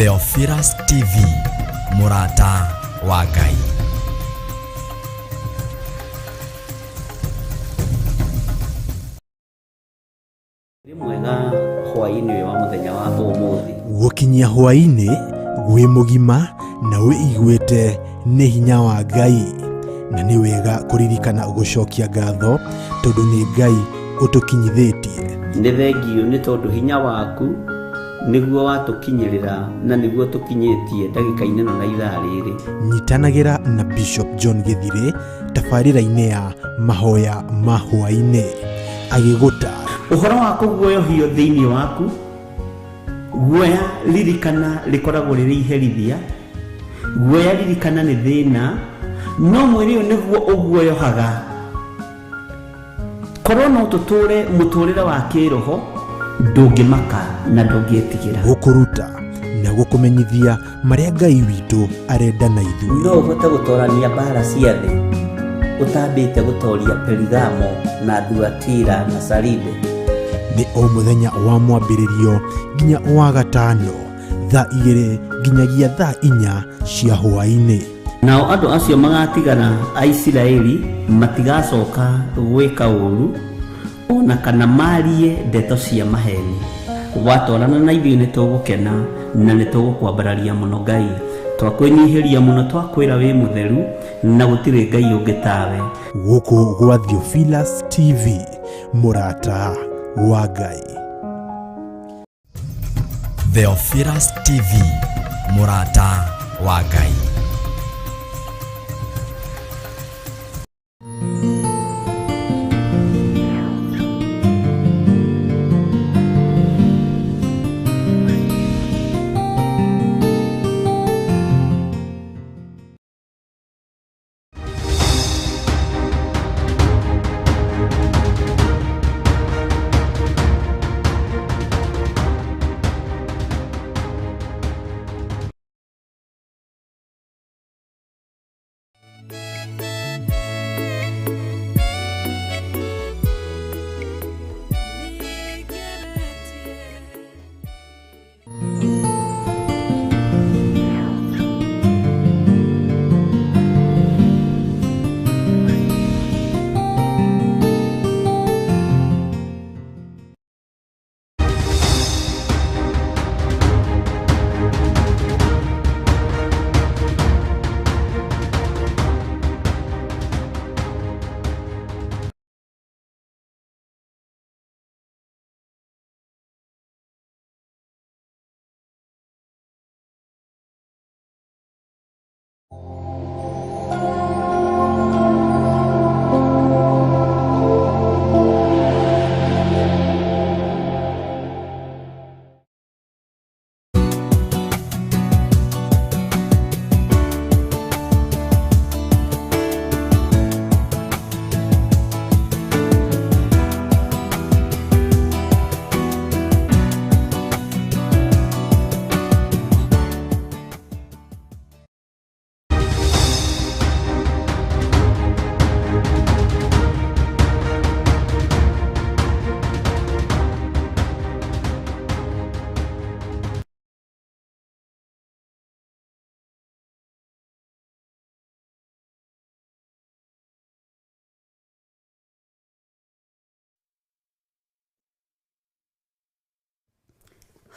Theophilus TV, Murata wa Ngai. Mwega hwaini wa muthenya wa umuthi. Gukinyia hwaini gwi mugima na wĩiguĩte nĩ hinya wa Ngai, na nĩ wega kuririkana gucokia ngatho tondu nĩ Ngai utukinyithĩtie. Nĩ thengio nĩ tondu hinya waku nĩguo watukinyĩrĩra na nĩguo tukinyĩtie ndagĩka-inĩ na ithaa rĩrĩ. Nyitanagĩra na Bishop John Githire tabarĩra-inĩ ya mahoya ma hwainĩ agĩgũtaara uhoro wa kuguoyohio thĩinĩ waku. Guoya ririkana rikoragwo rĩrĩ iherithia, guoya ririkana nĩ thĩna, no mwĩrĩ ũyũ nĩguo ũguoyohaga. Korwo no tũtũre mũtũrĩre wa kĩroho, ndũngĩmaka na ndũngĩetigĩra. gũkũruta na gũkũmenyithia marĩa Ngai witũ arenda na ithuĩ. No ũhote gũtorania mbara cia thĩ ũtambĩte gũtoria Perigamo na Thuatira na Saride. Nĩ o mũthenya wa mwambĩrĩrio nginya wa gatano thaa 2 nginyagia thaa 4 cia hwainĩ. Nao andũ acio magatigara a Isiraeli matigacoka gwĩka ũru ona kana marie ndeto cia maheni. Watwarana na ithuĩ nĩ tũgũkena na nĩ tũgũkwambararia mũno Ngai. Twakwĩnyihĩria mũno, twakwĩra wĩ mũtheru na gũtirĩ Ngai ũngĩ tawe. Gũkũ gwa Theophilus TV, Murata wa Ngai. Theophilus TV, Murata wa Ngai.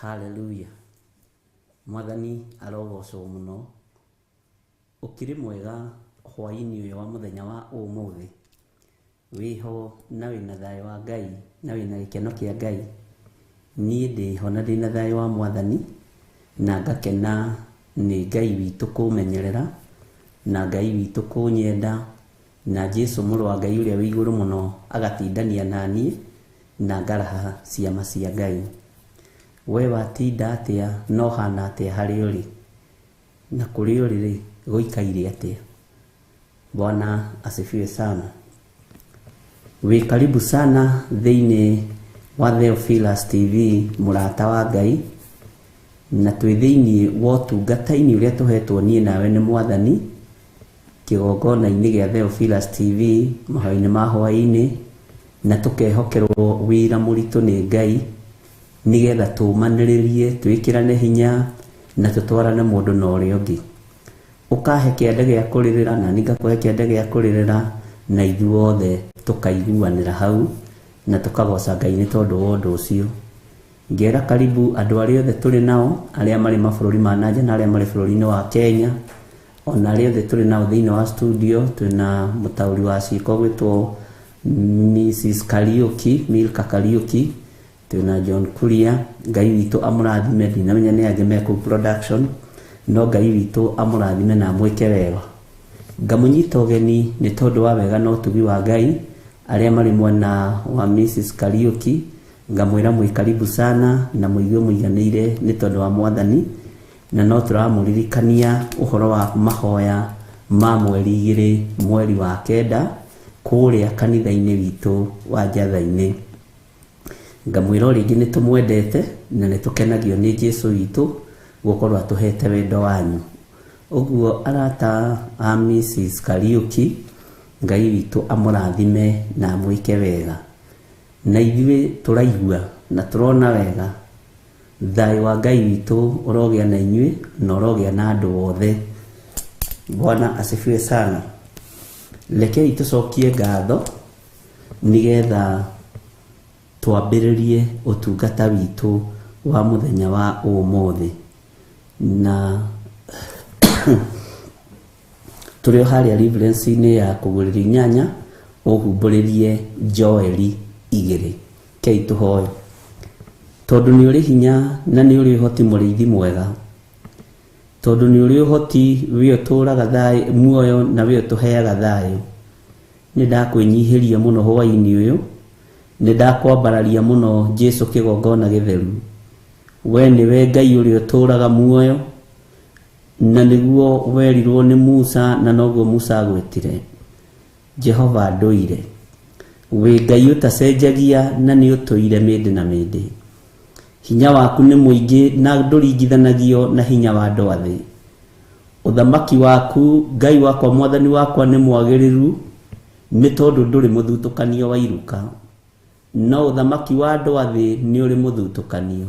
Hallelujah. Mwathani arogocwo muno. Ukiri mwega hwaini uyu wa muthenya wa umuthi. Wiho na wina thayo wa Ngai na wina gikeno kia Ngai. Niĩ ndĩho na ndĩna thayo wa Mwathani na ngakena nĩ Ngai witũ kũmenyerera na Ngai witũ kũnyenda na Jesu mũrũ wa Ngai ũrĩa wĩ igũrũ mũno agatindania naniĩ na ngaraha ciama cia Ngai. We watinda atĩa no hana atĩa harĩ ũrĩ na kũrĩ ũrĩ gũikaire atĩa. Bwana asifiwe sana. We karibu sana thĩinĩ wa Theophilus TV, Murata wa Ngai, na twĩ thĩinĩ wa ũtungata-inĩ ũrĩa tũhetwo niĩ nawe nĩ Mwathani kĩgongona-inĩ gĩa Theophilus TV mahoya-inĩ ma hwainĩ, na tũkehokerwo wĩra mũritũ nĩ Ngai nigetha tũmanĩrĩrie twĩkĩrane hinya na tutwarane mundu na uria ungi ukahe kiende gia kuririra na ningakuhe kiende gia kuririra na ithuothe tukaiguanira hau na tukagoca Ngai ni tondu wa undu ucio. Ngera karibu andu aria othe turi nao aria mari mabururi ma nanja na aria mari bururi-ini wa Kenya ona aria othe turi nao thiini wa studio. Twina mutauri wa ciiko gwitwo Mrs. Kariuki, Milka Kariuki, twina John Kuria. Ngai witu amurathime, ndinamenya ni ange meku production, no Ngai witu amurathime na mwike wega. Ngamunyita ugeni ni tondu wa wega no tugi wa Ngai aria mari mwena wa Mrs. Kariuki. Ngamwira mwi karibu sana na muigue muiganire ni tondu wa Mwathani, na no turamuririkania uhoro wa mahoya ma mweri 2 mweri wa kenda kuria kanitha-ini witu wa Njatha-ini. Ngamwira ringi ni tumwendete na ni tukenagio ni Jesu witu gukorwo atuhete wendo wanyu. Uguo arata a Mrs. Kariuki, Ngai witu amurathime na mwike wega. Na ithuĩ turaigua na turona wega thayu wa Ngai witu urogia na inyuĩ na urogia na andu othe. Bwana asifiwe sana. Rekei tucokie ngatho nigetha twambĩrĩrie ũtungata witũ wa mũthenya wa ũmũthĩ, na tũrĩ o harĩa reference-inĩ ya kũgũrĩria nyanya ũhumbũrĩrie Joeli 2. Kei tũhoe. Tondu nĩ ũrĩ hinya na nĩ ũrĩ ũhoti mũrĩithi mwega, tondu nĩ ũrĩ ũhoti we ũtũraga thayũ muoyo na we ũtũheaga thayũ, nĩ ndakwĩnyihĩria mũno hwaĩ-inĩ ũyũ, nĩ ndakwambararia mũno Jesu kĩgongona gĩtheru. We nĩwe Ngai ũrĩa ũtũraga muoyo, na nĩguo werirwo nĩ Musa na noguo Musa agwĩtire Jehova ndũire. We Ngai ũtacenjagia na nĩ ũtũire mĩndĩ na mĩndĩ. Hinya waku nĩ mũingĩ na ndũringithanagio na hinya wa andũ a thĩ. Ũthamaki waku Ngai wakwa Mwathani wakwa nĩ mwagĩrĩru nĩ tondũ ndũrĩ mũthutũkanio wa iruka, no ũthamaki wa andũ a thĩ nĩ ũrĩ mũthutũkanio.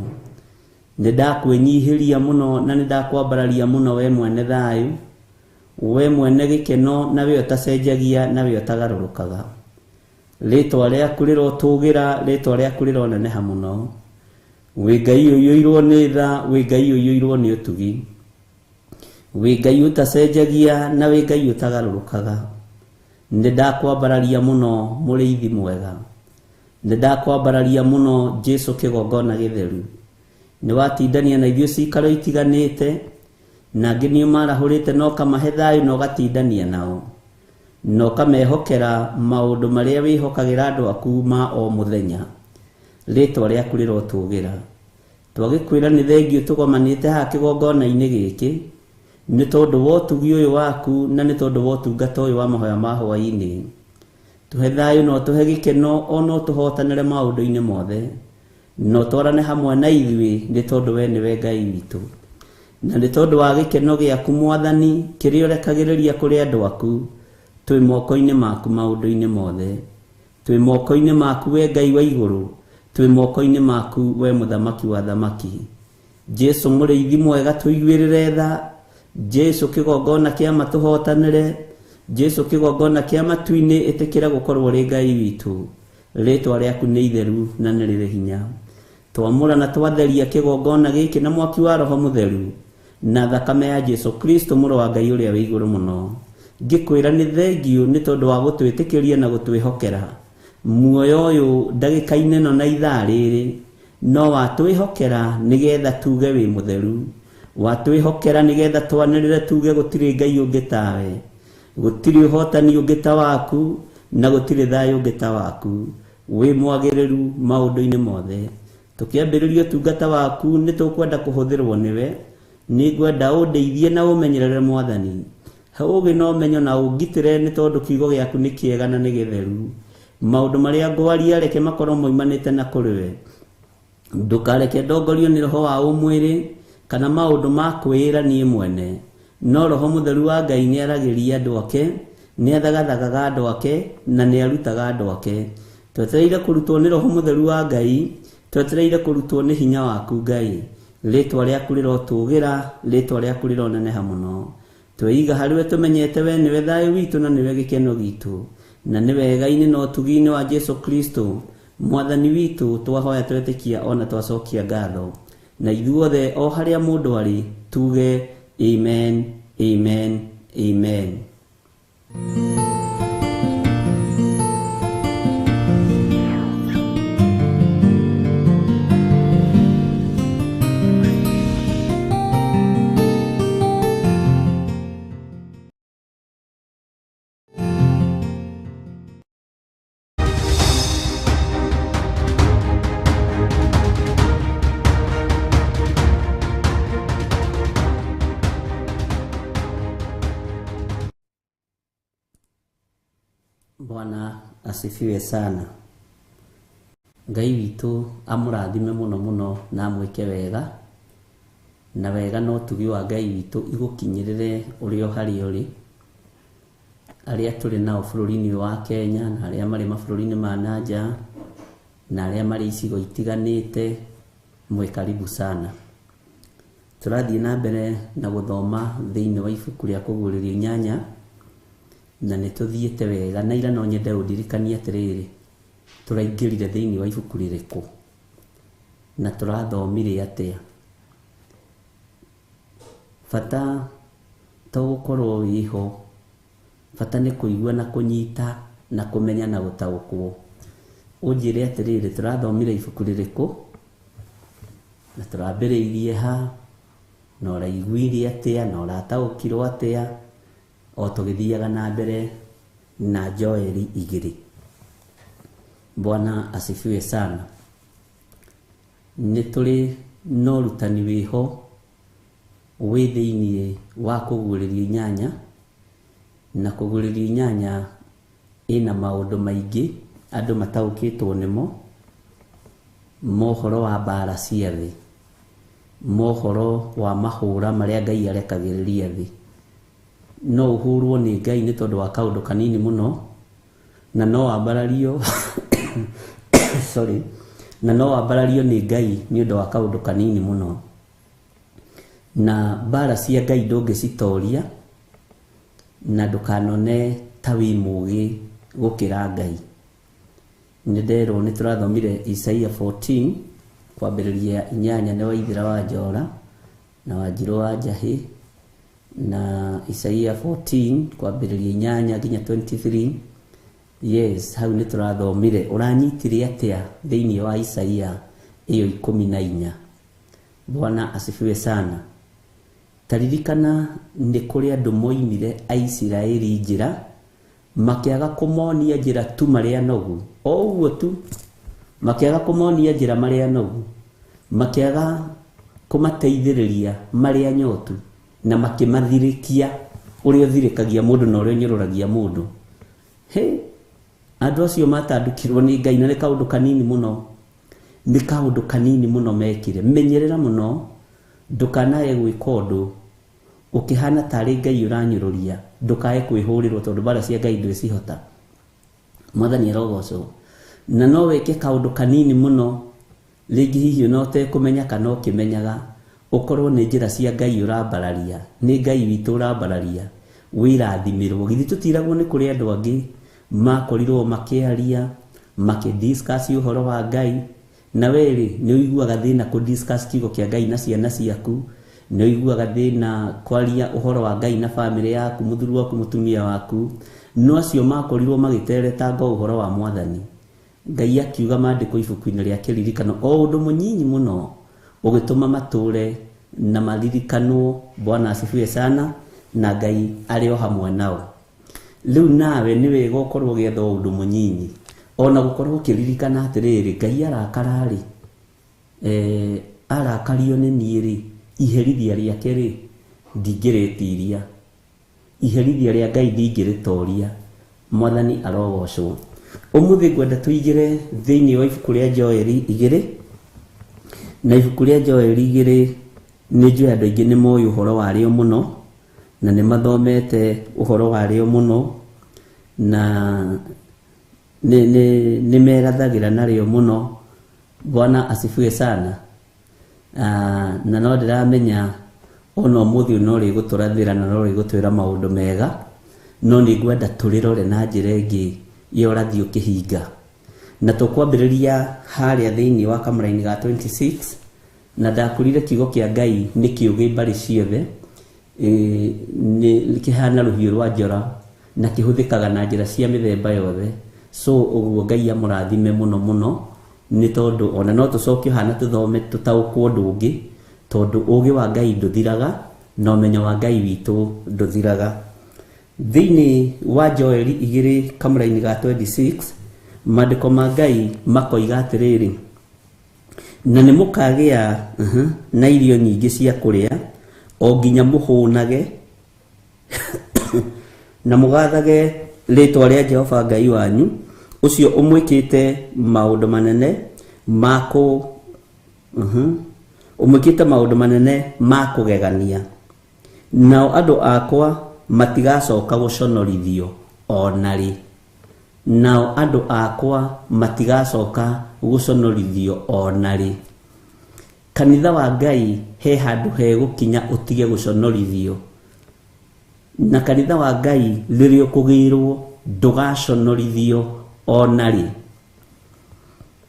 Nĩ ndakwĩnyihĩria mũno na nĩ ndakwambararia mũno we mwene thayũ, we mwene gĩkeno na we ũtacenjagia na we ũtagarũrũkaga. Rĩtwa rĩaku rĩrotũgĩra, rĩtwa rĩaku rĩroneneha mũno. We Ngai ũiyũirwo nĩ tha, we Ngai ũiyũirwo nĩ ũtugi, we Ngai ũtacenjagia na we Ngai ũtagarũrũkaga. Nĩ ndakwambararia mũno mũrĩithi mwega, nĩ ndakwambararia mũno Jesu kĩgongona gĩtheru. Nĩ watindania na ithuĩ cikaro itiganĩte, na angĩ nĩo marahũrĩte no kamahe thayũ na ũgatindania nao, no kamehokera maũndũ marĩa wĩhokagĩra andũ aku ma o mũthenya. Rĩtwa rĩaku rĩrotũgĩra. Twagĩkwĩra nĩ thengiũ tũgomanĩte haha kĩgongona-inĩ gĩkĩ nĩ tondũ wa ũtugi ũyũ waku na nĩ tondũ wa ũtungata ũyũ wa mahoya ma hwaĩ-inĩ. Tũhe thayũ na ũtũhe gĩkeno ona ũtũhotanĩre maũndũ-inĩ mothe, na ũtwarane hamwe na ithuĩ nĩ tondũ we nĩwe Ngai witũ, na nĩ tondũ wa gĩkeno gĩaku Mwathani kĩrĩa ũrekagĩrĩria kũrĩ andũ aku. Twĩ moko-inĩ maku maũndũ-inĩ mothe, twĩ moko-inĩ maku we Ngai wa igũrũ, twĩ moko-inĩ maku we mũthamaki wa thamaki. Jesu mũrĩithi mwega tũiguĩrĩre tha, Jesu kĩgongona kĩa matũhotanĩre, Jesu kĩgongona kĩa matu-inĩ ĩtĩkĩra gũkorwo rĩ Ngai witũ. Rĩtwa rĩaku nĩ itheru na nĩ rĩrĩ hinya. Twamũra na twatheria kĩgongona gĩkĩ na mwaki wa Roho Mũtheru na thakame ya Jesu Kristo mũrũ wa Ngai ũrĩa wĩ igũrũ mũno. Ngĩkwĩra nĩ thengiũ nĩ tondũ wa gũtwĩtĩkĩria na gũtwĩhokera muoyo ũyũ ndagĩka-inĩ ĩno na ithaa rĩrĩ, no watwĩhokera nĩgetha tuge wĩ mũtheru, watwĩhokera nĩgetha twanĩrĩre tuge gũtirĩ Ngai ũngĩ tawe, gũtirĩ ũhotani ũngĩ ta waku na gũtirĩ thayũ ũngĩ ta waku. Wĩ mwagĩrĩru maũndũ-inĩ mothe. Tũkĩambĩrĩria ũtungata waku nĩ tũkwenda kũhũthĩrwo nĩwe, nĩ ngwenda ũndeithie na ũmenyerere Mwathani, ũgĩ na ũmenyo na ũngitĩre nĩ tondũ kiugo gĩaku nĩ kĩega na nĩ gĩtheru. Maũndũ marĩa ngwaria reke makorwo moimanĩte na kũrĩ we. Ndũkareke ndongorio nĩ roho wa ũmwĩrĩ kana maũndũ ma kwĩĩra niĩ mwene, no Roho Mũtheru wa Ngai nĩ aragĩria andũ ake, nĩ athagathaga andũ ake na nĩ arutaga andũ ake. Twetereire kũrutwo nĩ Roho Mũtheru wa Ngai, twetereire kũrutwo nĩ hinya waku Ngai. ritwa rĩaku rĩrotũgĩra, ritwa rĩaku rĩroneneha mũno. Tweiga harĩwe tũmenyete we nĩwe thayũ witũ na nĩwe gĩkeno gitũ, na nĩ wega-inĩ na ũtugi-inĩ wa Jesu Kristo mwathani witũ, twahoya twetĩkia ona twacokia ngatho, na ithuothe o harĩa mũndũ arĩ tuge amen, amen, amen. Bwana asifiwe sana. Ngai witũ amũrathime mũno mũno na amwĩke wega, na wega no tugi wa Ngai witũ igũkinyĩrĩre ũrĩa harĩ ũrĩ, arĩa tũrĩ nao bũrũri-inĩ wa Kenya na arĩa marĩ mabũrũri-inĩ ma nanja na arĩa marĩ icigo itiganĩte, mwĩ karibu sana. Tũrathiĩ na mbere na gũthoma thĩinĩ wa ibuku rĩa Kũguũrĩrio Inyanya, na nĩ tũthiĩte wega, na ira no nyende ũndirikanie atĩrĩrĩ, tũraingĩrire thĩinĩ wa ibuku rĩrĩkũ na tũrathomire atĩa. Bata to gũkorwo wĩho, bata nĩ kũigua na kũnyita na kũmenya na gũtaũkwo. Ũnjĩre atĩrĩrĩ, tũrathomire ibuku rĩrĩkũ na tũrambĩrĩirie ha, na ũraiguire atĩa na ũrataũkirwo atĩa, o tũgĩthiaga na mbere na Joeli 2. Bwana asifiwe sana. Nĩ tũrĩ na ũrutani wĩho wĩ thĩinĩ wa Kũguũrĩrio Inyanya, na Kũguũrĩrio Inyanya ĩna maũndũ maingĩ andũ mataũkĩtwo nĩmo, mohoro wa mbara cia thĩ, mohoro wa mahũra marĩa Ngai arekagĩrĩria thĩ. No ũhũrwo nĩ Ngai nĩ tondũ wa kaũndũ kanini mũno, na no wambarario na no wambarario nĩ Ngai nĩ ũndũ wa kaũndũ kanini mũno. Na mbara cia Ngai ndũngĩcitoria, na ndũkanone ta wĩ mũũgĩ gũkĩra Ngai. Nĩ nderwo nĩ tũrathomire Isaia 14 kwambĩrĩria 8 nĩ Waithĩra wa Njora na Wanjirũ wa Njahĩ, na Isaia 14 kwambĩrĩria 8 nginya 23. Yes, hau nĩ tũrathomire. Ũranyitire atĩa thĩinĩ wa Isaia ĩyo 14? Bwana asifiwe sana. Taririkana nĩ kũrĩ andũ moimire Aisiraeli njĩra, makĩaga kũmonia njĩra tu marĩa nogu, o ũguo tu, makĩaga kũmonia njĩra marĩa nogu, makĩaga kũmateithĩrĩria marĩa nyotu, na makĩmathirĩkia ũrĩa ũthirĩkagia mũndũ na ũrĩa ũnyũrũragia mũndũ. Andũ acio matandũkirwo nĩ Ngai, na nĩ kaũndũ kanini mũno, nĩ kaũndũ kanini mũno mekire. Menyerera mũno ndũkanae gwĩka ũndũ ũkĩhana tarĩ Ngai ũranyũrũria, ndũkae kwĩhũrĩrwo tondũ mbara cia Ngai ndwĩcihota. Mwathani arogocwo. Na no weke kaũndũ kanini mũno, rĩngĩ hihi no ũtekũmenya kana ũkĩmenyaga, ũkorwo nĩ njĩra cia Ngai ũrambararia, nĩ Ngai witũ ũrambararia, wĩrathimĩrwo. Githĩ tũtiragwo nĩ kũrĩ andũ angĩ makorirwo makĩaria, makĩdiscuss ũhoro wa Ngai, na weri nĩ ũiguaga thĩna kũdiscuss kiugo kĩa Ngai na ciana ciaku, nĩ ũiguaga thĩna kwaria ũhoro wa Ngai na family yaku, mũthuri waku, mũtumia waku, no acio makorirwo magĩteretanga ũhoro wa Mwathani. Ngai akiuga maandĩko ibuku-inĩ rĩa kĩririkano, o ũndũ mũnyinyi mũno ũgĩtũma matũre na maririkanwo. Bwana asifiwe sana, na Ngai arĩ o hamwe nao. Rĩu nawe nĩ wega ũkorwo ũgĩetha ũndũ mũnyinyi, ona gũkorwo ũkĩririkana atĩrĩrĩ, Ngai arakararĩ, arakario nĩ niĩ rĩ, iherithia rĩake rĩ, ndingĩrĩtiria, iherithia rĩa Ngai ndingĩrĩtoria. Mwathani arogocwo. Ũmũthĩ ngwenda tũigĩre thĩinĩ wa ibuku rĩa Joeli 2, na ibuku rĩa Joeli 2 nĩ njũĩ andũ aingĩ nĩ moĩ ũhoro warĩo mũno, na nĩ mathomete ũhoro warĩo mũno, na nĩ merathagĩra narĩo mũno. Bwana asifiwe sana. na no ndiramenya ono muthi no ri guturathira na no ri gutwira maundu mega no ni gwenda turirore na njira ingi yo radio kihinga na tukwambiriria haria thiini wa kamera-ini ga 26 na ndakurire kiugo kia Ngai ni kiugi mbari ciothe ni kihana ruhiu rwa njora na kihuthikaga na njira cia mithemba yothe so uguo Ngai amurathime muno muno ni tondu ona no tucokio hana tuthome tutaukwo ndungi tondu ugi wa Ngai nduthiraga na umenyo wa Ngai witu nduthiraga. Thiini wa Joeli 2 kamera-ini ga 26 mandiko ma Ngai makoiga atiriri na nĩ mũkagĩa na irio nyingĩ cia kũrĩa o nginya mũhũnage na mũgathage rĩtwa rĩa Jehova Ngai wanyu ũcio ũmwĩkĩte maũndũ manene ma kũgegania nao andũ akwa matigacoka gũconorithio onarĩ nao andũ akwa matigacoka gũconorithio onarĩ. Kanitha wa Ngai he handũ he gũkinya ũtige gũconorithio na kanitha wa Ngai rĩrĩa ũkũgĩrwo ndũgaconorithio onarĩ.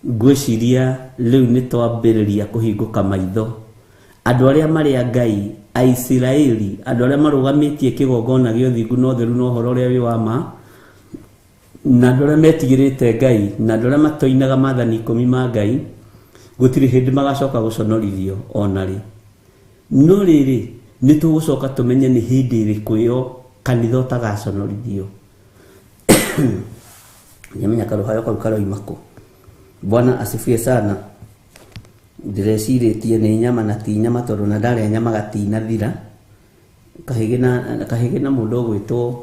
Ngwĩciria rĩu nĩ twambĩrĩria kũhingũka maitho andũ arĩa marĩ a Ngai Aisiraeli andũ arĩa marũgamĩtie kĩgongona gĩa ũthingu na ũtheru na ũhoro ũrĩa wĩ wa ma na andũ arĩa metigĩrĩte Ngai na andũ arĩa matoinaga maathani 10 ma Ngai gũtirĩ hĩndĩ magacoka gũconorithio onarĩ. No rĩrĩ nĩ tũgũcoka tũmenye nĩ hĩndĩ ĩrĩkũ ĩyo kanitha ũtagaconorithio. Nyamenya karuhayo kau karoima kũ. Bwana asifiwe sana. Ndireciirĩtie nĩ nyama na ti nyama tondũ na ndarĩa nyama gatinathira kahĩge na mũndũ ũgwĩtwo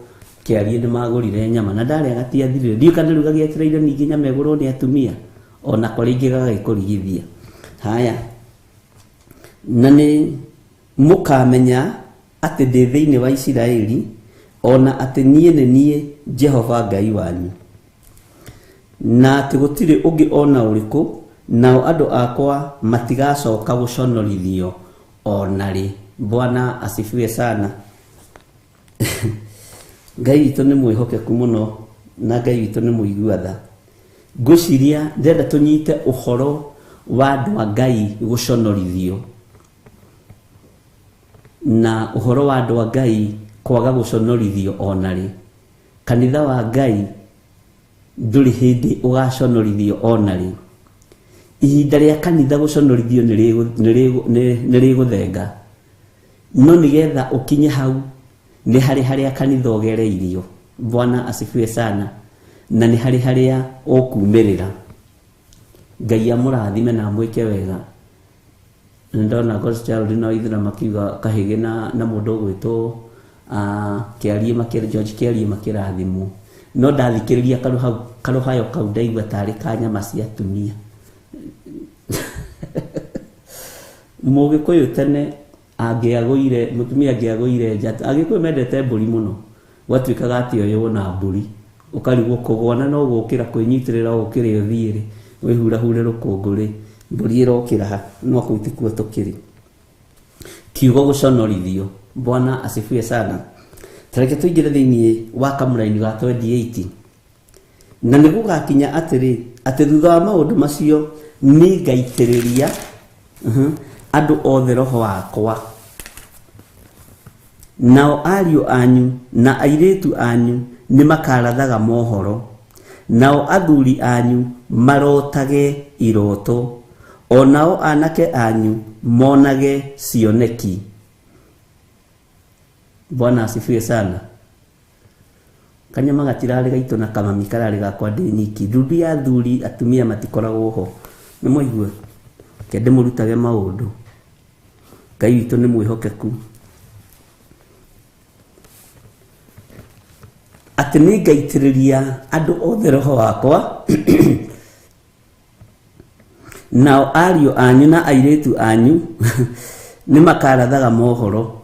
Kĩarie nĩ magũrire nyama na ndarĩa gatiathirire ndiũ kana rĩu gagĩetereire ningĩ nyama ĩgũrwo nĩ atumia ona kũrĩ ingĩ gagĩkũrigithia. Haya na nĩ mũkamenya atĩ ndĩ thĩinĩ wa Isiraeli ona atĩ niĩ nĩ niĩ Jehova Ngai wanyu na atĩ gũtirĩ ũngĩ ona ũrĩkũ nao andũ akwa matigacoka gũconorithio onarĩ. Bwana asifiwe sana. Ngai witũ nĩ mwĩhokeku mũno na Ngai witũ nĩ mũiguatha. Ngwĩciria ndĩrenda tũnyite ũhoro wa andũ a Ngai gũconorithio na ũhoro wa andũ a Ngai kwaga gũconorithio onarĩ. Kanitha wa Ngai ndũrĩ hĩndĩ ũgaconorithio onarĩ. Ihinda rĩa kanitha gũconorithio nĩ rĩgũthenga no nĩgetha ũkinye hau nĩ harĩa kanitha ũgereirio. Bwana asifiwe sana. Na nĩ harĩa ũkumĩrĩra. Ngai amũrathime na mwĩke wega. Ndona God's Child no ithira makiuga kahĩge na mũndũ ũgwĩtwo George Kĩarie makĩrathimwo no ndathikĩrĩria karuhayo kau ndaigua tarĩ ka nyama cia atumia. Mũgĩkũyũ tene angĩagũire mũtumia angĩagũire njata Agĩkũyũ mendete mbũri mũno gwatuĩkaga atĩ ũyũ na mbũri ũkarigwo kũgwana no gũkĩra kwĩnyitĩrĩra ũkĩrĩ ũthiĩrĩ wĩhurahure rũkũngũ mbũri ĩrokĩra no kũu tikuo tũkĩrĩ. Kiugo gũconorithio. Bwana asifiwe sana. Tareke tũingĩre thĩinĩ wa kamũra-inĩ ga 28 na nĩ gũgakinya atĩ thutha wa maũndũ macio nĩ ngaitĩrĩria andũ othe roho wakwa nao ariũ anyu na airĩtu anyu nĩ makarathaga mohoro nao athuri anyu marotage iroto o nao anake anyu monage cioneki. Bwana asifiwe sana. Kanyama gatirarĩ gaitũ na kamami kararĩ gakwa ndĩ nyiki. Nduthi ya athuri atumia matikoragwo ho. Nĩ mwaigua kende mũrutage maũndũ. Ngai witũ nĩ mwĩhokeku. Atĩ nĩ ngaitĩrĩria andũ othe roho wakwa nao ariũ anyu na airĩtu anyu nĩ makarathaga mohoro.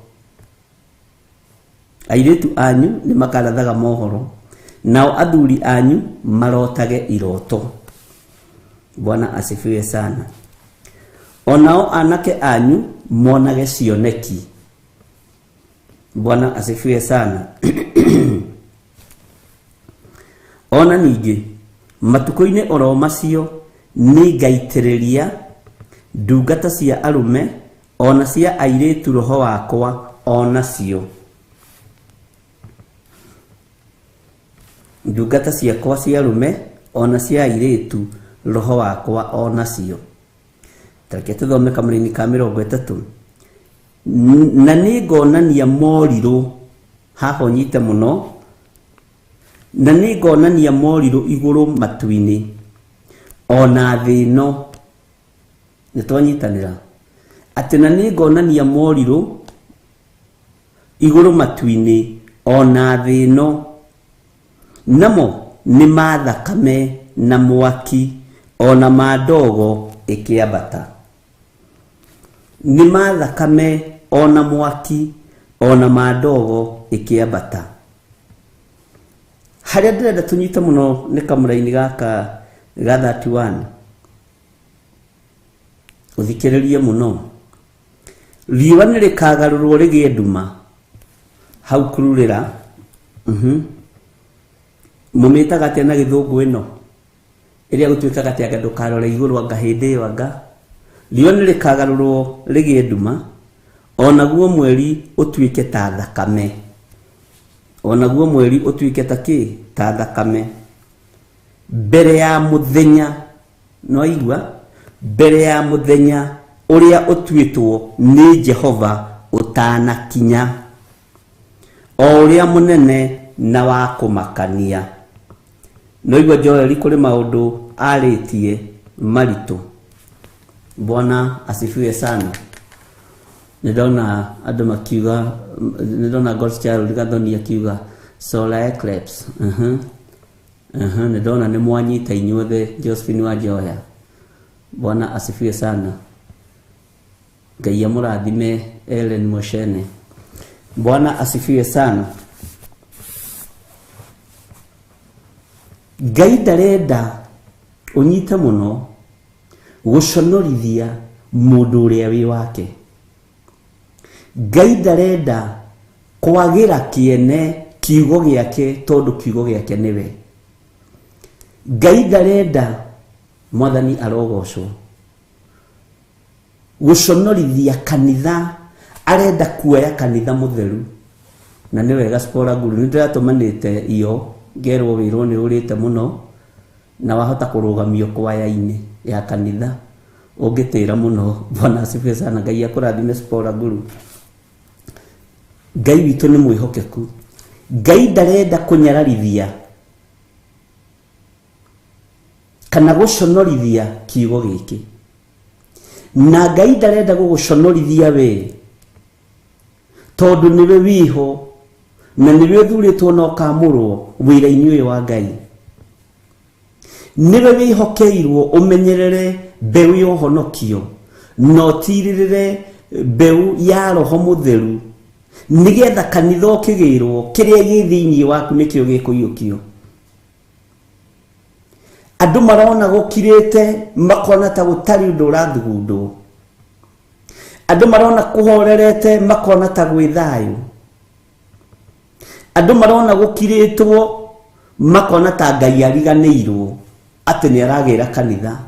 Airĩtu anyu nĩ makarathaga mohoro nao athuri anyu marotage iroto. Bwana asifiwe sana. onao anake anyu monage cioneki. Bwana asifiwe sana. Ona ningi matuko-ini oro macio ni ngaitĩrĩria ndungata cia arume ona cia airĩtu roho wakwa onacio. Ndungata ciakwa cia arume ona cia airĩtu roho wakwa onacio. Tareke tuthome Kamũra-inĩ ka 30. Na nĩ ngonania morirũ, haha ũnyite mũno, na nĩ ngonania morirũ igũrũ matu-inĩ ona thĩ ĩno. Nĩ twanyitanĩra atĩ na nĩ ngonania morirũ igũrũ matu-inĩ ona thĩ ĩno, namo nĩ ma thakame na mwaki ona ma ndogo ĩkĩambata. Nĩ ma thakame ona mwaki ona ma ndogo ĩkĩambata. Harĩa ndĩrenda tũnyite mũno nĩ kamũra-inĩ gaka ga 31. Ũthikĩrĩrie mũno. Riũa nĩ rĩkagarũrwo rĩgĩe nduma hau kururĩra. Mũmĩtaga atĩa na gĩthũngũ ĩno ĩrĩa gũtuĩkaga atĩ anga ndũkarore igũrũ anga hĩndĩ ĩyo anga. Riũa nĩ rĩkagarũrwo rĩgĩe nduma, onaguo mweri ũtuĩke ta thakame. Onaguo mweri ũtuĩke ta kĩ? Ta thakame. Mbere ya mũthenya, no igua, mbere ya mũthenya ũrĩa ũtuĩtwo nĩ Jehova ũtanakinya, o ũrĩa mũnene na wa kũmakania. No igua Joeli kũrĩ maũndũ arĩtie maritũ. Bwana asifiwe sana. Nidona andũ makiuga, nidona God's Child Gathoni akiuga solar eclipse. Nidona nĩ mwanyita inyuothe Josephine Wanjoya. Bwana asifiwe sana. Ngai amũrathime Ellen Moshene. Bwana asifiwe sana. Ngai ndarenda ũnyite mũno gũconorithia mũndũ ũrĩa wĩ wake. Ngai ndarenda kwagĩra kĩene kiugo gĩake tondũ kiugo gĩake nĩwe. Ngai ndarenda, Mwathani arogocwo, gũconorithia kanitha. Arenda kuoya kanitha mũtheru. Na nĩ wega Spora Guru nĩ ndĩratũmanĩte iyo ngerwo wĩrwo nĩ ũrĩte mũno na wahota kũrũgamio kwaya-inĩ ya kanitha ũngĩtĩra mũno. Bwana asifiwe sana. Ngai akũrathime Spora Guru. Ngai witũ nĩ mwĩhokeku. Ngai ndarenda kũnyararithia kana gũconorithia kiugo gĩkĩ. Na Ngai ndarenda gũgũconorithia we tondũ nĩwe wĩho na nĩwe ũthurĩtwo na ũkamũrwo wĩra-inĩ ũyũ wa Ngai. Nĩwe wĩhokeirwo ũmenyerere mbeũ ya ũhonokio na ũtirĩrĩre mbeũ ya Roho Mũtheru, nigetha kanitha ũkĩgĩrwo kĩrĩa gĩ thĩinĩ waku nĩkĩo gĩkũiyũkio. Andũ marona gũkirĩte makona ta gũtarĩ ũndũ ũrathugundwo. Andũ marona kũhorerete makona ta gwĩ thayũ. Andũ marona gũkirĩtwo makona ta Ngai ariganĩirwo atĩ nĩ aragĩra kanitha.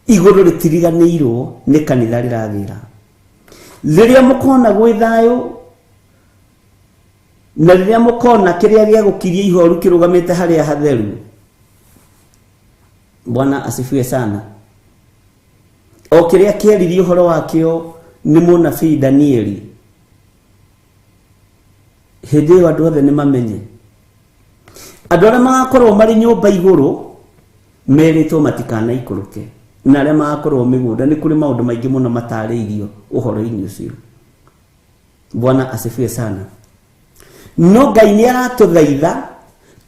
Igũrũ rĩtiriganĩirwo nĩ kanitha rĩragĩra. Rĩrĩa mũkona gwĩ thayũ na rĩrĩa mũkona kĩrĩa gĩa gũkiria ihoru kĩrũgamĩte harĩa hatheru. Bwana asifiwe sana. O kĩrĩa kĩeririe ũhoro wakĩo nĩ mũnabii Danieli. Hĩndĩ ĩyo andũ othe nĩ mamenye. Andũ arĩa magakorwo marĩ nyũmba igũrũ merĩtwo matikanaikũrũke. Na arĩa magakorwo mĩgũnda nĩ kũrĩ maũndũ maingĩ mũno matarĩirio ũhoro-inĩ ũcio. Bwana asifiwe sana. No Ngai nĩ aratũthaitha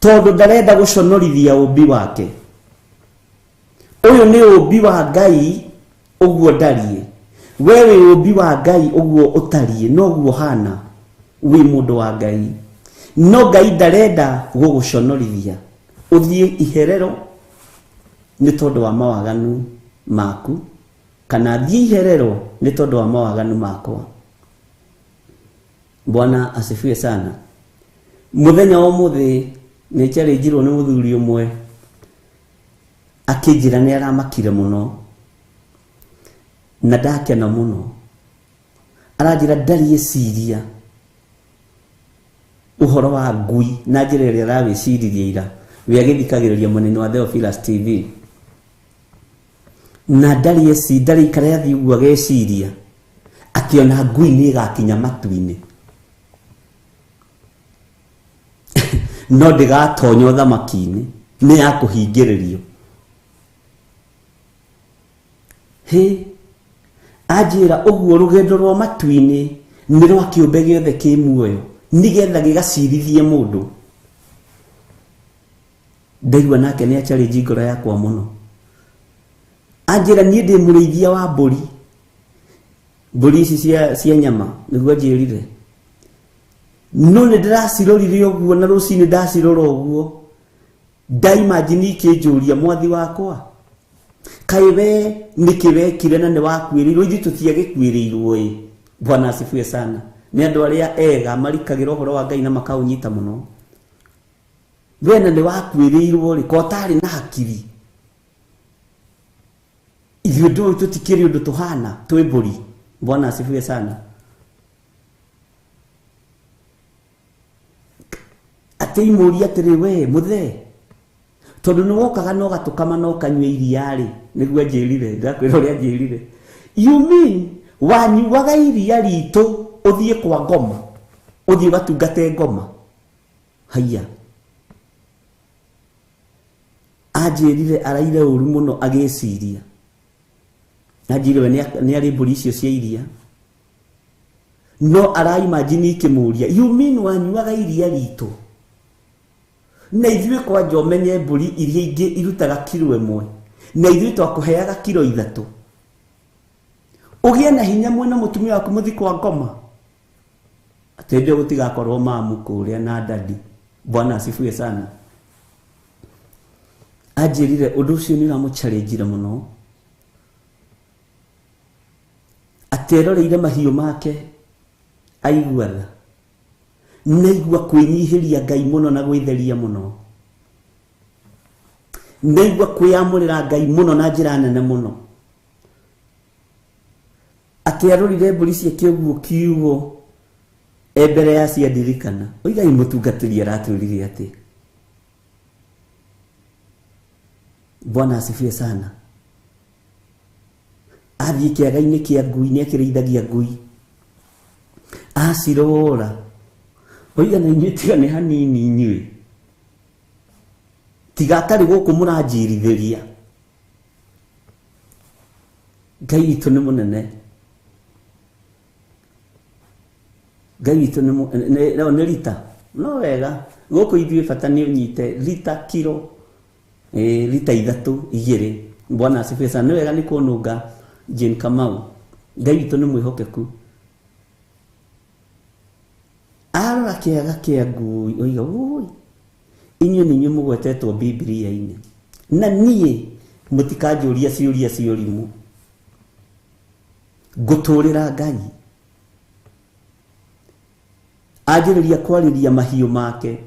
tondũ ndarenda gũconorithia ũmbi wake. Ũyũ nĩ ũmbi wa Ngai ũguo ndariĩ. We wĩ ũmbi wa Ngai ũguo ũtariĩ, noguo hana wĩ mũndũ wa Ngai. No Ngai ndarenda gũgũconorithia ũthiĩ iherero nĩ tondũ wa mawaganu maku, kana thiĩ iherero nĩ tondũ wa mawaganu makwa. Bwana asifiwe sana. Muthenya wa mũthĩ nĩ challenge-irwo nĩ mũthuri ũmwe akĩnjĩra nĩ aramakire mũno na ndakena mũno. Aranjĩra ndarĩ eciria ũhoro wa ngui na njĩra ĩrĩa arawĩciririe ira we agĩthikagĩrĩria mũnene wa Theophilus TV, na ndarĩ ikara athi ũguo ageciria akĩona ngui nĩ ĩgakinya matu-inĩ no ndĩgatonya ũthamaki-inĩ, nĩ ya kũhingĩrĩrio. Anjĩra ũguo rũgendo rwa matu-inĩ nĩ rwa kĩũmbe gĩothe kĩ muoyo nĩgetha gĩgacirithie mũndũ. Ndaigua nake nĩ challenge ngoro yakwa mũno. Anjĩra niĩ ndĩ mũrĩithia wa mbũri ici cia nyama nĩguo anjĩrire, no nĩ ndĩracirorire ũguo na rũcinĩ ndacirora ũguo ndaimagine ikĩnjũria mwathi wakwa, kaĩ we nĩkĩ wekire na nĩ wakuĩrĩirwo? Ithuĩ tũtiagĩkuĩrĩirwo ĩ. Bwana asifiwe sana. Nĩ andũ arĩa ega marikagĩra ũhoro wa Ngai na makaũnyita mũno. We na nĩ wakuĩrĩirwo rĩ, ko ũtarĩ na hakiri? Ithuĩ ndũĩ tũtikĩrĩ ũndũ tũhana twĩ mbũri. Bwana asifiwe sana. Atĩ imũria atĩrĩ we mũthee, tondũ nĩ wokaga na ũgatũkama na ũkanyua iria rĩ, nĩguo anjĩrire, ndakwĩra ũrĩa anjĩrire. You mean wanyuaga iria ritũ ũthiĩ kwa ngoma, ũthiĩ ũgatungate ngoma? Haiya. Anjĩrire araire ũru mũno agĩciria. Anjĩrire we nĩ arĩ mbũri icio cia iria, no araimagine ikĩmũria, you mean wanyuaga iria ritũ? Na ithuĩ kwanja ũmenye mbũri iria ingĩ irutaga kilo 1 na ithuĩ twakũheaga kilo 3, ũgĩe na hinya mwena mũtumia waku mũthi kwa ngoma, atĩ ndio gũtigakorwo mamu kũrĩa na dadi. Bwana asifiwe sana. Anjĩrire ũndũ ũcio nĩ ũramũchallenge mũno, ateroreire mahiũ make aigua tha, naigua kwĩnyihĩria Ngai mũno na gwĩtheria mũno, naigua kwĩyamũrĩra Ngai mũno na njĩra nene mũno. Atĩ arorire mbũri ciake ũguo kiugo mbere ya ciandirikana. Oigai mũtungatĩri aratwĩrire atĩ. Bwana asifiwe sana. Athiĩ kĩaga-inĩ kĩa ngui, nĩ akĩrĩithagia ngui, acirora. Oiga na inyuĩ tiga nĩ hanini inyuĩ, tiga atarĩ gũkũ mũranjirithĩria. Ngai witũ nĩ mũnene. Ngai witũ nĩ rita. No wega gũkũ ithuĩ bata nĩ ũnyite rita kilo rita 3 2. Bwana asifiwe sana. Nĩ wega nĩ kũnũnga Jane Kamau. Ngai witũ nĩ mwĩhokeku. Arora kĩaga kĩa ngui, oiga woi, inyuĩ nĩ inyuĩ mũgwetetwo Biblia-inĩ, na niĩ mũtikanjũria ciũria cia ũrimũ. Ngũtũrĩra Ngai. Anjĩrĩria kwarĩria mahiũ make,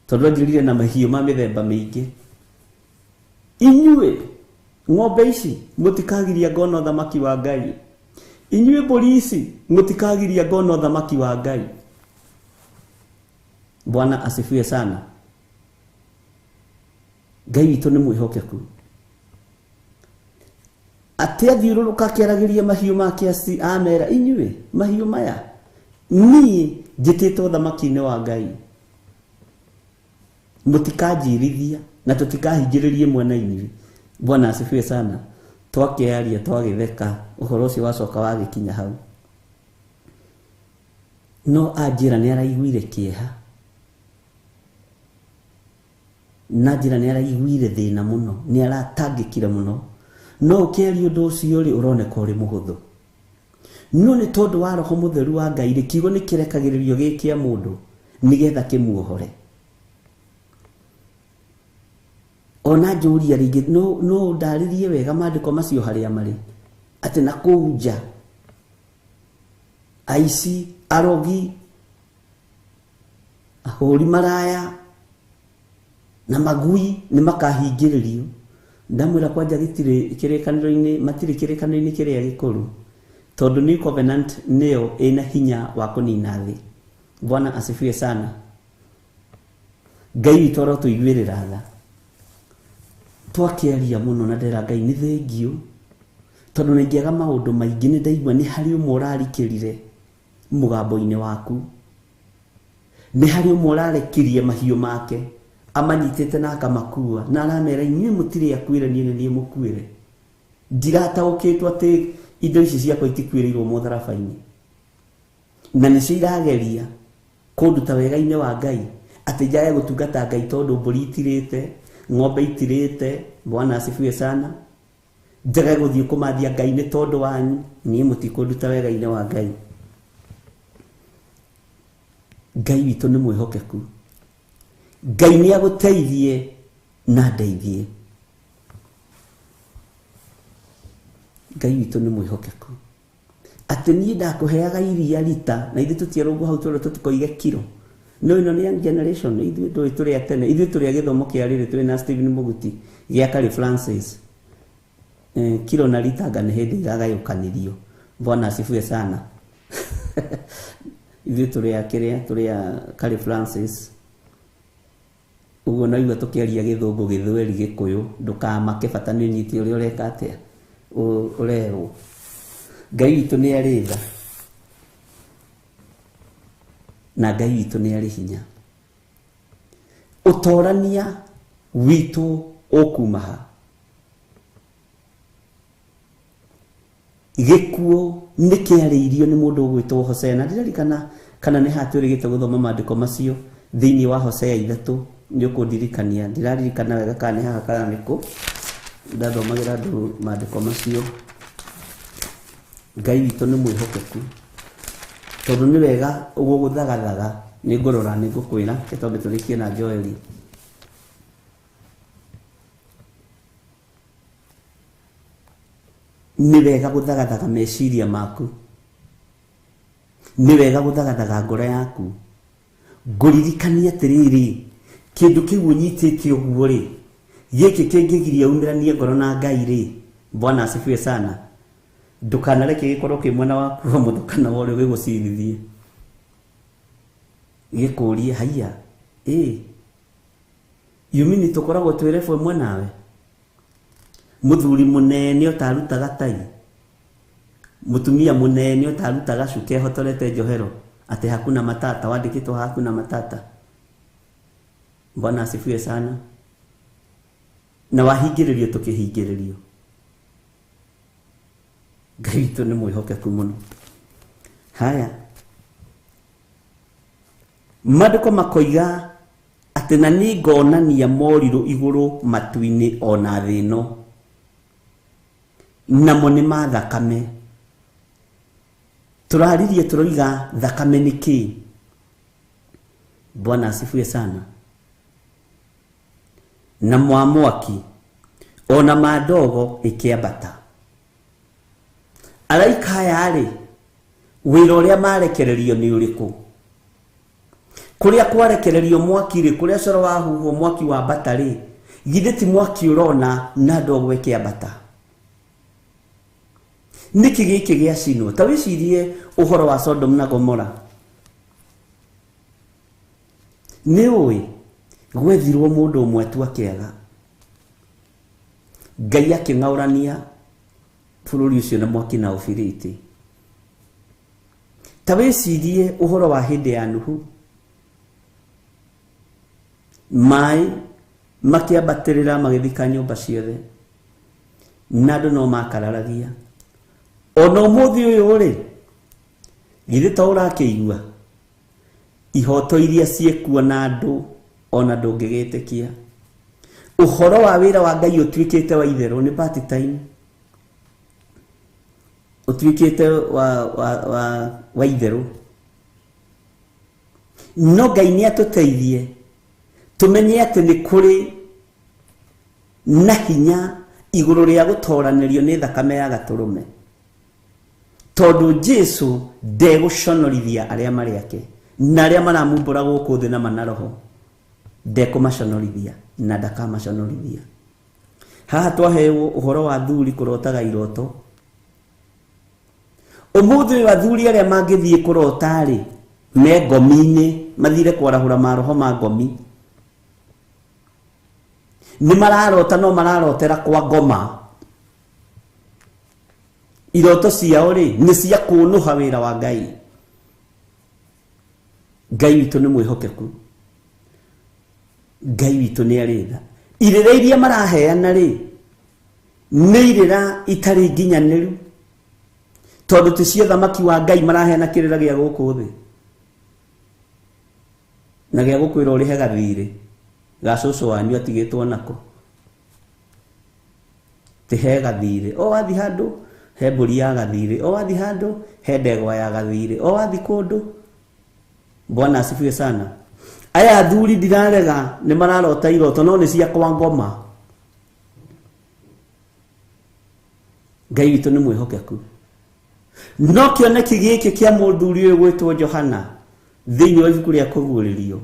tondũ anjĩrire na mahiũ ma mĩthemba mĩingĩ. Inyuĩ ng'ombe ici mũtikagiria ngona ũthamaki wa Ngai. Inyuĩ mbũri ici mũtikagiria ngona ũthamaki wa Ngai. Bwana asifiwe sana. Ngai witũ nĩ mwĩhokeku. Atĩ athiũrũrũka akĩaragĩria mahiũ make amera, inyuĩ mahiũ maya niĩ njĩtĩtwo ũthamaki-inĩ wa Ngai. Mũtikanjirithia na tũtikahingĩrĩrie mwena inyuĩ. Bwana asifiwe sana. Twakĩaria twagĩtheka, ũhoro ũcio wacoka wagĩkinya hau. No anjĩra nĩ araiguire kĩeha, na njĩra nĩ araiguire thĩna mũno, nĩ aratangĩkire mũno. No ũkĩaria ũndũ ũcio rĩ, ũroneka ũrĩ mũhũthũ. No nĩ tondũ wa Roho Mũtheru wa Ngai rĩ, kiugo nĩ kĩrekagĩrĩrio gĩkĩa mũndũ nĩgetha kĩmuohore. Ona njũria rĩngĩ no ndarĩrie wega maandĩko macio harĩa marĩ. ati na kuja aici arogi ahuri maraya na magui ni makahingiririo ndamwira kwanja gitire kirekaniro-ini matire kirekaniro-ini kiria gikuru tondu new covenant neo ina hinya wa kunina thi. Bwana asifiwe sana. Ngai toro tuigwirira tha twakiaria muno na ndera Ngai ni thengio tondu ningiaga maundu maingi ni ndaigua ni hari umwe urarikirire mugambo-ini waku, ni hari umwe urarekirie mahiu make amanyitite na akamakua na aramera inyuĩ mutire akwire nie mukwire ndirataũkĩtwo atĩ indo ici ciakwa itikwĩrĩirwo mũtharaba-inĩ na nĩcio irageria kũnduta wega-inĩ wa Ngai atĩ njage gũtungata Ngai tondũ mbũri itirĩte, ng'ombe itirĩte. Bwana asifiwe sana. Njage gũthiĩ kũmathia Ngai nĩ tondũ wanyu, niĩ mũtikũnduta wega-inĩ wa Ngai. Ngai witũ nĩ mwĩhokeku. Ngai nĩ agũteithie na ndeithie. Ngai witũ nĩ mwĩhokeku atĩ niĩ ndakũheaga iria rita na ithuĩ tũtiarũgwo hau tondũ tũtikoige kiro. No ĩno nĩ young generation, ithuĩ ndũĩ tũrĩ a tene, ithuĩ tũrĩ a gĩthomo kĩa rĩrĩ tũrĩ na Stephen Muguti gĩa Kari Francis. Kiro na rita anga nĩ hĩndĩ iragayũkanĩrio. Bwana asifiwe sana. Ithuĩ tũrĩ a Kari Francis. Uguo na igua tukiaria githungu githweri gikuyu ndukamake bata ni nyiti uri ureka atia urero. Ngai witu ni ari tha na Ngai witu ni ari hinya. Utorania witu okumaha gikuo nikiariirio ni mundu gwitwo Hosea na ndirikana kana ni hatwirigite guthoma maandiko macio thiini wa Hosea 3 nĩ ũkũndirikania ndiraririkana wega kana nĩ haha kana nĩkũ ndathomagira andu maandiko macio. Ngai witũ nĩ mwĩhokeku tondũ nĩ wega ũgũgũthagathaga nĩ ngũrora nĩ ngũkwĩra tondũ tũrĩkie na Joeli. Nĩ wega gũthagathaga meciria maku, nĩ wega gũthagathaga ngoro yaku, ngũririkania atĩrĩrĩ kindu kiu unyitite uguo ri giki kingigiria umiranie ngoro na Ngai ri. Bwana asifiwe sana. Ndukanareke gikorwo ki mwena waku wa muthukana wori gigucirithie gikurie haiya yumini tukoragwo twirefo mwe nawe muthuri munene utarutaga tai, mutumia munene utarutaga cuke hotorete njohero ati hakuna matata wandikitwo hakuna matata. Bwana asifiwe sana. Na wahingĩrĩrio tukihingĩrĩrio. Ngai witũ nĩ mwĩhokeku mũno. Haya, maandĩko makoiga atĩ na nĩ ngonania morirũ igũrũ matu-inĩ ona thĩ ĩno, namo nĩ ma thakame. Tũraririe tũroiga thakame nĩ kĩĩ? Bwana asifiwe sana. Na mwaki ona madogo ikiambata. Araika aya ri wira uria marekererio ni uriku? Kuria kwarekererio mwaki ri, kuria coro wahuhwo mwaki wa bata ri, githe ti mwaki urona na ndogo ikiambata. Niki giki gia cinwo ta wicirie uhoro wa Sodom na Gomora. Ni ui gwethirwo mundu umwe tu akiaga, Ngai aking'aurania bũrũri ũcio na mwaki na ũbiriti. Ta wĩcirie ũhoro wa hĩndĩ ya Nuhu, maĩ makĩambatĩrĩra magĩthika nyũmba ciothe na andũ no makararagia. Ona ũmũthĩ ũyũ rĩ, githĩ ta ũrakĩigua ihoto iria ciekuo na andũ ona ndũngĩgĩtĩkia. Ũhoro wa wĩra wa Ngai ũtuĩkĩte wa itherũ, nĩ party time. Ũtuĩkĩte wa itherũ. No Ngai nĩ atũteithie tumenye atĩ nĩ kũrĩ na hinya igũrũ rĩa gũtoranĩrio nĩ thakame ya gatũrũme. tondu Jesu ndeguconorithia aria mari ake na aria maramumbura guku thi na manaroho ndekumaconorithia na ndakamaconorithia. Haha twaheo uhoro wa thuri kurotaga iroto. Umuthi wa thuri aria mangithie kurota ri me ngomi-ini mathire kwarahura maroho ma ngomi ni mararota no mararotera kwa ngoma. Iroto ciao ri ni cia kunuha wira wa Ngai. Ngai witu ni mwihokeku. Ngai witu ni aritha. Irira iria maraheana ri ni irira itari nginyaniru tondu ti cia thamaki wa Ngai maraheana kirira gia guku thi na gia gukwira urihe gathiri ga cucu wanyu atigitwo nako ti he gathiri o wathi handu he mburi ya gathiri o wathi handu he ndegwa ya gathiri o wathi kundu. Bwana asifiwe sana. Aya athuri ndirarega ni mararota iroto no ni cia kwa ngoma. Ngai witu ni mwihokeku. No kioneki giki kia muthuri uyu gwitwo Johana thiini wa ibuku ria kuguririo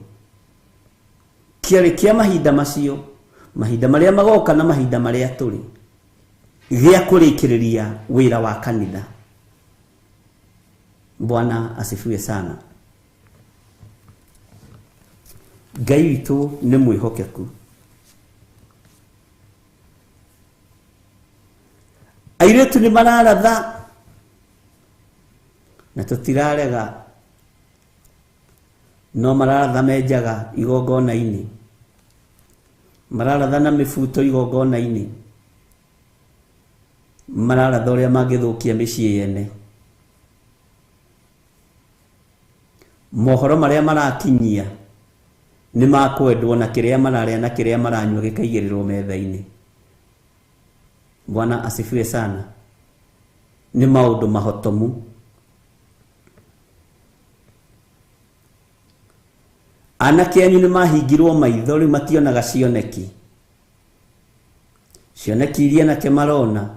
kiari kia mahinda macio, mahinda maria magoka na mahinda maria turi gia kurikiriria wira wa kanitha. Bwana asifiwe sana. Ngai witu ni mwihokeku. Airetu ni mararatha na tutirarega no mararatha menjaga igongona-ini, mararatha na mibuto igongona-ini, mararatha uria mangithukia micii yene. Mohoro maria marakinyia ni makwendwo na kiria mararia na kiria maranywa gikaigirirwo metha-ini. Bwana asifiwe sana. Ni maundu mahotomu. Anake anyu ni mahingirwo maitho riu mationaga cioneki. Cioneki iria anake marona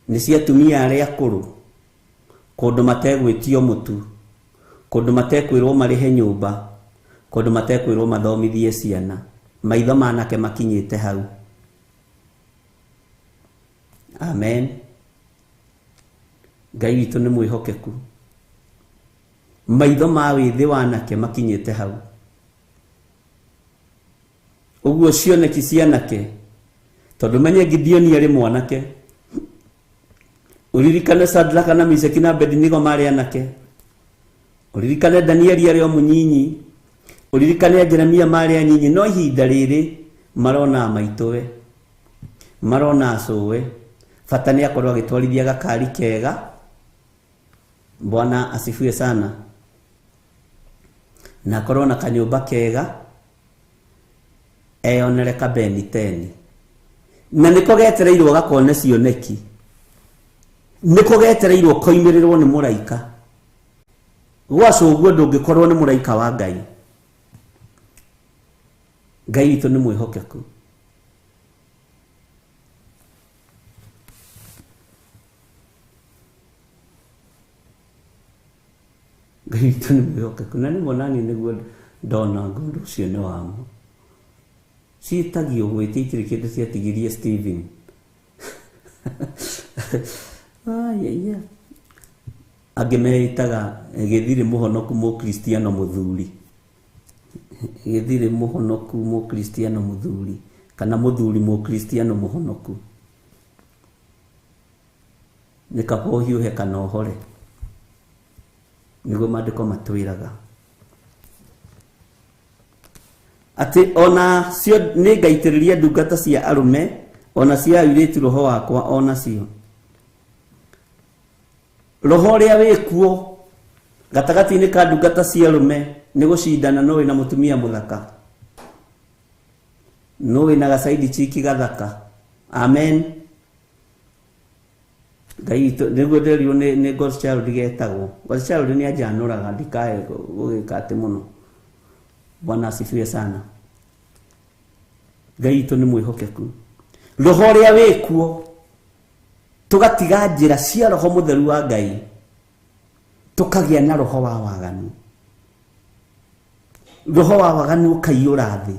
ni cia atumia aria akuru kundu mategwitio mutu, kundu matekwirwo marihe nyumba, kundu matekwirwo mathomithie ciana. Maitho ma anake makinyite hau. Amen. Ngai witu ni mwihokeku. Maitho ma withi wa anake makinyite hau. Uguo cioneki cia anake tondu menye Gideoni ari mwanake. Uririkane Shadraka na Meshaki na Abednego mari anake. Uririkane Danieli ari o munyinyi. Uririkane Jeremia mari anyinyi. No ihinda riri marona maitowe, marona cuwe, bata ni akorwo agitwarithia gakari kega. Bwana asifiwe sana. Na akorwo na kanyumba kega eyonere kabeni 10 na niko getereirwo gakone cioneki, niko getereirwo koimirirwo ni muraika. Gwacu uguo ndungikorwo ni muraika wa Ngai. Ngai witu ni mwihokeku. Ngai witu ni mwihokeku. Na niguo nani niguo ndona ngundu ucio ni wamo. Ciitagio gwĩtĩkĩra kĩndũ ciatigirie Stephen. Ayaya. Angĩ meitaga gĩthiri mũhonoku mũkristiano mũthuri. Gĩthiri mũhonoku mũkristiano mũthuri kana mũthuri mũkristiano mũhonoku. Nĩ kaba ũhiũhe kana ũhore. Nĩguo maandĩko matwĩraga. Ati ona cio ni ngaitiriria ndungata cia arume ona cia airitu roho wakwa ona cio. Roho ria wikuo gatagati-ini ka ndungata cia arume ni gucindana nowe na mutumia muthaka, nowe na gacaidi chiki gathaka. Amen. Ngai niguo nderio ni God's child getagwo. God's child ni ajanuraga ndikae gugikate muno. Bwana asifiwe sana. Ngai witu ni mwihokeku. Roho ria wikuo tugatiga njira cia roho mutheru wa Ngai tukagia na roho wa waganu. Roho wa waganu kaiyura thi.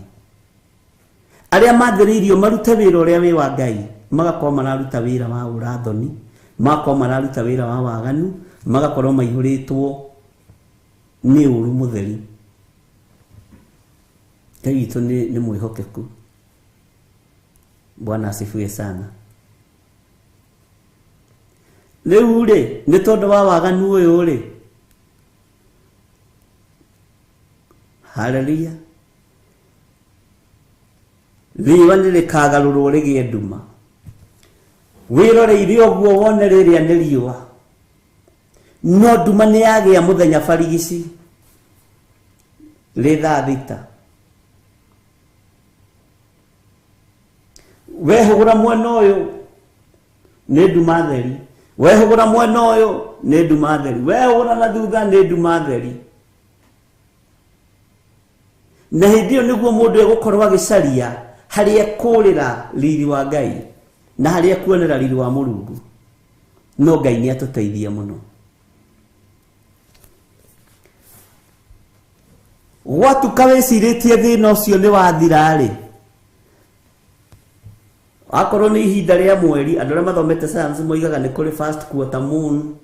Aria mathiriirio marute wira uria wi wa Ngai, magakorwo mararuta wira wa urathoni, magakorwo mararuta wira wa waganu, magakorwo maihuritwo ni uru mutheri. Ngai witũ nĩ mwĩhokeku. Bwana asifiwe sana. Rĩu rĩ, nĩ tondũ wa waganu ũyũ rĩ, haleluya, riũa nĩ rĩkagarũrwo rĩgĩe nduma. Wĩroreire ũguo wone rĩrĩa nĩ riũa, no nduma nĩ yagĩa mũthenya barigici rĩ thaa thita. Wehũgũra mwena ũyũ nĩ nduma theri, wehũgũra mwena ũyũ nĩ nduma theri, wehũgũra na thutha nĩ nduma theri. Na hĩndĩ ĩyo nĩguo mũndũ egũkorwo agĩcaria harĩa kũrĩra riri wa Ngai na harĩa kuonera riri wa Mũrungu. No Ngai nĩ atũteithia mũno. Gwatuka wĩcirĩtie thĩna ũcio nĩ wathira rĩ, akorwo nĩ ihinda rĩa mweri, andũ arĩa mathomete science moigaga nĩ kũrĩ first quarter moon,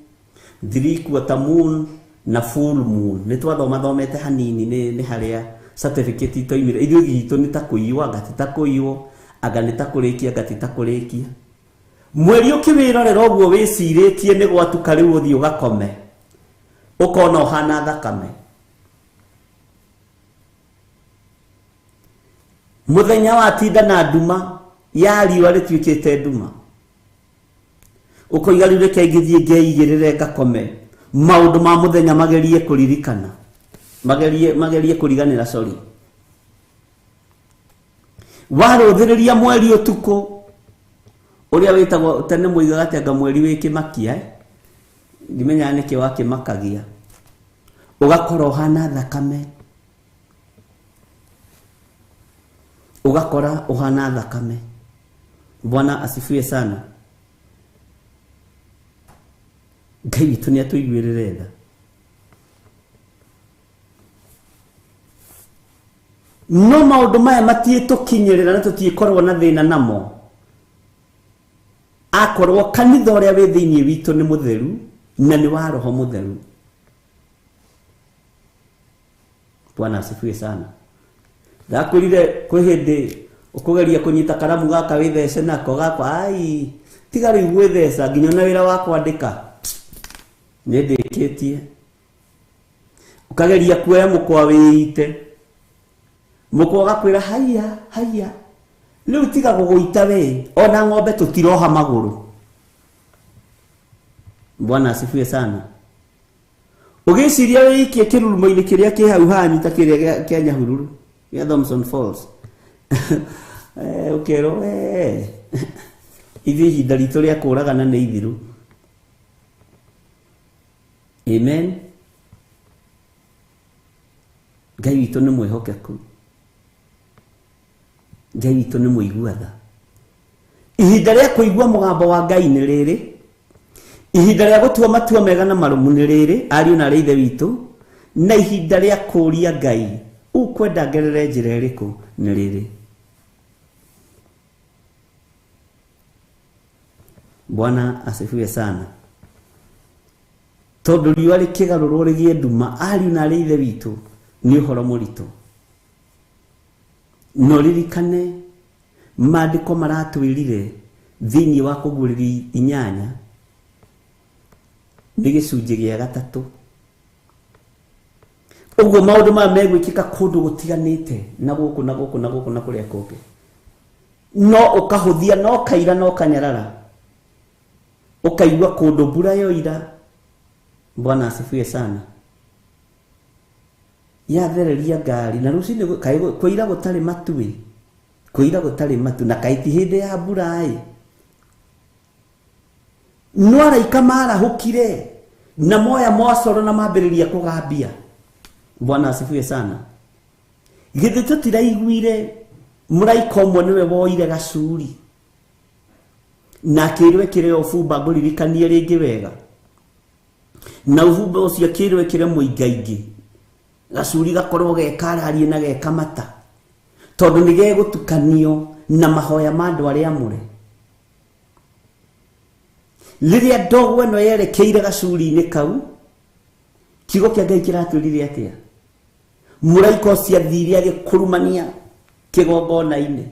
3 quarter moon na full moon. Nĩ thomete hanini nĩ harĩa certificate itoimire. Ithuĩ gitũ nĩ ta kũiywo, anga ti ta kũiywo, anga nĩ ta kũrĩkia, anga ti ta kũrĩkia. Mweri ũkĩwĩrorera ũguo wĩcirĩtie nĩ gwatuka rĩu ũthiĩ ũgakome, ũkona ũhana thakame. Mũthenya watinda na nduma ya riũa rĩtuĩkĩte nduma, ũkoiga rĩu reke ngĩthiĩ ngeigĩrĩre ngakome, maũndũ ma mũthenya magerie kũririkana, magerie kũriganĩra sorry. Warũthĩrĩria mweri ũtukũ ũrĩa wĩtagwo tene moigaga atĩ anga mweri wĩ kĩmakia, ndimenyaga nĩkĩ wakĩmakagia, ũgakora ũhana thakame, ugakora uhana thakame. Bwana asifiwe sana. Ngai witũ nĩ atũiguĩrĩre tha. No maũndũ maya matiĩtũkinyĩrĩra na tũtiĩkorwo na thĩna namo, akorwo kanitha ũrĩa wĩ thĩinĩ witũ nĩ mũtheru na nĩ wa Roho Mũtheru. Bwana asifiwe sana. Ndakwĩrire kwĩ hĩndĩ ũkũgeria kũnyita karamu gaka wĩthece nako gakwa, ai tiga rĩu gwĩtheca nginya na wĩra wa kwandĩka nĩ ndĩkĩtie. Ũkageria kuoya mũkwa wĩite, mũkwa ũgakwĩra haiya haiya, rĩu tiga gũgũita we, ona ng'ombe tũtiroha magũrũ. Bwana asifiwe sana. Ũgĩciria wĩikie kĩrurumo-inĩ kĩrĩa kĩ hau hanyita kĩrĩa kĩa Nyahururu ya Thompson Falls. Ũkerwo ithuĩ ihinda ritũ rĩa kũũragana nĩ ithiru. Amen. Ngai witũ nĩ mwĩhokeku. Ngai witũ nĩ mũigua tha. Ihinda rĩa kũigua mũgambo wa Ngai nĩ rĩrĩ. Ihinda rĩa gũtua matua mega na marũmu nĩ rĩrĩ, ariũ na ithe witũ. Na ihinda rĩa kũũria Ngai, ukwenda ngerere njĩra ĩrĩkũ nĩ rĩrĩ. Bwana asifiwe sana. Tondũ riũa rĩkĩgarũrwo rĩgĩe nduma, ariũ na ithe witũ, nĩ ũhoro mũritũ. No ririkane maandĩko maratwĩrire thĩinĩ wa Kũguũrĩrio 8 nĩ gĩcunjĩ gĩa 3. Ũguo maũndũ maya megwĩkĩka kũndũ gũtiganĩte na gũkũ na gũkũ na gũkũ na kũrĩa kũngĩ. No ũkahũthia, no kaira, no kanyarara, ũkaigua kũndũ mbura yoira. Bwana asifiwe sana. Yathereria ngari na rũcinĩ kwĩira gũtarĩ matu, kwĩira gũtarĩ matu, na kaiti hĩndĩ ya mbura no araika marahũkire na moya mwacoro na mambĩrĩria kũgambia. Bwana asifiwe sana. Githĩ tũtiraiguire mũraika ũmwe nĩwe woire gacuri na akĩrwo kĩrĩ ũbumba ngũririkanie rĩngĩ wega. na ũhumba ũcio kĩrwe kĩre mũingaingĩ gacuri gakorwo gekararie na gekamata tondũ nĩ gegũtukanio na mahoya ma andũ arĩa amũre. Rĩrĩa ndogo ĩno yerekeire gacuri-inĩ kau, kiugo kĩa Ngai kĩratwĩrire atĩa? Mũraika ũcio athire agĩkurumania kĩgongona-inĩ,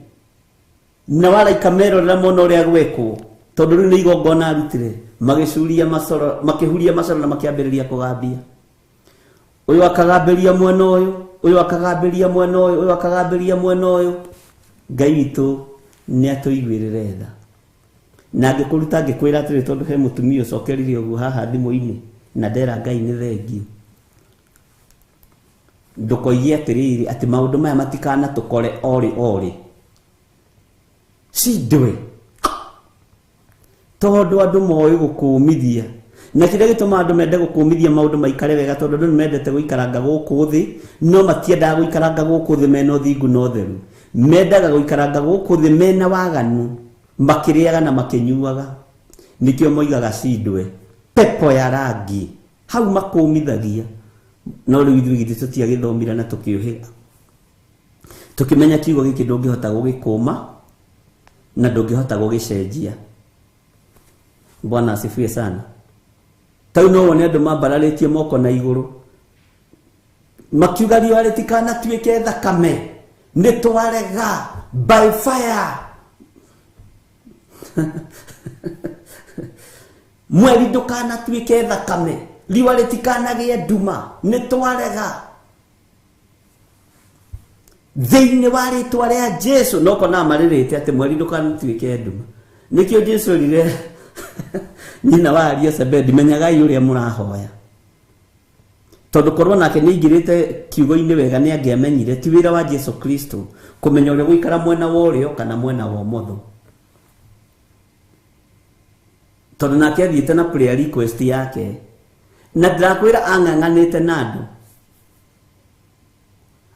na waraika merorera mona ũrĩa gwekwo, tondũ rĩu nĩ igongona arutire, magĩcuria macoro, makĩhuria macoro na makĩambĩrĩria kũgambia. Ũyũ akagambĩria mwena ũyũ, ũyũ akagambĩria mwena ũyũ, ũyũ akagambĩria mwena ũyũ. Ngai witũ nĩ atũiguĩrĩre tha. Na angĩkũruta angĩkwĩra atĩrĩ tondũ he mũtumia ũcokerire ũguo haha thimũ-inĩ na ndera Ngai nĩ thengio. Ndũkoige atĩrĩrĩ atĩ maũndũ maya matikana tũkore orĩ. Cindwe. Tondũ andũ moĩ gũkũmithia. Na kĩrĩa gĩtũma andũ mende gũkũmithia maũndũ maikare wega tondũ andũ nĩmendete gũikaranga gũkũ thĩ, no matiendaga gũikaranga gũkũ thĩ mena ũthingu na ũtheru. Mendaga gũikaranga gũkũ thĩ mena waganu, makĩrĩaga na makĩnyuaga. Nĩkĩo moigaga cindwe, pepo ya rangi, hau makũmithagia. No rĩu ithuĩ githĩ tũtiagĩthomire na tũkĩũhĩga. Tũkĩmenya kiugo gĩkĩ ndũngĩhota gũgĩkũma na ndũngĩhota gũgĩcenjia. Bwana asifiwe sana. Tau no wone andũ mambararĩtie moko na igũrũ, makiuga riũa rĩtikanatuĩke thakame, nĩ twarega by fire. Mweri ndũkanatuĩke thakame, riũa rĩtikanagĩe nduma, nĩ twarega. Thĩinĩ wa rĩĩtwa rĩa Jesũ, no kona marĩrĩte atĩ mweri ndũkanatuĩke nduma. Nĩkĩo Jesũ rire nyina wa Elizabeth, menyagai ũrĩa mũrahoya. Tondũ korwo nake nĩ aingĩrĩte kiugo-inĩ wega nĩ angĩamenyire ti wĩra wa Jesũ Kristo kũmenya ũrĩa gũikara mwena wa ũrĩo kana mwena wa ũmotho. Tondũ nake athiĩte na prayer request yake, na ndĩrakwĩra ang'ang'anĩte na andũ.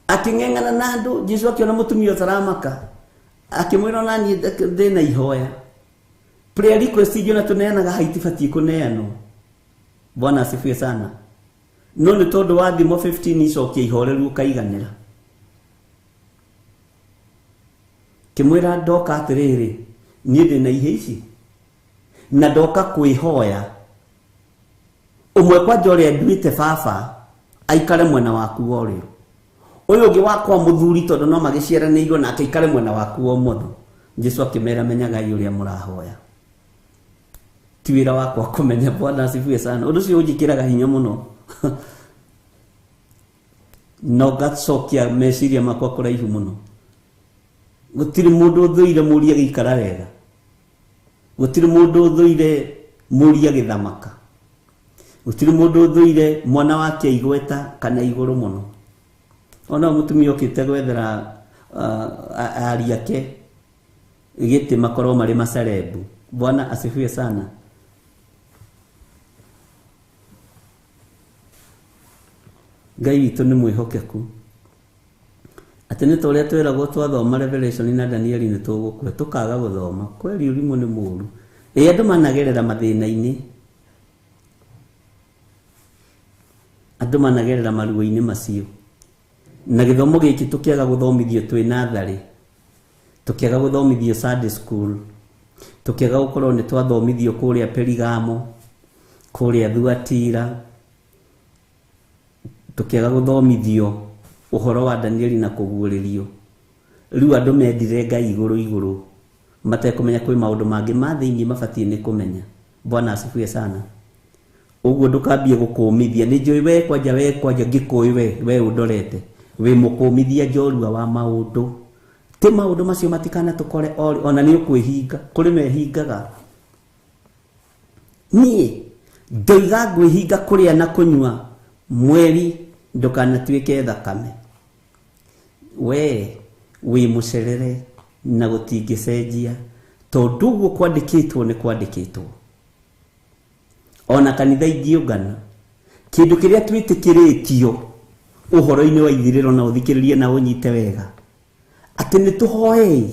Akĩng'eng'ana na andũ, Jesũ akĩona mũtumia ũtaramaka, akĩmwĩra ona niĩ ndĩna ihoya. Prayer request hiyo na tuneanaga haitibatiĩ kũneanwo. Bwana asifiwe sana. No nĩ tondũ wa thimo 15 icokia ihoreru ũkaiganĩra. Kĩmwĩra ndoka atĩrĩrĩ, niĩ ndĩna ihe ici na ndoka kwĩhoya. Ũmwe kwanja ũrĩa nduĩte baba aikare mwena waku wa ũrĩo. Ũyũ ũngĩ wakwa mũthuri tondũ no magĩciaranĩirwo nake aikare mwena waku wa ũmotho. Jesũ akĩmera menyagai ũrĩa mũrahoya. Ti wĩra wakwa kũmenya. Bwana asifiwe sana. Ũndũ ũcio ũnjĩkĩraga hinya mũno. No ngacokia meciria makwa kũraihu mũno. Gũtirĩ mũndũ ũthũire mũriĩ gĩikara wega. Gũtirĩ mũndũ ũthũire mũriĩ gĩthamaka. Gũtirĩ mũndũ ũthũire mwana wake igweta kana igũrũ mũno. Ona mũtumia okĩte gwethera ari ake gĩtĩ makorwo marĩ macerebu. Bwana asifiwe sana. Ngai witũ nĩ mwĩhokeku. Atĩ nĩ ta ũrĩa twĩragwo twathoma Revelation na Daniel nĩ tũgũkua tũkaga gũthoma. Kweli ũrimũ nĩ mũũru. Andũ managerera mathĩna-inĩ. Andũ managerera maruo-inĩ macio. Na gĩthomo gĩkĩ tũkĩaga gũthomithio twĩ natharĩ. Tũkĩaga gũthomithio Sunday school. Tũkĩaga gũkorwo nĩ twathomithio kũrĩa Perigamo, kũrĩa Thuatira. Tũkĩaga gũthomithio ũhoro wa Danieli na kũguũrĩrio. Rĩu andũ mendire Ngai igũrũ matekũmenya kwĩ maũndũ mangĩ ma thĩinĩ mabatiĩ nĩ kũmenya. Bwana asifiwe sana. Ũguo ndũkambie gũkũmithia. Nĩ njũĩ we kwanja ngĩkũĩ we ũndorete wĩ mũkũmithia njorua wa maũndũ. Ti maũndũ macio matikana tũkore ona nĩ ũkwĩhinga. Kũrĩ mehingaga. Niĩ ndoiga ngwĩhinga kũrĩa na kũnyua mweri ndũkanatuĩke thakame. We wĩ mũcerere na gũtingĩcenjia tondũ ũguo kwandĩkĩtwo nĩ kwandĩkĩtwo. Ona kanitha ingĩũngana kĩndũ kĩrĩa twĩtĩkĩrĩtio ũhoro-inĩ wa ithirĩro na ũthikĩrĩrie na ũnyite wega atĩ nĩ tũhoei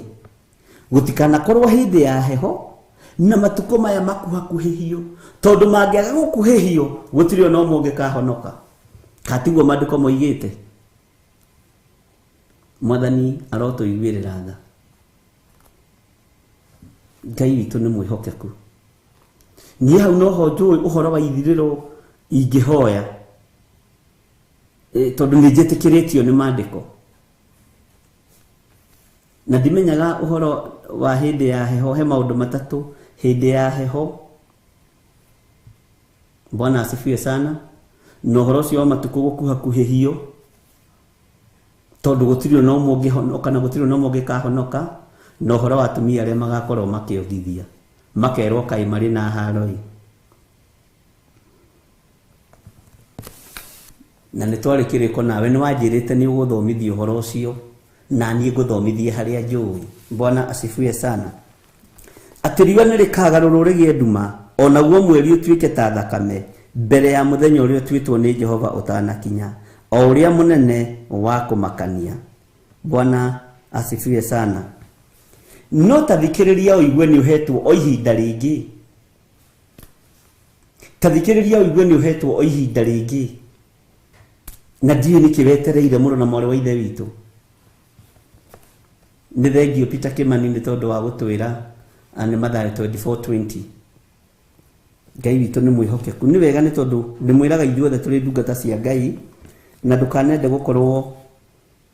gũtikanakorwo hĩndĩ ya heho na matuko maya makuhakuhihio tondu mangiaga gukuhihio gutiri ona umwe kahonoka katiguo maandiko moigite Mwathani arotuiguirira tha Ngai witu ni mwihokeku ni hau noho njui uhoro wa ithiriro ingihoya tondu ni njitikiritio ni maandiko na ndimenyaga uhoro wa hindi ya heho he maundu matatu hindi ya heho Bwana asifiwe sana no horo cio matuko gukuhakuhihio tondu gutiri no mwe honoka na gutiri no mwe kahonoka no horo wa atumia aria magakorwo makiogithia makerwo kai mari na haroi na nitwari kiriko nawe ni wanjirite ni uguthomithia horo ucio na ni nguthomithia haria njui Bwana asifiwe sana atiriwa ni rikagaruru rigie nduma ona guo mweri utuike ta thakame mbere ya muthenya uria twitwo ni Jehova utanakinya o uria munene wa kumakania Bwana asifiwe sana no tathikiriria uigwe ni uhetwo o ihinda ringi tathikiriria uigwe ni uhetwo o ihinda ringi na ndiyo nikiwetereire muno na mwari wa ithe witu ni thengio Peter Kimani ni tondu wa gutwira ani Mathayo 24:20 Ngai witu ni mwihokeku ni wega ni tondu ndimwiraga ithuothe turi ndungata cia Ngai na ndukanende gukorwo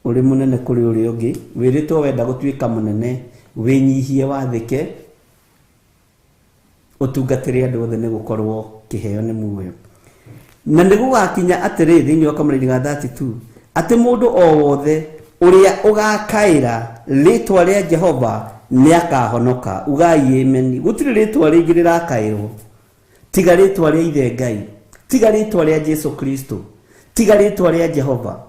uri munene kuri uri ungi wiritwo wenda gutuika munene winyihie wathike utungatire andu othe ni gukorwo kiheo ni muoyo na nigugakinya atiri thiini wa Kamũrĩri ga 32 ati mundu o wothe uria ugakaira ritwa ria Jehova ni akahonoka ugai amen gutiri ritwa ringi rirakairwo tiga ritwa ria ithe Ngai tiga ritwa ria Jesu Kristo tiga ritwa ria Jehova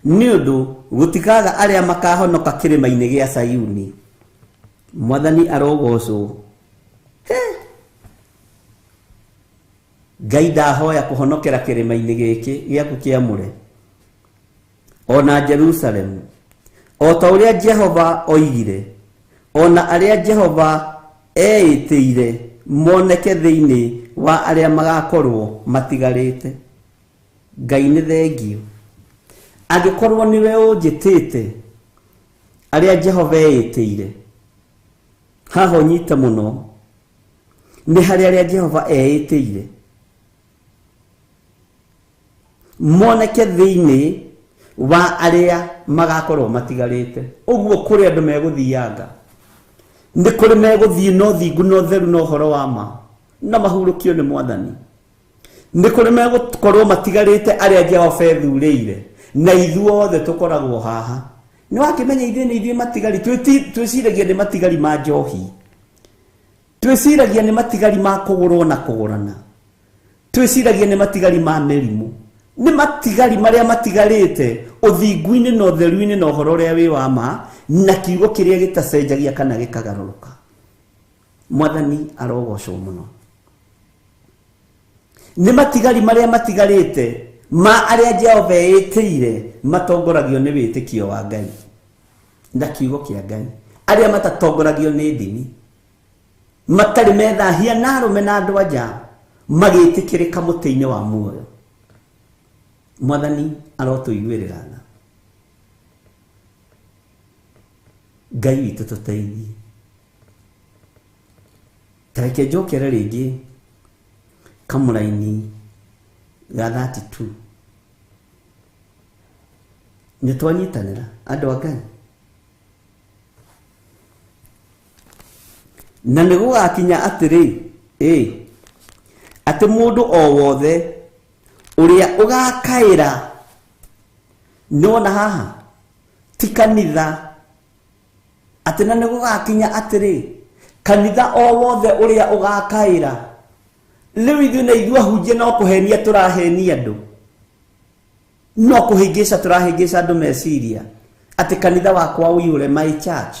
niundu gutikaga aria makahonoka kirima-ini gia Sayuni Mwathani arogocwo Ngai ndahoya kuhonokera kirima-ini giki giaku kiamure ona Jerusalem o ta uria Jehova oigire ona aria Jehova eitiire moneke thiini wa aria magakorwo matigarite Ngai ni thengio angikorwo niwe unjitite aria Jehova eitiire haho nyita muno ni hari aria Jehova eitiire moneke thiini wa aria magakorwo matigarite uguo kuri andu meguthianga ni kuri meguthii no thingu no theru no horo wa ma na mahurukio ni Mwathani ni kuri megukorwo matigarite aria Jehova ethurire na ithuothe tukoragwo haha ni wakimenya ithuĩ ni ithuĩ matigari twiciragia ni matigari ma njohi twiciragia ni matigari ma kugurwo na kugurana twiciragia ni matigari ma merimu ni matigari maria matigarite uthingu-ini no theru-ini no horo uria wi wa ma na kiugo kiria gitacenjagia kana gikagaruruka Mwathani arogocwo muno ni matigari maria matigarite ma aria Jehova eitiire matongoragio ni witikio wa Ngai na kiugo kia Ngai aria matatongoragio ni ndini matari methahia na arume na andu anja magitikirika muti-ini wa muoyo Mwathani arotuiguirira tha Ngai witu tuteithie tareke njokere ringi Kamũraini ga 32 ni twanyitanira andu a Ngai na nigugakinya atiri ati mundu o wothe uria ugakaira nona haha ti kanitha ati na nigugakinya atiri kanitha o wothe uria ugakaira riu ithuĩ na ithuĩ ahunjia no kuhenia turahenia andu no kuhingica turahingica andu meciria ati kanitha wakwa uiyure my church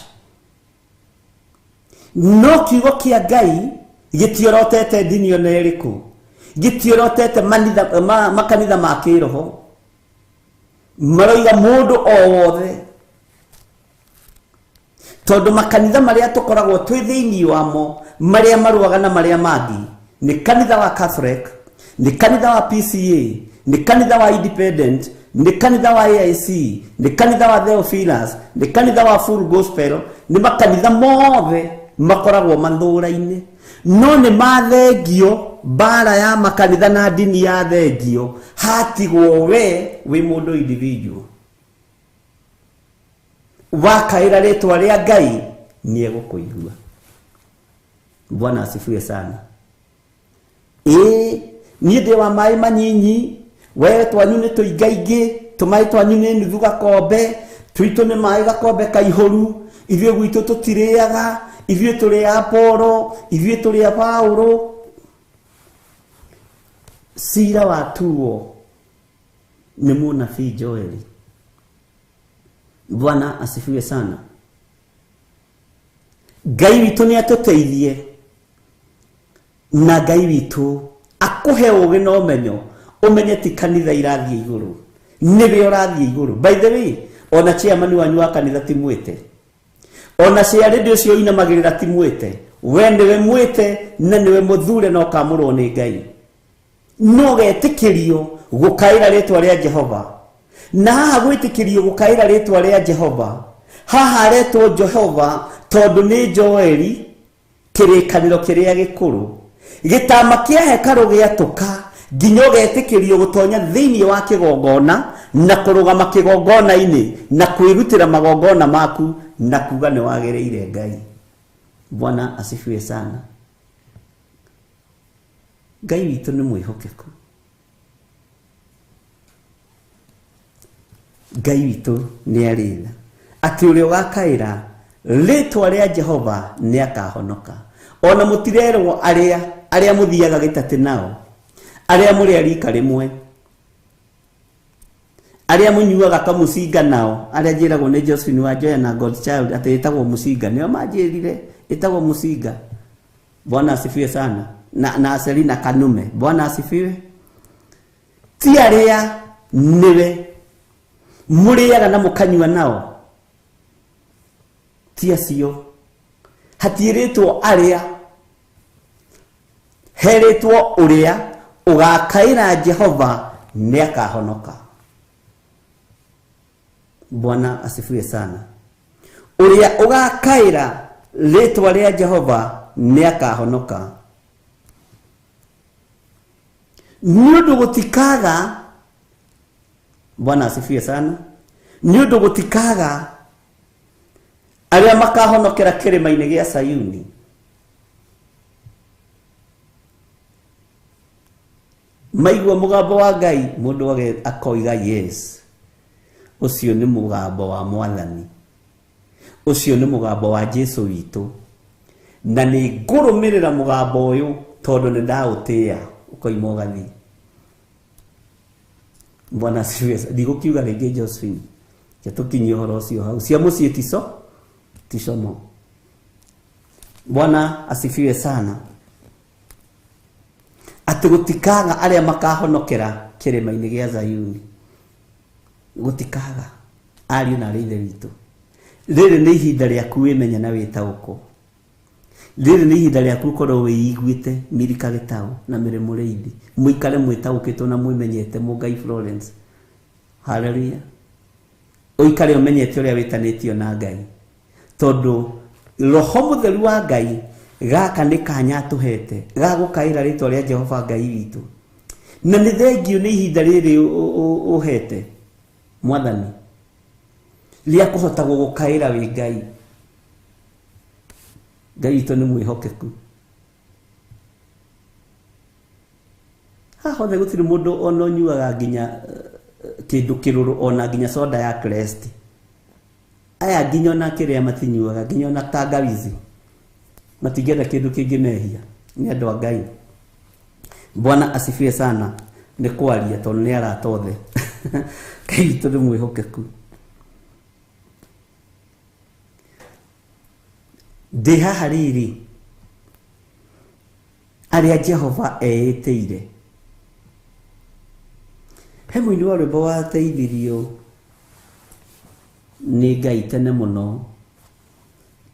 no kiugo kia Ngai gitiorotete dini ona iriku gitiorotete makanitha ma kiroho maroiga mundu o wothe tondu makanitha maria tukoragwo twi thiini wamo maria maruaga na maria mangi ni kanitha wa Catholic, ni kanitha wa PCA, ni kanitha wa Independent, ni kanitha wa AIC, ni kanitha wa Theophilus, ni kanitha wa Full Gospel, ni makanitha mothe makoragwo mathura-ini, no ni mathengio bara ya makanitha na dini ya thengio hatigwo we mundu individual wakaira ritwa ria Ngai ni egukuigua. Bwana asifiwe sana. Ni ndi wa mai manyinyi, we twanyu ni tuingaingi, tumai twanyu ni nuthu gakombe, twitu ni mai gakombe kaihuru, ithuĩ gwitũ tutiriaga, ithuĩ turi Apolo, ithuĩ turi Paulo. Sira watuo ni munabii Joeli. Bwana asifiwe sana. Ngai witũ ni atuteithie, na Ngai witũ akuhe ũgĩ na ũmenyo, umenye ti kanitha irathie iguru, niwe ũrathie iguru. By the way, ona chairman wanyu wa kanitha ti mwite, ona ciarĩ ndĩ ũcio inamagĩrĩra ti mwite, we niwe mwite na niwe mũthure na ũkamũrwo nĩ Ngai. No getĩkĩrio gũkaĩra rĩtwa rĩa Jehova, na haha gwĩtĩkĩrio gũkaĩra rĩtwa rĩa Jehova, haha retwo Jehova tondu ni Joeli, kĩrĩkanĩro kĩrĩa gĩkũrũ, gĩtama kĩa hekalu gĩatũka nginya ũgetĩkĩrio gũtonya thĩinĩ wa kĩgongona na kũrũgama kĩgongona-inĩ na kwĩrutĩra magongona maku na kuga nĩ wagĩrĩire Ngai. Bwana asifiwe sana. Ngai witũ nĩ mwĩhokeku. Ngai witũ nĩ arĩtha atĩ ũrĩa ũgakaĩra rĩtwa rĩa Jehova nĩ akahonoka. Ona mũtirerwo arĩa mũthiaga gĩtatĩ nao, arĩa mũrĩ arika rĩmwe, arĩa mũnyuaga kamũcinga nao, arĩa njĩragwo nĩ Josephine Wanjoya na Godchild atĩ ĩtagwo mũcinga, nĩo manjĩrire ĩtagwo mũcinga. Bwana asifiwe sana. Na Selina Kanume. Bwana asifiwe. Ti arĩa niwe mũrĩaga na mũkanyua nao, ti acio. Hatiĩrĩtwo arĩa, herĩtwo ũrĩa ũgakaĩra Jehova nĩ akahonoka. Bwana asifiwe sana. Ũrĩa ũgakaĩra rĩtwa rĩa Jehova nĩ akahonoka. Niũndũ gũtikaga, Bwana asifiwe sana, niũndũ gũtikaga arĩa makahonokera kĩrĩma-inĩ gĩa Sayuni. Maigua mũgambo wa Ngai, mũndũ akoiga yes, ũcio nĩ mũgambo wa Mwathani, ũcio nĩ mũgambo wa Jesũ witũ, na nĩ ngũrũmĩrĩra mũgambo ũyũ tondũ nĩ ndaũtĩa. Ukoima ũgathi. Bwana asifiwe. Ndigũkiuga rĩngĩ Josephine, tũkinyie ũhoro ũcio hau, cia mũciĩ ticomo. Bwana asifiwe sana. Atĩ gũtikaga arĩa makahonokera kĩrĩma-inĩ gĩa Zayuni. Gũtikaga ariũ na ithe witũ. Rĩrĩ nĩ ihinda rĩaku wĩmenye na wĩtaũkwo. Rĩrĩ nĩ ihinda rĩaku ũkorwo wĩiguĩte Milika Gĩtaũ na Mĩrĩ Mũrĩithi, mũikare mwĩtaũkĩtwo na mwĩmenyete Mũngai Florence. Haleluya. Ũikare ũmenyete ũrĩa wĩtanĩtio na Ngai, tondũ Roho Mũtheru wa Ngai gaka nĩ kanya tũhete ga gũkaĩra rĩtwa rĩa Jehova Ngai witũ, na nĩ thengio nĩ ihinda rĩrĩ ũhete Mwathani rĩa kũhota gũgũkaĩra wĩ Ngai. Ngai witũ nĩ mwĩhokeku. Haha hothe gũtirĩ mũndũ ona ũnyuaga nginya kĩndũ kĩrũrũ, ona nginya soda ya Crest. Aya nginya ona kĩrĩa matinyuaga, nginya ona tangawizi matingĩenda kĩndũ kĩngĩmehia, nĩ andũ a Ngai. Bwana asifiwe sana. Nĩ kwaria tondũ nĩ aratothe. Ngai witũ nĩ mwĩhokeku. Ndĩ haha rĩrĩ arĩa Jehova eĩtĩire. He mũini wa rwĩmbo wateithirio nĩ Ngai tene mũno,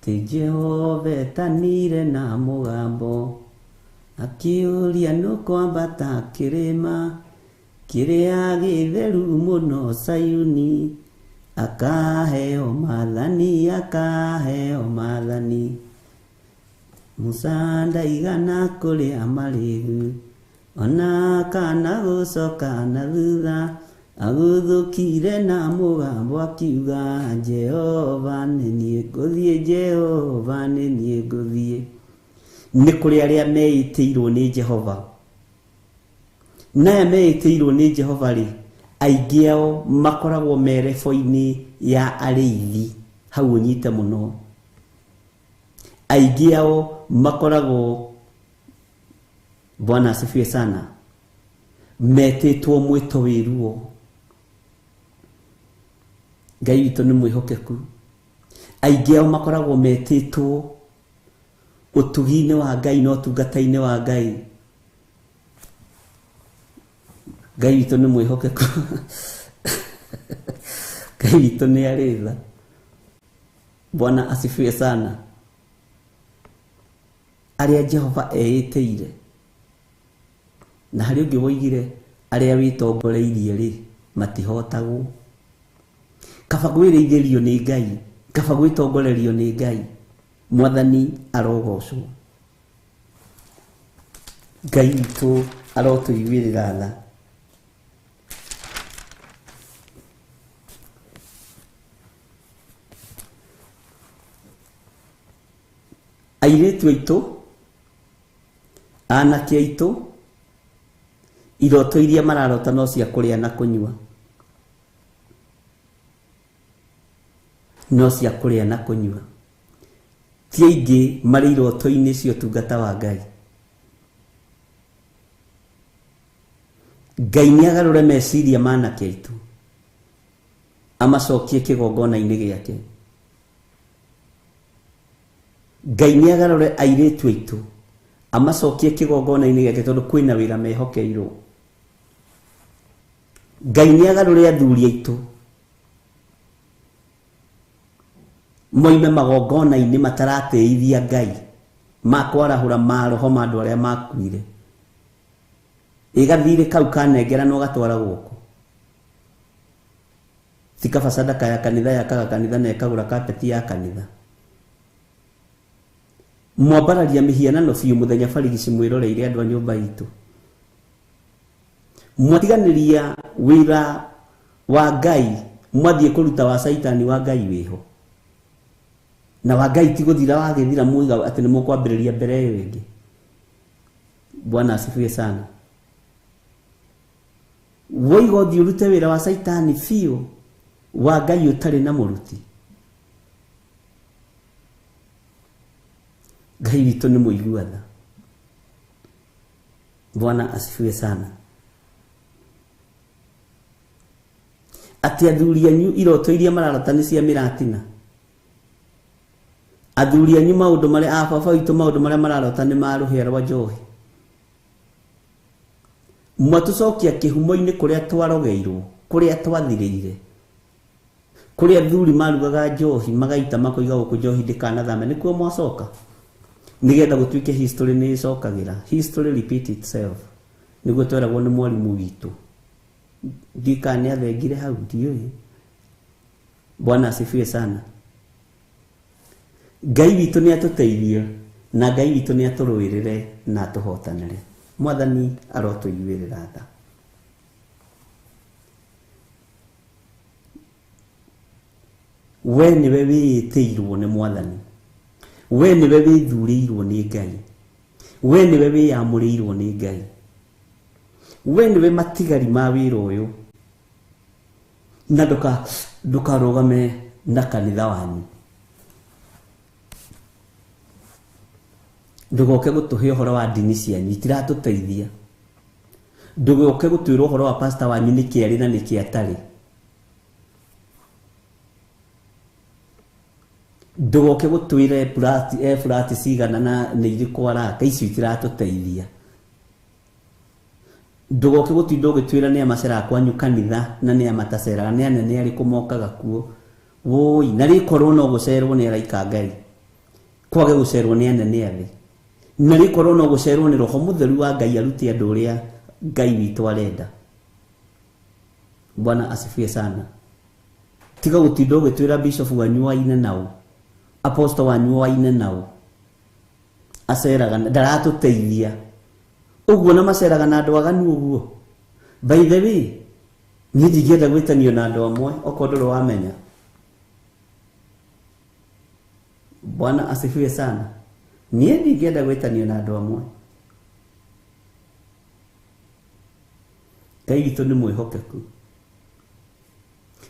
ti Jehova etanire na mugambo akiuria nukwambata kirima kiria githeru muno Sayuni akaheo maathani Musa ndaigana kuria marigu ona kana gucoka na thutha aguthukire na mugambo akiuga Jehova nĩ niĩ ngũthiĩ nĩ kũrĩ arĩa meĩtĩirwo nĩ Jehova naya meĩtĩirwo nĩ Jehova rĩ aingĩ ao makoragwo merebo-inĩ ya arĩithi hau ũnyite mũno aingĩ ao makoragwo Bwana asifiwe sana metĩtwo mwĩto wĩruo Ngai witũ nĩ mwĩhokeku aingĩ ao makoragwo metĩtwo ũtugi-inĩ wa Ngai na ũtungata-inĩ wa Ngai Ngai witũ nĩ mwĩhokeku Ngai witũ nĩ arĩ tha Bwana asifiwe sana arĩa Jehova eĩtĩire na harĩ ũngĩ woigire arĩa wĩtongoreirie rĩ matihotagwo kaba gwĩrĩithĩrio nĩ Ngai kaba gwĩtongorerio nĩ Ngai Mwathani arogocwo Ngai witũ arotũiguĩrĩra tha airĩtu aitũ anake aitũ iroto iria mararota no cia kũrĩa na kũnyua no cia kũrĩa na kũnyua ti aingĩ marĩ iroto-inĩ cia ũtungata wa Ngai Ngai nĩagarũre meciria ma anake aitũ amacokie kĩgongona-inĩ gĩake Ngai nĩagarũre airĩtu aitũ amacokie kĩgongona-inĩ gĩake tondũ kwĩna wĩra mehokeirwo Ngai nĩagarũre athuri aitũ moime magongona-inĩ mataratĩithia Ngai makwarahũra maroho ma andũ arĩa makuire ĩgathirĩ kau kanengera no gatwara guoko tikaba sadaka ya kanitha yakaga kanitha na ĩkagũra kapeti ya kanitha mwambararia mĩhianano biũ mũthenya barigici mwĩroreire andũ a nyũmba itũ mwatiganĩria wĩra wa Ngai mwathiĩ kũruta wa Saitani wa Ngai wĩho na wa Ngai ti gũthira wagĩthira muiga atĩ nĩ mũkwambĩrĩria mbere ĩyo ĩngĩ Bwana asifiwe sana woiga ũthiĩ ũrute wĩra wa Saitani biũ wa Ngai ũtarĩ na mũruti Ngai witũ nĩ mũiguatha Bwana asifiwe sana atĩ athuri anyu iroto iria mararota nĩ cia mĩratina athuri anyu maũndũ marĩa baba witũ maũndũ marĩa mararota nĩ ma rũhĩa rwa njohi mwatũcokia kĩhumo-inĩ kũrĩa twarogeirwo kũrĩa twathirĩire kũrĩa athuri marugaga njohi magaita makoiga gũkũ njohi ndĩkanathame nĩkuo mwacoka nigetha gũtuĩke history nĩ ĩcokagĩra history repeat itself nĩguo tweragwo nĩ mwarimũ witũ ndika nĩ athengire hau ndiũĩ Bwana asifiwe sana Ngai witũ nĩ atũteithie na Ngai witũ nĩ atũrũĩrĩre na atũhotanĩre Mwathani arotũiguĩrĩra tha we nĩwe wĩĩtĩirwo nĩ Mwathani we nĩwe wĩthurĩirwo nĩ Ngai we nĩwe wĩyamũrĩirwo nĩ Ngai we nĩwe matigari ma wĩra ũyũ na ndũkarũgame na kanitha wanyu ndũgoke gũtũhe ũhoro wa ndini cianyu itiratũteithia ndũgoke gũtwĩra ũhoro wa pastor wanyu nĩ kĩarĩ na nĩ kĩatarĩ ndũgoke gũtwĩra flat cigana na nĩ irĩkũ araka icio itiratũteithia ndũgoke gũtinda ũgĩtwĩra nĩ amacera kwanyu kanitha na nĩ amataceraga nĩ anene arĩkũ mokaga kuo woi na rĩkorwo no gũcerwo nĩ araika Ngai kwage gucerwo ni anene athi na rikorwo no gucerwo ni roho mutheru wa Ngai aruti andu uria Ngai witu arenda. Bwana asifiwe sana. Tiga gutindo gwitwira bishop wanyu waine nao, apostle wanyu waine nao, aceraga ndaratuteithia uguo na maceraga na andu aganu uguo. By the way, ni ndigienda gwitanio na andu amwe okodoro wamenya. Bwana asifiwe sana. Ni ndigienda gwitanio na andu amwe. Ngai witũ nĩ mwĩhokeku.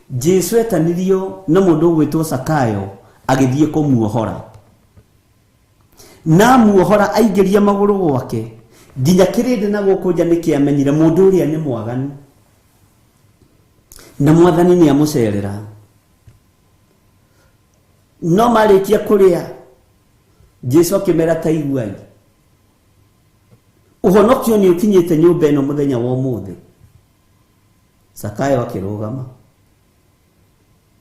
Jesu etanirio na mũndũ ũgwĩtwo Zakayo agĩthiĩ kũmuohora. Na muohora aingĩria magũrũ gwake nginya kĩrĩndĩ na gũkũ nja nĩkĩamenyire mũndũ ũrĩa nĩ mwaganu. Na Mwathani nĩ amũcerera. No marĩkia kũrĩa Jesu akĩmera ta iguai. Ũhonokio nĩ ũkinyĩte nyũmba ĩno mũthenya wa ũmũthĩ. Zakayo akĩrũgama.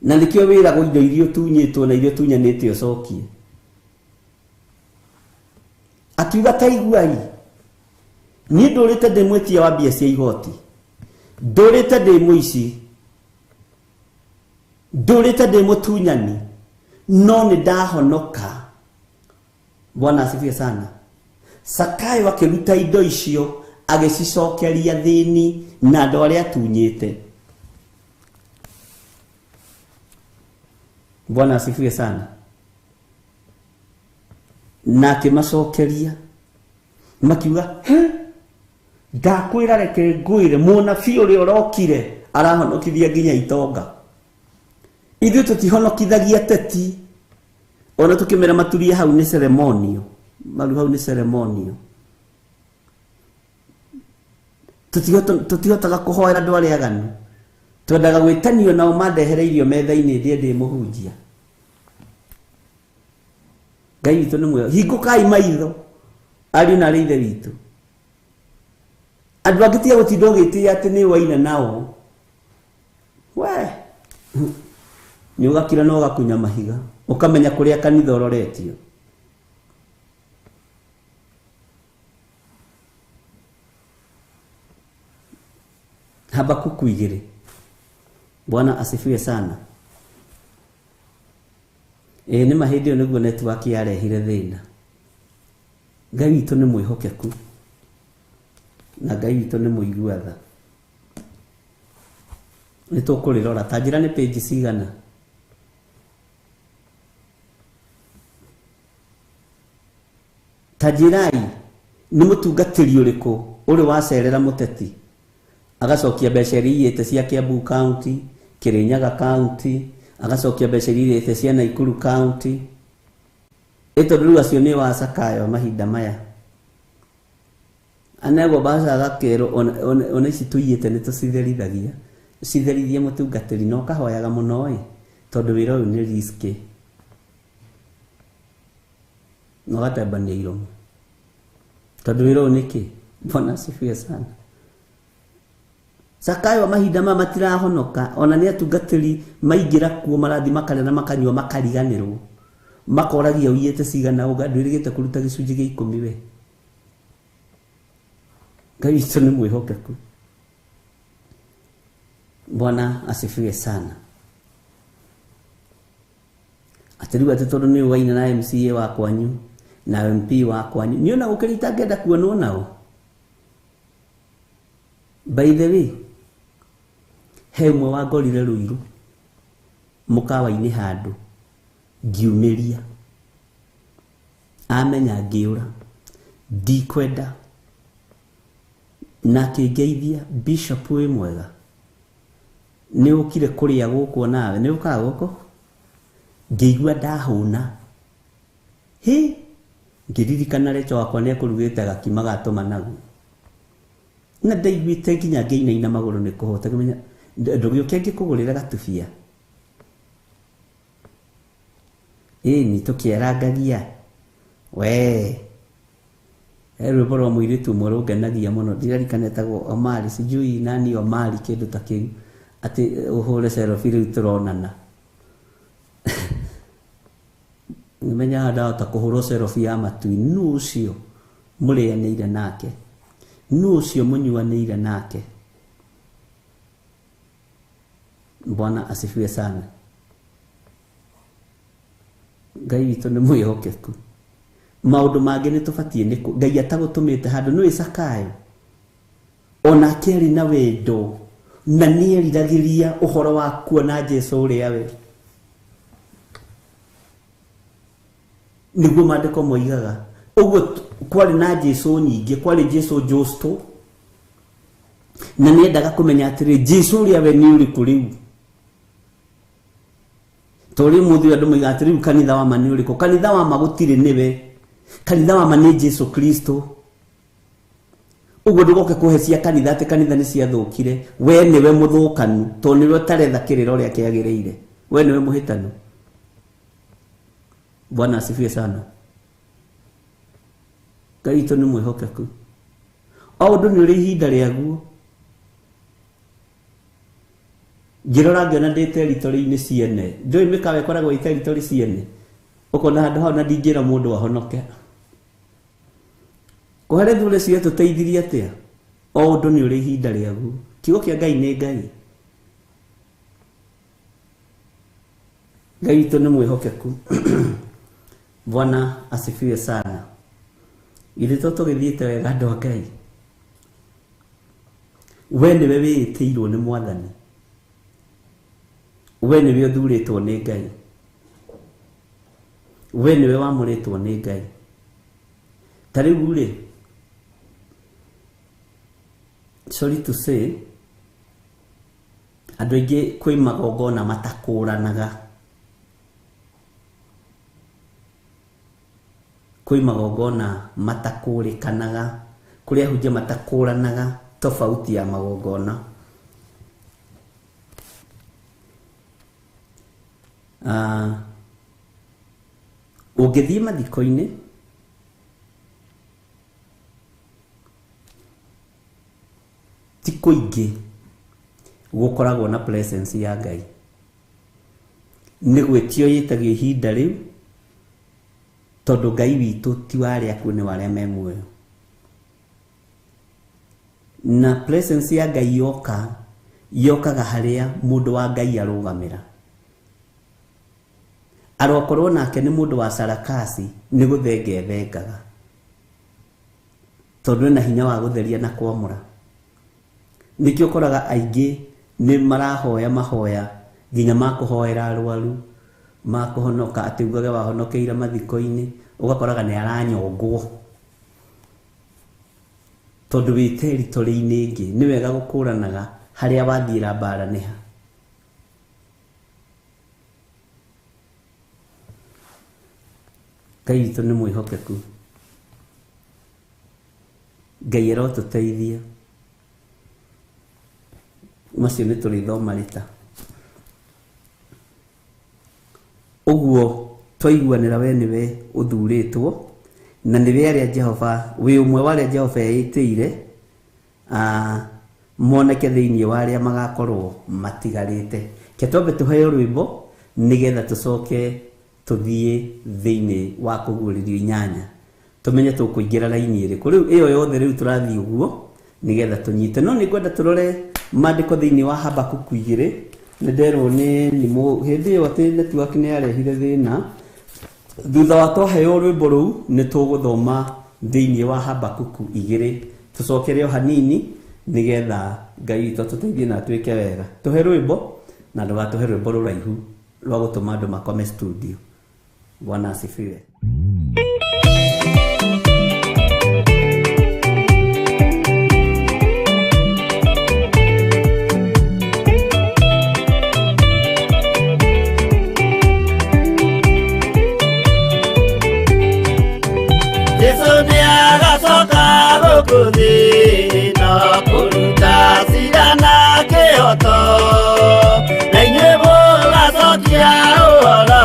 Na nikio wĩragwo indo iria tunyĩtwo na iria tunyanĩte ũcokie. Akiuga ta iguai. Niĩ ndũrĩte ndĩ mwĩtia wa mbia cia igoti. Ndũrĩte ndĩ mũici. Ndũrĩte ndĩ mũtunyani. No nĩ ndahonoka. Bwana asifiwe sana. Zakayo akĩruta indo icio agĩcicokeria thĩni na andũ arĩa atunyĩte. Bwana asifiwe sana. Na akĩmacokeria makiuga ndakwĩra reke ngwĩre mũnabii ũrĩa ũrokire arahonokithia nginya itonga. Ithuĩ tũtihonokithagia teti ona tukimera maturie hau ni ceremonio. Maru hau ni ceremonio. Tutihotaga kuhoera andu aria aganu. Twendaga gwitanio nao mandehere irio metha-ini ndie ndi muhunjia. Ngai witũ nĩ mwega. Hingũkai maitho ariũ na arĩa ithe witũ. Andũ angĩ tiga gũtinda ũgĩtĩĩa atĩ nĩ waina nao. We nĩ ũgakira na ũgakunya mahiga ukamenya kuria kanitha ũroretio. Habakuku 2. Bwana asifiwe sana. Nĩ mahĩndĩ ĩyo nĩguo network yarehire thĩna. Ngai witũ nĩ mwĩhokeku na Ngai witũ nĩ mũigua tha. Nĩ tũkũrĩrora ta njĩra nĩ page cigana. Tajirai nĩ mũtungatĩri ũrĩkũ ũrĩ wacerera mũteti agacokia mbeca iria iyĩte cia Kiambu County, Kirinyaga County, agacokia mbeca iria iyĩte cia Naikuru County. Tondũ rĩu acio nĩ wa Zakayo mahinda maya. Anegwo baca agakerwo ona ici tũiyĩte nĩ tũcitherithagia. Citherithie mũtungatĩri no kahoyaga mũno tondũ wĩra ũyũ nĩ risky. No gatambania iromo. Tondũ wĩra ũyũ nĩkĩ? Bwana asifiwe sana. Zakayo mahinda maya matirahonoka ona nĩ atungatĩri maingĩra kuo marathi makarĩa na makanyua makariganĩrwo. Makoragia ũiyĩte cigana ndwĩrĩgĩte kũruta gĩcunjĩ gĩa 10 we. Ngai witũ nĩ mwĩhokeku. Bwana asifiwe sana. Atĩrĩu atĩ tondũ nĩ waina na MCA wa kwanyu na MP wa kwanyu nĩ ona gũkĩrĩta ngenda kuonwo nao. By the way, he mwe wa ngorire Ruiru mũkawa-inĩ handũ ngiumĩria amenya ngĩũra ndikwenda na kĩngeithia bishop wĩ mwega nĩ ũkire kũrĩa gũkũ nawe nĩ ũkaga gũkũ ngĩigua ndahũna ngĩririkana Recho wakwa nĩ ekũrugĩte gakima gatũma naguo na ndaiguĩte nginya ngĩinaina magũrũ nĩ kũhota kũmenya ndũgĩũke ngĩkũgũrĩra gatubia nĩ tũkĩarangagia we rwĩmbo rwa mũirĩtu ũmwe rũngenagia mũno ndirarikana etagwo Omari sijui nani Omari kĩndũ ta kĩu atĩ ũhũre selfie rĩu tũronana nimenya ndahota kuhurwo serofi ya matui nu ucio murianĩire nake nu ucio munyuanĩire nake. Bwana asifiwe sana. Ngai witũ nĩ mwĩhokeku. Maũndũ mangĩ nĩ tũbatiĩ nĩ Ngai atagũtũmĩte handũ nĩ Isakayo ona kĩarĩ na wendo na nĩ eriragĩria ũhoro wa kuona Jesũ ũrĩa we, nĩguo maandĩko moigaga ũguo kwarĩ na Jesũ nyingĩ, kwarĩ Jesũ Justo na nĩ endaga kũmenya atĩrĩ Jesũ ũrĩa we nĩ ũrĩkũ rĩu. Tori mũthĩ andũ moiga atĩrĩ kanitha wa ma nĩ ũrĩkũ? Kanitha wa ma gũtirĩ nĩwe, kanitha wa ma nĩ Jesũ Kristo. Ũguo ndũgoke kũhecia kanitha atĩ kanitha nĩ ciathũkire. We nĩwe mũthũkanu tondũ nĩwe ũtaretha kĩrĩra ũrĩa kĩagĩrĩire. We nĩwe mũhĩtanu. Bwana asifiwe sana. Ngai witũ nĩ mwĩhokeku. O ũndũ nĩ ũrĩ ihinda rĩaguo. Ngĩrora ngĩona ndĩ territory-inĩ ciene, ndũĩ mĩkawa ĩkoragwo ĩ territory ciene, ũkona handũ hau na ndingĩra mũndũ ahonoke. Kũharĩ thule cio tũteithirie atĩa? O ũndũ nĩ ũrĩ ihinda rĩaguo. Kiugo kĩa Ngai nĩ Ngai. Ngai witũ nĩ mwĩhokeku. Bwana asifiwe sana. Githĩ tũgĩthiĩte wega andũ a Ngai? We nĩwe wĩtĩirwo nĩ Mwathani. We nĩwe ũthurĩtwo nĩ Ngai. We nĩwe wamũrĩtwo nĩ Ngai. Ta rĩu rĩ, sorry to say, andũ aingĩ kwĩ magongona matakũranaga. Kwĩ magongona matakũrĩkanaga, kũrĩa ahunjia matakũranaga tofauti ya magongona. Ũngĩthiĩ mathiko-inĩ ti kũingĩ gũkoragwo na presence ya Ngai. Nĩ gwĩtio yĩtagio ihinda rĩu tondũ Ngai witũ ti wa arĩa akuũ nĩ wa arĩa me muoyo. Na presence ya Ngai yokaga harĩa mũndũ wa Ngai arũgamĩra. Arokorwo nake nĩ mũndũ wa sarakasi nĩ gũthengethengaga tondũ ena hinya wa gũtheria na kwamũra. Nĩkĩo ũkoraga aingĩ nĩ marahoya mahoya nginya makũhoera arwaru, makũhonoka, atĩ ugage wahonokeire mathiko-inĩ, ũgakoraga nĩ aranyongwo tondũ wĩ territory-inĩ ĩngĩ. Nĩ wega gũkũranaga harĩa wathiĩra mbara nĩ ha. Ngai witũ nĩ mwĩhokeku. Ngai arotũteithia. Macio nĩ tũrĩthoma rĩta. Ũguo twaiguanĩra we nĩwe ũthurĩtwo na nĩwe arĩa Jehova, wĩ ũmwe wa arĩa Jehova eĩtĩire moneke thĩinĩ wa arĩa magakorwo matigarĩte. Ke twambe tũheo rwĩmbo nĩgetha tũcoke tũthiĩ thĩinĩ wa kũguũrĩrio inyanya, tũmenye tũkũingĩra raini ĩrĩkũ. Rĩu ĩyo yothe rĩu tũrathiĩ ũguo nĩgetha tũnyite. No nĩ ngwenda tũrore maandĩko thĩinĩ wa Habakuku 2. Nĩ nderwo nĩ hĩndĩ ĩyo atĩ network nĩ yarehire thĩna. Thutha wa twaheo rwĩmbo rũu nĩ tũgũthoma thĩinĩ wa Habakuku 2. Tũcokere o hanini nĩgetha Ngai witũ tũteithie na twĩke wega. Tũhe rwĩmbo na ndũgatũhe rwĩmbo rũraihu rwa gũtũma andũ makome studio. Bwana asifiwe. Yesu ni agacoka gũkũ thĩ na kũruta cira na kĩhoto, na inyuĩ mũgacokia ũhoro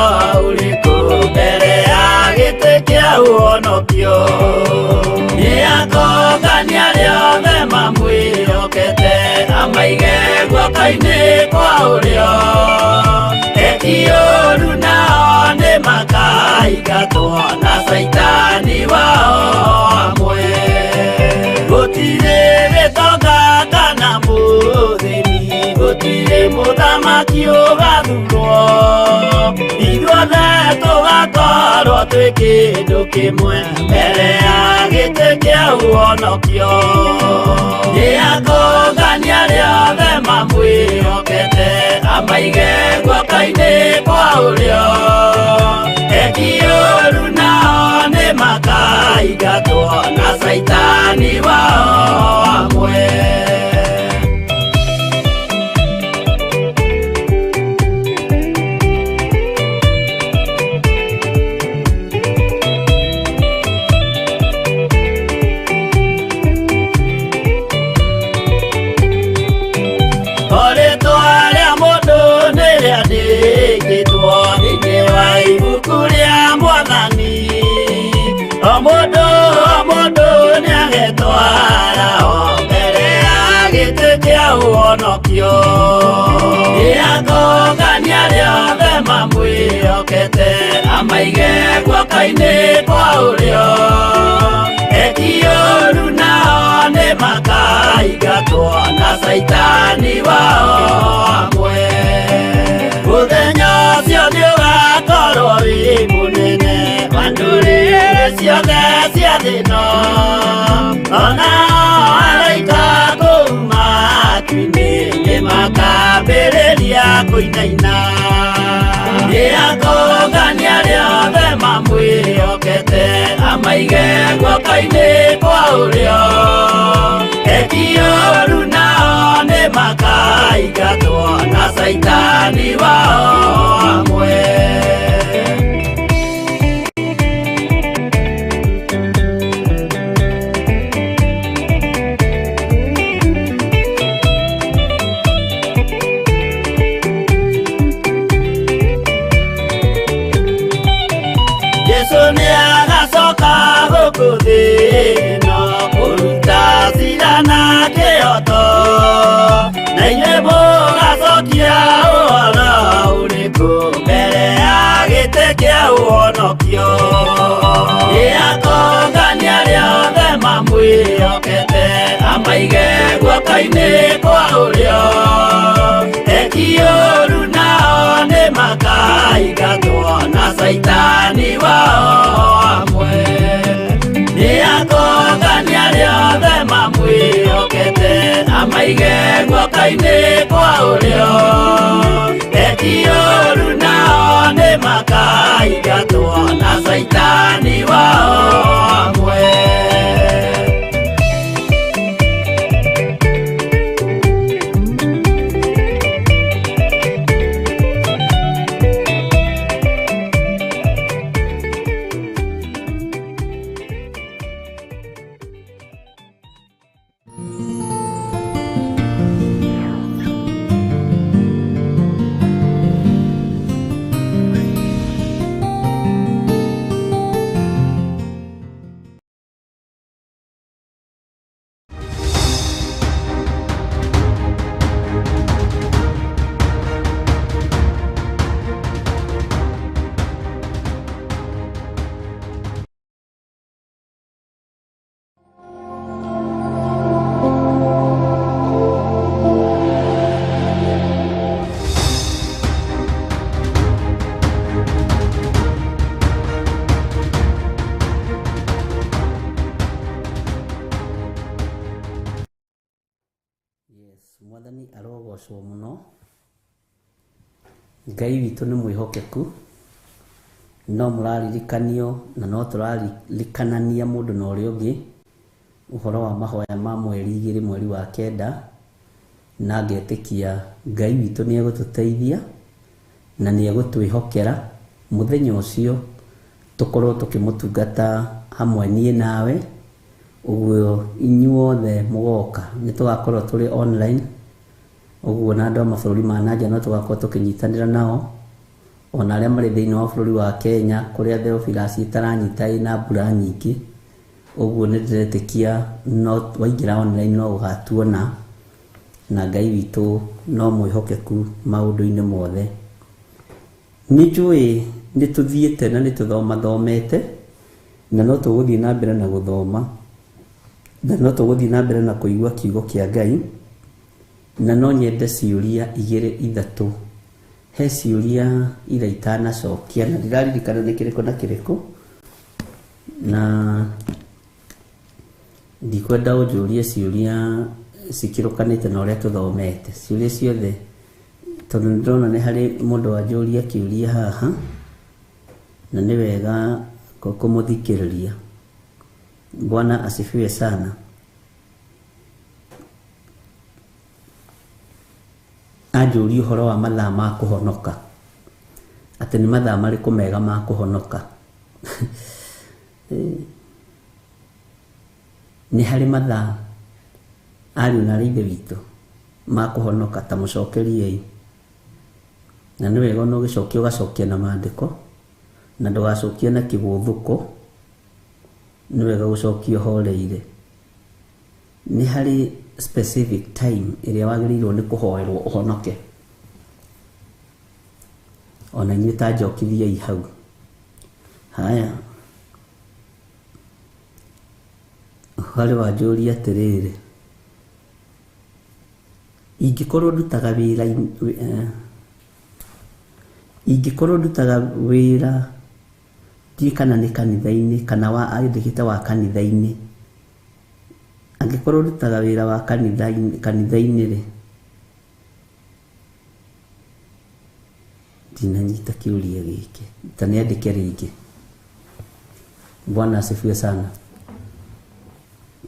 ũrĩkũ mbere ya gĩtĩ kĩa ũhonokio. Nĩ akongania rĩothe mamwĩhokete, amaige guoko-inĩ kwa ũrĩo. Eki ũũru nao nĩ makahe makaingatwo na saitani wao amwe. Gũtirĩ gĩtonga kana mũthĩni, gũtirĩ mũthamaki ũgathurwo, ithuothe tũgakorwo twĩ kĩndũ kĩmwe mbere ya gĩtĩ kĩa ũhonokio. Nĩakũngania rĩothe mamwĩhokete, amaige guoko-inĩ kwa ũrĩo, eki ũũru nao nĩmakaingatwo na saitani wao amwe. Ũhonokio nĩakũngania rĩothe mamwĩhokete, amaige guoko-inĩ kwa ũrĩo, eki ũũru nao nĩmakaingatwo na saitani wao amwe. Mũthenya ũcio nĩũgakorwo wĩ mũnene wa ndũrĩrĩ ciothe cia thĩ ĩno, onao araika kuuma matu-inĩ nĩmakambĩrĩria kũinaina. Nĩakũngania rĩothe mamwĩhokete, amaige guoko-inĩ kwa ũrĩo, eki ũũru nao nĩmakaingatwo na saitani wao amwe. Kuthino kuruta cira na kĩhooto, na inyuĩ mũgacokia ũhoro ũrĩkũ mbere ya gĩtĩ kĩa ũhonokio. Nĩakũngania rĩothe mamwĩhokete, amaige guoko-inĩ kwa ũrĩo, eki ũũru nao nĩmakaingatwo na saitani wao amwe. Nĩakũngania rĩothe mamwĩhokete, amaige guoko-inĩ kwa ũrĩo, eki ũũru nao nĩmakaingatwo na saitani wao amwe. Mwathani arogocwo mũno. Ngai witũ nĩ mwĩhokeku, no mũraririkanio na no tũraririkanania mũndũ na ũrĩa ũngĩ ũhoro wa mahoya ma mweri 2 mweri wa 9, na ngetĩkia Ngai witũ nĩ egũtũteithia na nĩ egũtwĩhokera mũthenya ũcio tũkorwo tũkĩmũtungata hamwe niĩ nawe. Ũguo inyuothe mũgoka nĩ tũgakorwo tũrĩ online, ũguo na andũ a mabũrũri ma nanja no tũgakorwo tũkĩnyitanĩra nao, ona arĩa marĩ thĩinĩ wa bũrũri wa Kenya kũrĩa theophilus itaranyita ina mbura nyingĩ. Ũguo nĩ ndĩretĩkia no waingĩra online no ũgatuona, na Ngai witũ no mwĩhokeku maũndũ-inĩ mothe. Nĩnjũĩ nĩtũthiĩte na nĩtũthomete na no tũgũthiĩ na mbere na gũthoma na no tũgũthiĩ na mbere na kũigua kiugo kĩa Ngai, na no nyende ciũria 2-3. He ciũria ira itanacokia na ndiraririkana nĩ kĩrĩkũ na kĩrĩkũ, na ndikwenda ũnjũrie ciũria cikĩrũkanĩte na ũrĩa tũthomete. Ciũria ciothe, tondũ nĩndĩrona nĩ harĩ mũndũ wanjũria kĩũria haha na nĩ wega kũmũthikĩrĩria. Bwana asifiwe sana. Anjũria ũhoro wa mathaa ma kũhonoka, atĩ nĩ mathaa marĩkũ mega ma kũhonoka. Nĩ harĩ mathaa ariũ na ithe witũ ma kũhonoka, ta mũcokeriei, na nĩ wega no gĩcokia ũgacokia na maandĩko na ndũgacokia na kĩgũthũko, nĩ wega gũcokia horeire. Nĩ harĩ specific time ĩrĩa wagĩrĩirwo nĩ kũhoerwo ũhonoke. Ona inyuĩ ta njokithiai hau. Haya, harĩ wanjũria atĩrĩrĩ, ingĩkorwo ndutaga wĩra ndiĩ kana nĩ kanitha-inĩ kana andĩkĩte wa kanitha-inĩ, angĩkorwo ndutaga wĩra wa kanitha-inĩ rĩ, ndinanyita kĩũria gĩkĩ, ta nĩandĩke rĩngĩ. Bwana asifiwe sana.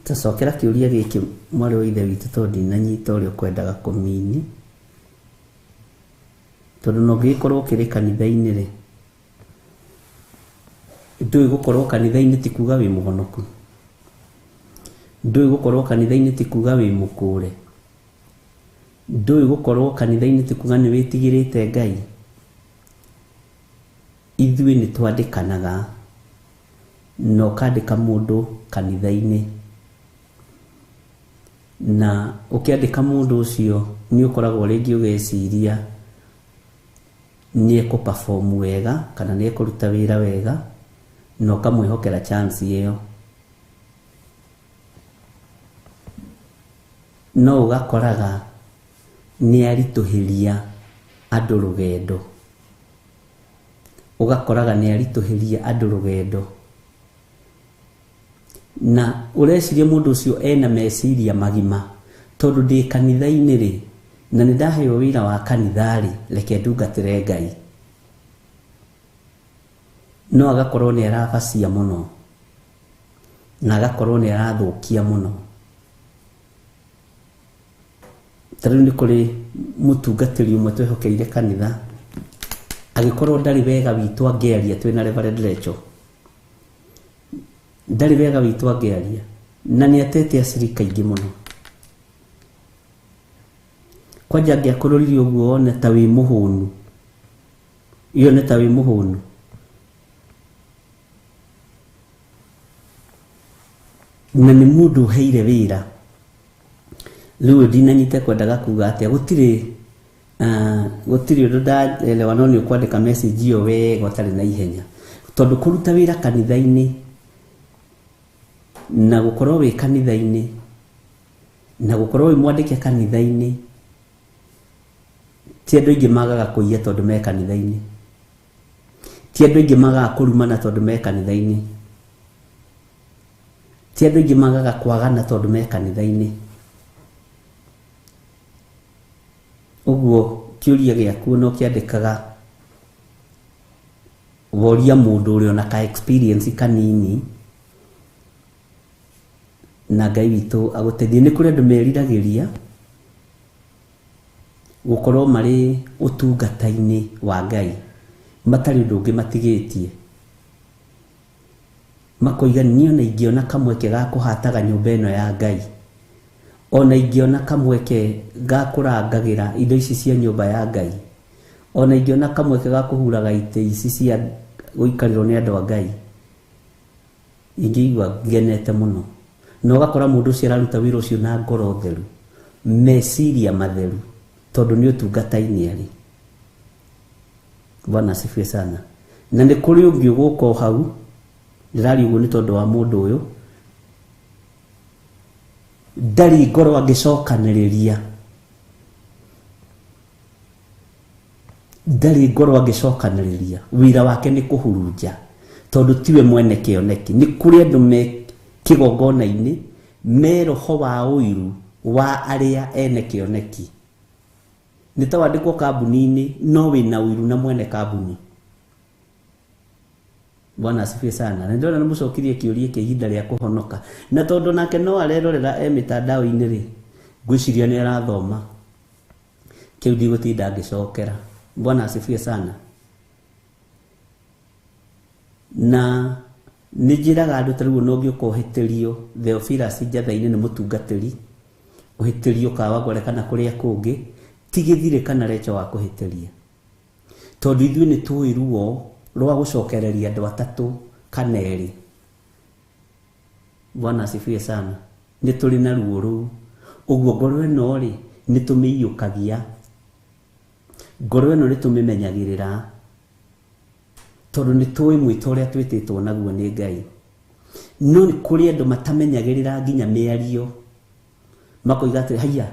Tacokera kĩũria gĩkĩ mwarĩ wa ithe witũ, tondũ ndinanyita ũrĩa ũkwendaga kũmini, tondũ no ngĩkorwo kĩrĩ kanitha-inĩ rĩ, ndũĩ gũkorwo kanitha-inĩ ti kuga wĩ mũhonoku, ndũĩ gũkorwo kanitha-inĩ ti kuga wĩ mũkũre, ndũĩ gũkorwo kanitha-inĩ ti kuga nĩ wĩtigĩrĩte Ngai. Ithuĩ nĩ twandĩkanaga na ũkandĩka mũndũ kanitha-inĩ, na ũkĩandĩka mũndũ ũcio nĩ ũkoragwo rĩngĩ ũgeciria nĩ ekũ-perform wega kana nĩ ekũruta wĩra wega, na ũkamwĩhokera chance ĩyo. No ũgakoraga nĩ aritũhĩria andũ rũgendo, ũgakoraga nĩ aritũhĩria andũ rũgendo, na ũreciria mũndũ ũcio ena meciria magima, tondũ ndĩ kanitha-inĩ rĩ, na nĩ ndaheo wĩra wa kanitha rĩ, reke ndungatĩre Ngai. No agakorwo nĩ arabacia mũno na agakorwo nĩ arathũkia mũno. Tarĩu nĩ kũrĩ mũtungatĩri ũmwe twehokeire kanitha, agĩkorwo ndarĩ wega witũ angĩaria twĩna Reverend Rachel, ndarĩ wega witũ angĩaria, na nĩ atete acirika ingĩ mũno. Kwanja angĩakũrũrire ũguo wone ta wĩ mũhũnu, iyo nĩ ta wĩ mũhũnu, na nĩ mũndũ ũheire wĩra. Rĩu ndinanyite kwendaga kuga atĩa, gũtirĩ ũndũ ndaelewa, no nĩ ũkwandĩka message ĩyo wega ũtarĩ na ihenya, tondũ kũruta wĩra kanitha-inĩ na gũkorwo wĩ kanitha-inĩ na gũkorwo wĩ mwandĩke kanitha-inĩ, ti andũ aingĩ magaga kũiya tondũ me kanitha-inĩ, ti andũ aingĩ magaga kũrumana tondũ me kanitha-inĩ, ti andũ aingĩ magaga kwagana tondũ me kanitha-inĩ. Ũguo kĩũria gĩaku no kĩandĩkaga woria mũndũ ũrĩa ona ka experience kanini, na Ngai witũ agũteithie. Nĩ kũrĩ andũ meriragĩria gũkorwo marĩ ũtungata-inĩ wa Ngai, matarĩ ũndũ ũngĩ matigĩtie, makoiga niĩ ona ingĩona kamweke ga kũhataga nyũmba ĩno ya Ngai, ona ingĩona kamweke ga kũrangagĩra indo ici cia nyũmba ya Ngai, ona ingĩona kamweke ga kũhuraga itĩ ici cia gũikarĩrwo nĩ andũ a Ngai, ingĩigua ngenete mũno. Na ũgakora mũndũ ũcio araruta wĩra ũcio na ngoro theru, meciria matheru, tondũ nĩ ũtungata-inĩ arĩ. Bwana asifiwe sana. Na nĩ kũrĩ ũngĩ ũgũka hau ndĩrari ũguo nĩ tondũ wa mũndũ ũyũ ndari ngoro angĩcokanĩrĩria, ndari ngoro angĩcokanĩrĩria, wĩra wake nĩ kũhurunja, tondũ tiwe mwene kĩoneki. Nĩ kũrĩ andũ me kĩgongona-inĩ me roho wa ũiru wa arĩa ene kĩoneki. Nĩ ta wandĩkwo kambuni-inĩ no wĩna ũiru na mwene kambuni. Bwana asifiwe sana. Na ndona nĩmũcokirie kĩũria kĩa ihinda rĩa kũhonoka, na tondũ nake no arerorera mĩtandao-inĩ rĩ, ngwĩciria nĩ arathoma kĩu ndigũtinda ngĩcokera. Bwana asifiwe sana. Na nĩ njĩraga andũ tarĩu no ũngĩũka ũhĩtĩrio Theophilus Njatha-inĩ nĩ mũtungatĩri, ũhĩtĩrio Kawangware kana kũrĩa kũngĩ, ti Gĩthire kana Recho wa kũhĩtĩria, tondũ ithuĩ nĩ tũĩ ruo rwa gũcokereria andũ atatũ kana erĩ. Bwana asifiwe sana. Nĩ tũrĩ na ruo rũu. Ũguo ngoro ĩno rĩ nĩ tũmĩiyũkagia, ngoro ĩno nĩ tũmĩmenyagĩrĩra, tondũ nĩ tũĩ mwĩto ũrĩa twĩtĩtwo naguo nĩ Ngai. No nĩ kũrĩ andũ matamenyagĩrĩra nginya mĩario, makoiga atĩ haiya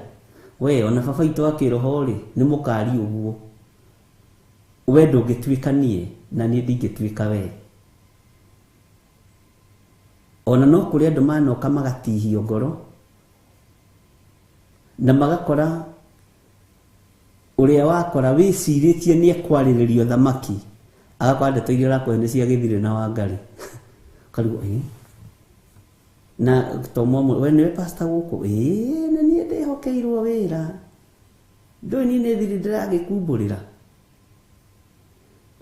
we ona baba witũ wa kĩroho rĩ nĩ mũkari ũguo, we ndũngĩtuĩka niĩ na niĩ ndingĩtuĩka we. Ona no kũrĩ andũ manoka magatihio ngoro na magakora ũrĩa wakora wĩcirĩtie nĩ ekwarĩrĩrio thamaki, agakora ndeto iria ũrakũhe nĩ cia Gĩthire na Wangari. Karigwo na tomo we nĩwe pastor gũkũ, na niĩ ndĩhokeirwo wĩra, ndũĩ niĩ nĩ thiri ndĩragĩkumbũrĩra.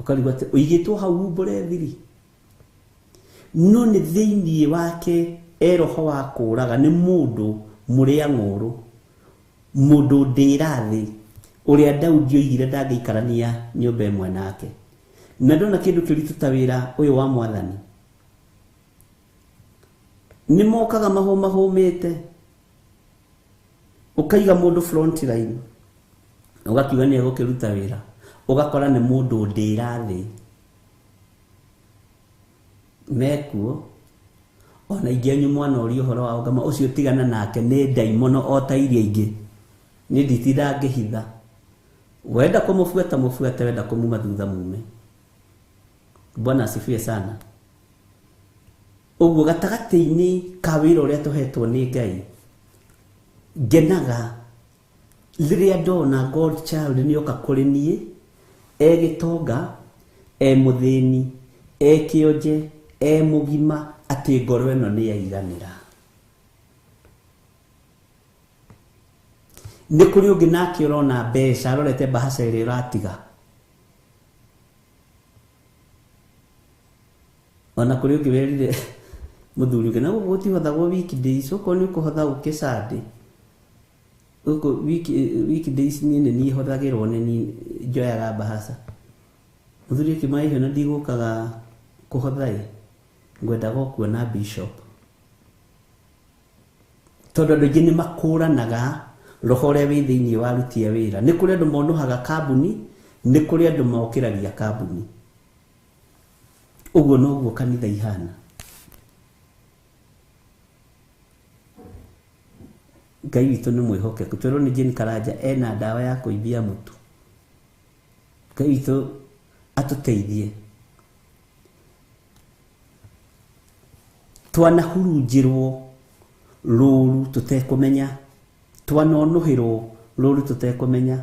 Ũkarigwo atĩ ũigĩtwo hau umbũre thiri, no nĩ thĩiniĩ wake eroho wa kũũraga, nĩ mũndũ mũrĩa ng'ũrũ, mũndũ ndĩrathĩ ũrĩa Daudi oigire ndangĩikarania nyũmba ĩmwe nake. Na ndona kĩndũ kĩritũ ta wĩra ũyũ wa Mwathani, nĩ mokaga mahũmahũmĩte, ũkaiga mũndũ front line, ũgakiuga nĩ egũkĩruta wĩra, ũgakora nĩ mũndũ ndĩrathĩ mekuo. Ona ingĩ mwana ũrĩa ũhoro wa ngama ũcio tigana nake nĩ ndaimono o ta iria ingĩ, nĩ nditinda ngĩhitha. Wenda kũmũbuata mũbuate, wenda kũmuma thutha mume. Bwana asifiwe sana. Ũguo gatagatĩ-inĩ ka wĩra ũrĩa tũhetwo nĩ Ngai, ngenaga rĩrĩa ndona God child nĩoka kũrĩ niĩ egĩtonga, mũthĩni, kĩonje, mũgima, atĩ ngoro ĩno nĩ yaiganĩra. Nĩ kũrĩ ũngĩ nake ũrona mbeca, arorete mbahaca ĩrĩa ũratiga. Ona kũrĩ ũngĩ werire mũthuri ũngĩ, na gũkũ gũtihothagwo weekdays, ũkorwo nĩ ũkũhotha ũke Sunday. Gũkũ weekdays niĩ hothagĩrwo nĩ njoyaga mbahaca. Mũthuri akĩmaya icio na ndigũkaga kũhotha, ngwendaga kuona bishop, tondũ andũ aingĩ nĩ makũranaga roho ũrĩa wĩ thĩiniĩ wa aruti a wĩra. Nĩ kũrĩ andũ monohaga kambuni, nĩ kũrĩ andũ mokĩragia kambuni. Ũguo noguo kanitha ihana. Ngai witũ nĩ mwĩhokeku. Twerwo nĩ Jane Karanja ena ndawa ya kũimbia mũtu. Ngai witũ atũteithie. Twanahurunjĩrwo rũũru tũtekũmenya, twanonohĩrwo rũũru tũtekũmenya,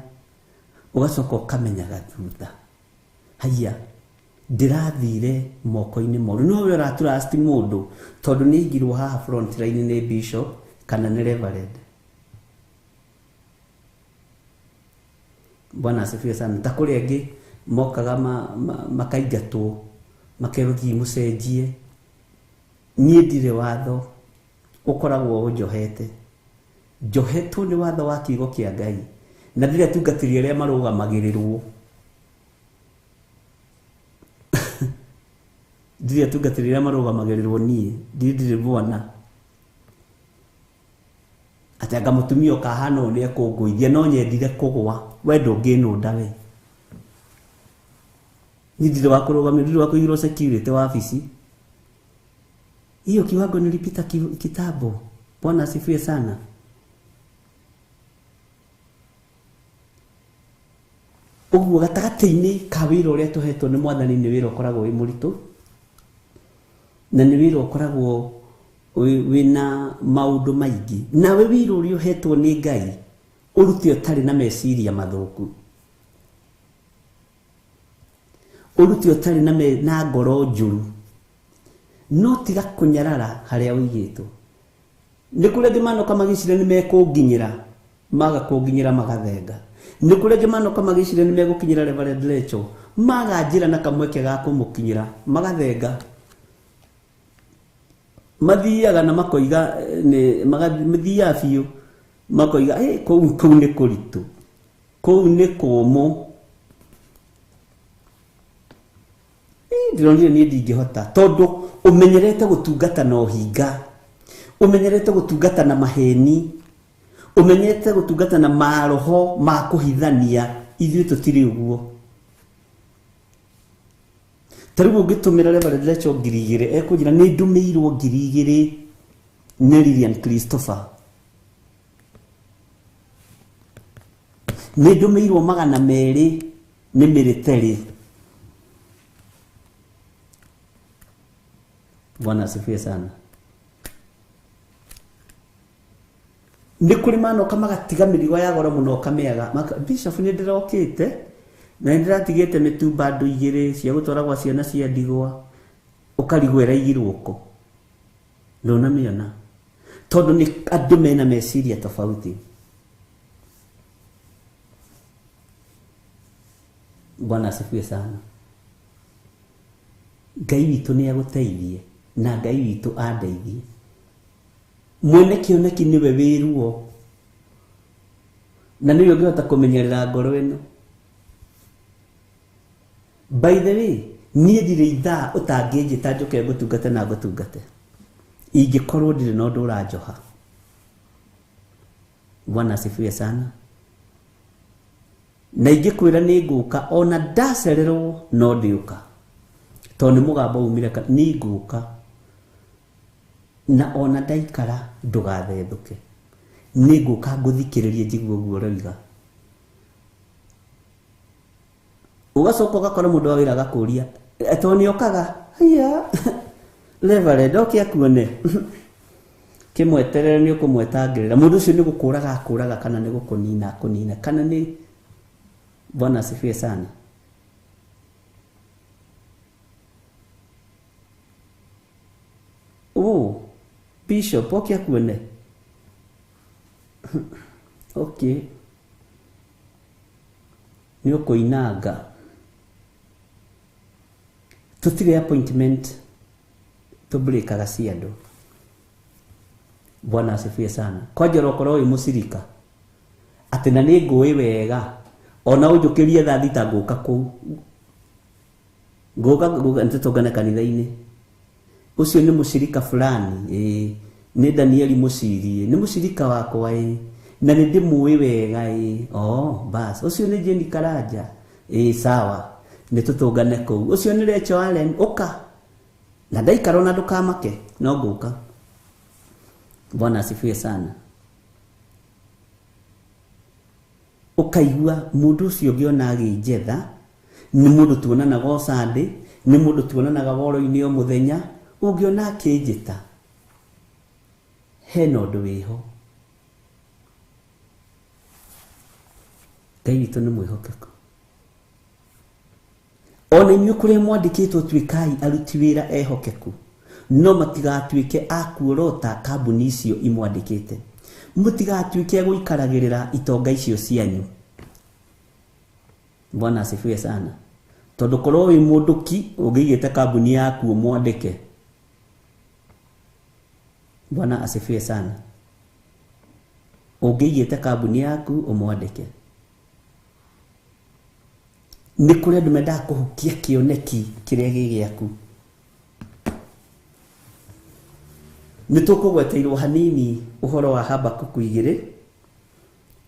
ũgacoka ũkamenyaga thutha, haiya ndĩrathire moko-inĩ moru. No we ũratrust mũndũ tondũ nĩ aigirwo haha front line nĩ bishop kana nĩ reverend. Bwana asifiwe sana. Ta kũrĩ angĩ mokaga makaingatwo, makerwo thiĩ mũcenjie. Niĩ ndirĩ watho ũkoragwo ũnjohete, njohetwo nĩ watho wa kiugo kĩa Ngai, na ndirĩ atungatĩri arĩa marũgamagĩrĩrwo. Ndirĩ atungatĩri arĩa marũgamagĩrĩrwo niĩ, ndirĩ mwana atĩ anga mũtumia ũkahana ũũ nĩ ekũngũithia, no nyendire kũgũa, we ndũngĩnũnda we. Ndio wakurugamia kuigirwo security wa ofisi. Hiyo kiwango nilipita kitabo. Bwana asifiwe sana. Uguo gatagati-ini ka wira uria tuhetwo ni mwathani ni wira ukoragwo wi muritu na ni wira ukoragwo wina maundu maingi. Nawe wira uria uhetwo ni Ngai uruti utari na meciria mathuku, uruti utari na ngoro njuru, no tiga kunyarara haria wigitwo. Ni kule ngimano kama gicire ni mekunginyira magakunginyira magathenga. Ni kule ngimano kama gicire ni megukinyira Reverend Lecho maganjira na kamweke ga kumukinyira magathenga. Mathiaga na makoiga ni mathia biu makoiga kou ni kuritu, kou ni kumu. Ndironire ni ndingihota tondu umenyerete gutungata na uhinga, umenyerete gutungata na maheni, umenyerete gutungata na maroho ma kuhithania. Ithuĩ tutiri uguo. Taribu ungitumira Reverend Lecho 2,000 ekunjira ni ndumirwo 2,000 ni Lilian Christopher, ni ndumirwo 200 ni military. Bwana asifiwe sana. Ni kuri mano kama gatiga mirigo ya goro muno kameaga Bishop ni ndirokite na ndiratigite mitumba andu 2 cia gutwara gwa ciana cia ndigwa ukarigwera igirwoko ndona miona tondu ni andu mena meciria tofauti. Bwana asifiwe sana. Ngai witu ni aguteithie na Ngai witu andeithie. Mwene kioneki niwe wiruo na niwe ngihota kumenyerera ngoro ino. By the way, nie ndire ithaa utanginjita njuke ngutungate na ngutungate ingikorwo ndire no ndu uranjoha. Bwana asifiwe sana. Na ingikwira ni nguka ona ndacererwo no ndiuka tondu mugambo umire ni nguka na ona ndaikara ndugathethuke ni nguka nguthikiririe njiguo guo roiga. Ugacoka ugakora mundu wa wira agakuria etoni okaga haya Reverend okia kuone kimweterere ni ukumwetangirira mundu ucio ni gukuraga akuraga kana ni gukunina kunina kana ni. Bwana asifiwe sana. Bishop okia kuone okay ni ukuinanga tutire appointment tubrikaga ciandu. Bwana asifiwe sana. Kwajera ukoro wi musirika ati na ni ngui wega ona ujukirie tha thita nguka ku nguka ntutungane kanitha-ini ucio ni mushirika fulani ni Danieli Musirie ni mushirika wakwa na ni ndimuwi wega bas ucio ni Jeni Karaja sawa ni tutungane ku ucio ni Lecho Allen uka na ndaikara na ndukamake no nguka. Bwana asifiwe sana. Ukaigua mundu ucio ngiona aginjetha ni mundu tuonanaga Sunday ni mundu tuonanaga woro-ini o muthenya ungiona akinjita hena undu wiho. Ngai witu ni mwihokeku ona inyuĩ kũrĩa mwandĩkĩtwo tuĩkai aruti wĩra ehokeku no matigatuĩke akuorota kambuni icio imwandĩkĩte. Mutigatuĩke gũikaragĩrĩra itonga icio cianyu. Bwana asifiwe sana. Tondu korwo wi munduki ũngĩigĩte kambuni yaku ũmwandĩke. Bwana asifiwe sana. Ũngĩigĩte kambuni yaku ũmwandĩke. Ni kũrĩ andũ mendaga kũhukia kĩoneki kĩrĩa gĩ gĩaku. Nĩtũkũgweteirwo hanini ũhoro wa Habakuku 2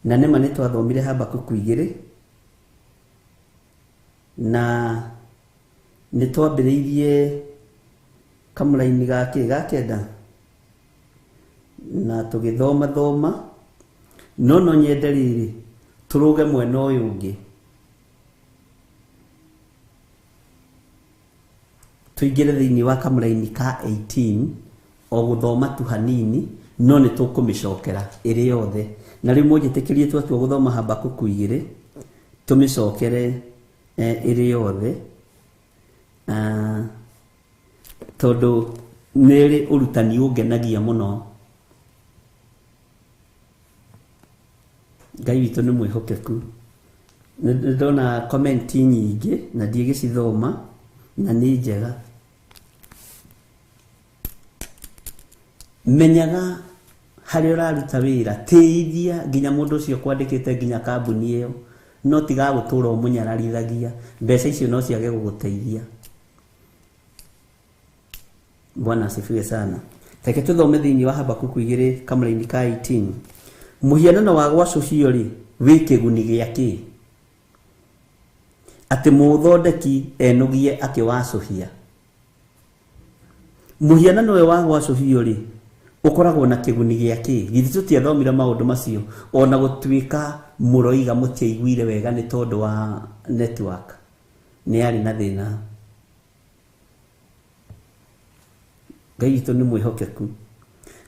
na nĩma nĩtwathomire Habakuku 2 na nĩ twambĩrĩirie kamũraini ga kenda na tũgĩthoma no nyende rĩrĩ tũrũge mwena ũyũ ũngĩ tũingĩre thĩinĩ wa kamũraini ka 18 o gũthoma tu hanini no nĩ tũkũmĩcokera ĩrĩ yothe na rĩu mũnjĩtĩkĩrie twatua gũthoma Habakuku 2 tũmĩcokere ĩrĩ yothe tondũ nĩrĩ ũrutani ũngenagia mũno. Ngai witũ nĩ mwĩhokeku. Ndona komenti nyingĩ na ndigĩcithoma na nĩ njega. Menyaga harĩ ũraruta wĩra teithia nginya mũndũ ũcio kwandĩkĩte nginya kambuni ĩyo no tiga gũtũra ũmũnyararithagia mbeca icio no ciage gũgũteithia. Bwana asifiwe sana. Reke tũthome thĩinĩ wa Habakuku 2 kamũraini ka 18. Mũhianano wa gwacũhio rĩ wĩ kĩguni gĩakĩ atĩ mũthondeki enogie akĩwacũhia. Mũhianano ũyũ wa gwacũhio rĩ ũkoragwo na kĩguni gĩakĩ. Githĩ tũtiathomire maũndũ macio ona gũtuĩka mũroiga mũtiaiguire wega nĩ tondũ wa network nĩ arĩ na thĩna. Ngai witũ nĩ mwĩhokeku.